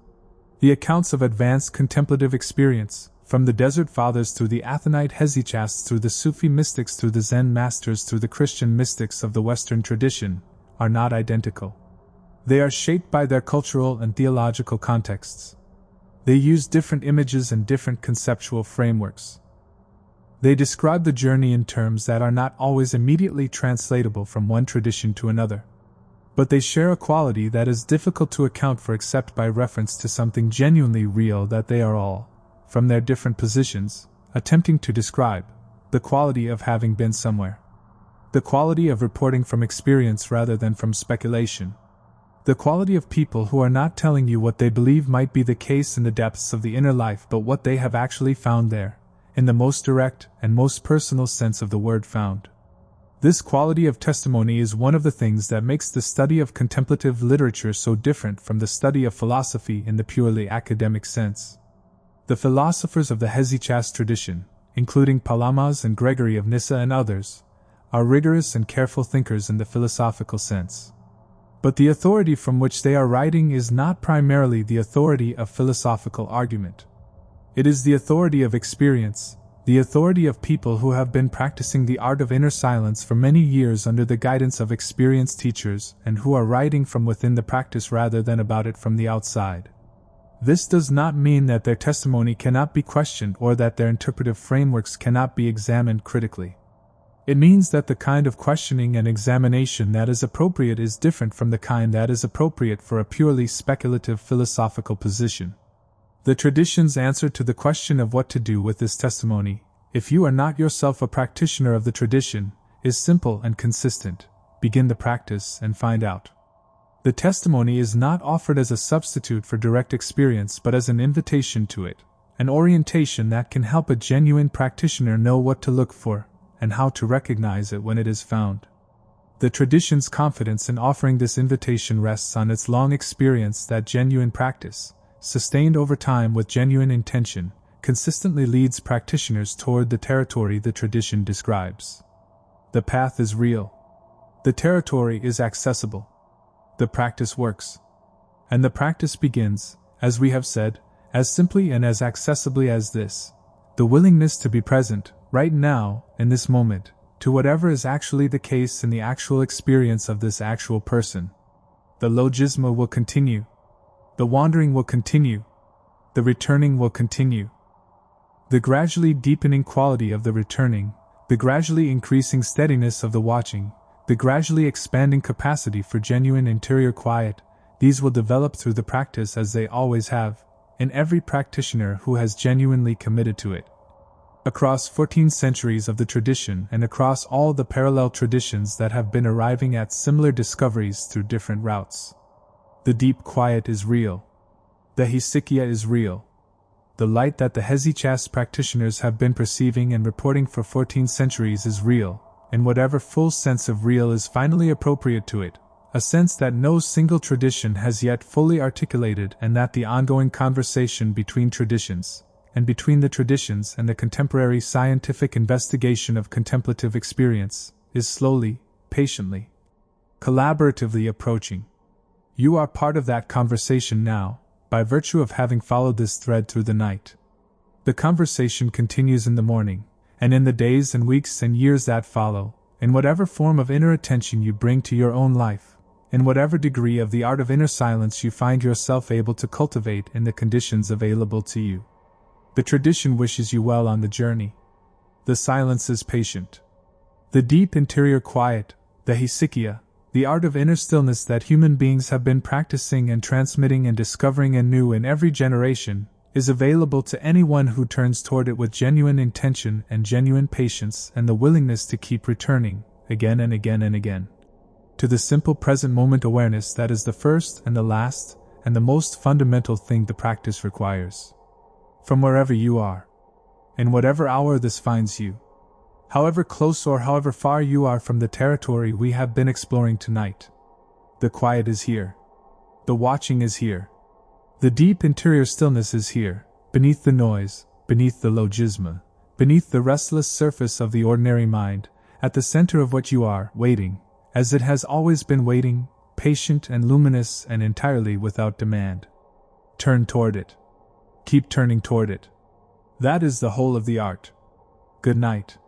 The accounts of advanced contemplative experience, from the Desert Fathers through the Athonite Hesychasts through the Sufi mystics through the Zen masters through the Christian mystics of the Western tradition, are not identical. They are shaped by their cultural and theological contexts. They use different images and different conceptual frameworks. They describe the journey in terms that are not always immediately translatable from one tradition to another. But they share a quality that is difficult to account for except by reference to something genuinely real that they are all, from their different positions, attempting to describe: the quality of having been somewhere. The quality of reporting from experience rather than from speculation. The quality of people who are not telling you what they believe might be the case in the depths of the inner life but what they have actually found there, in the most direct and most personal sense of the word found. This quality of testimony is one of the things that makes the study of contemplative literature so different from the study of philosophy in the purely academic sense. The philosophers of the Hesychast tradition, including Palamas and Gregory of Nyssa and others, are rigorous and careful thinkers in the philosophical sense. But the authority from which they are writing is not primarily the authority of philosophical argument. It is the authority of experience, the authority of people who have been practicing the art of inner silence for many years under the guidance of experienced teachers and who are writing from within the practice rather than about it from the outside. This does not mean that their testimony cannot be questioned or that their interpretive frameworks cannot be examined critically. It means that the kind of questioning and examination that is appropriate is different from the kind that is appropriate for a purely speculative philosophical position. The tradition's answer to the question of what to do with this testimony, if you are not yourself a practitioner of the tradition, is simple and consistent: begin the practice and find out. The testimony is not offered as a substitute for direct experience but as an invitation to it, an orientation that can help a genuine practitioner know what to look for, and how to recognize it when it is found. The tradition's confidence in offering this invitation rests on its long experience that genuine practice, sustained over time with genuine intention, consistently leads practitioners toward the territory the tradition describes. The path is real. The territory is accessible. The practice works. And the practice begins, as we have said, as simply and as accessibly as this: the willingness to be present, right now, in this moment, to whatever is actually the case in the actual experience of this actual person. The logismoi will continue. The wandering will continue. The returning will continue. The gradually deepening quality of the returning, the gradually increasing steadiness of the watching, the gradually expanding capacity for genuine interior quiet, these will develop through the practice as they always have, in every practitioner who has genuinely committed to it. Across 14 centuries of the tradition and across all the parallel traditions that have been arriving at similar discoveries through different routes. The deep quiet is real. The hesychia is real. The light that the Hesychast practitioners have been perceiving and reporting for 14 centuries is real, and whatever full sense of real is finally appropriate to it, a sense that no single tradition has yet fully articulated, and that the ongoing conversation between traditions, and between the traditions and the contemporary scientific investigation of contemplative experience, is slowly, patiently, collaboratively approaching. You are part of that conversation now, by virtue of having followed this thread through the night. The conversation continues in the morning, and in the days and weeks and years that follow, in whatever form of inner attention you bring to your own life, in whatever degree of the art of inner silence you find yourself able to cultivate in the conditions available to you. The tradition wishes you well on the journey. The silence is patient. The deep interior quiet, the hesychia, the art of inner stillness that human beings have been practicing and transmitting and discovering anew in every generation, is available to anyone who turns toward it with genuine intention and genuine patience and the willingness to keep returning, again and again and again, to the simple present moment awareness that is the first and the last and the most fundamental thing the practice requires. From wherever you are, in whatever hour this finds you, however close or however far you are from the territory we have been exploring tonight, the quiet is here. The watching is here. The deep interior stillness is here, beneath the noise, beneath the logismoi, beneath the restless surface of the ordinary mind, at the center of what you are, waiting, as it has always been waiting, patient and luminous and entirely without demand. Turn toward it. Keep turning toward it. That is the whole of the art. Good night.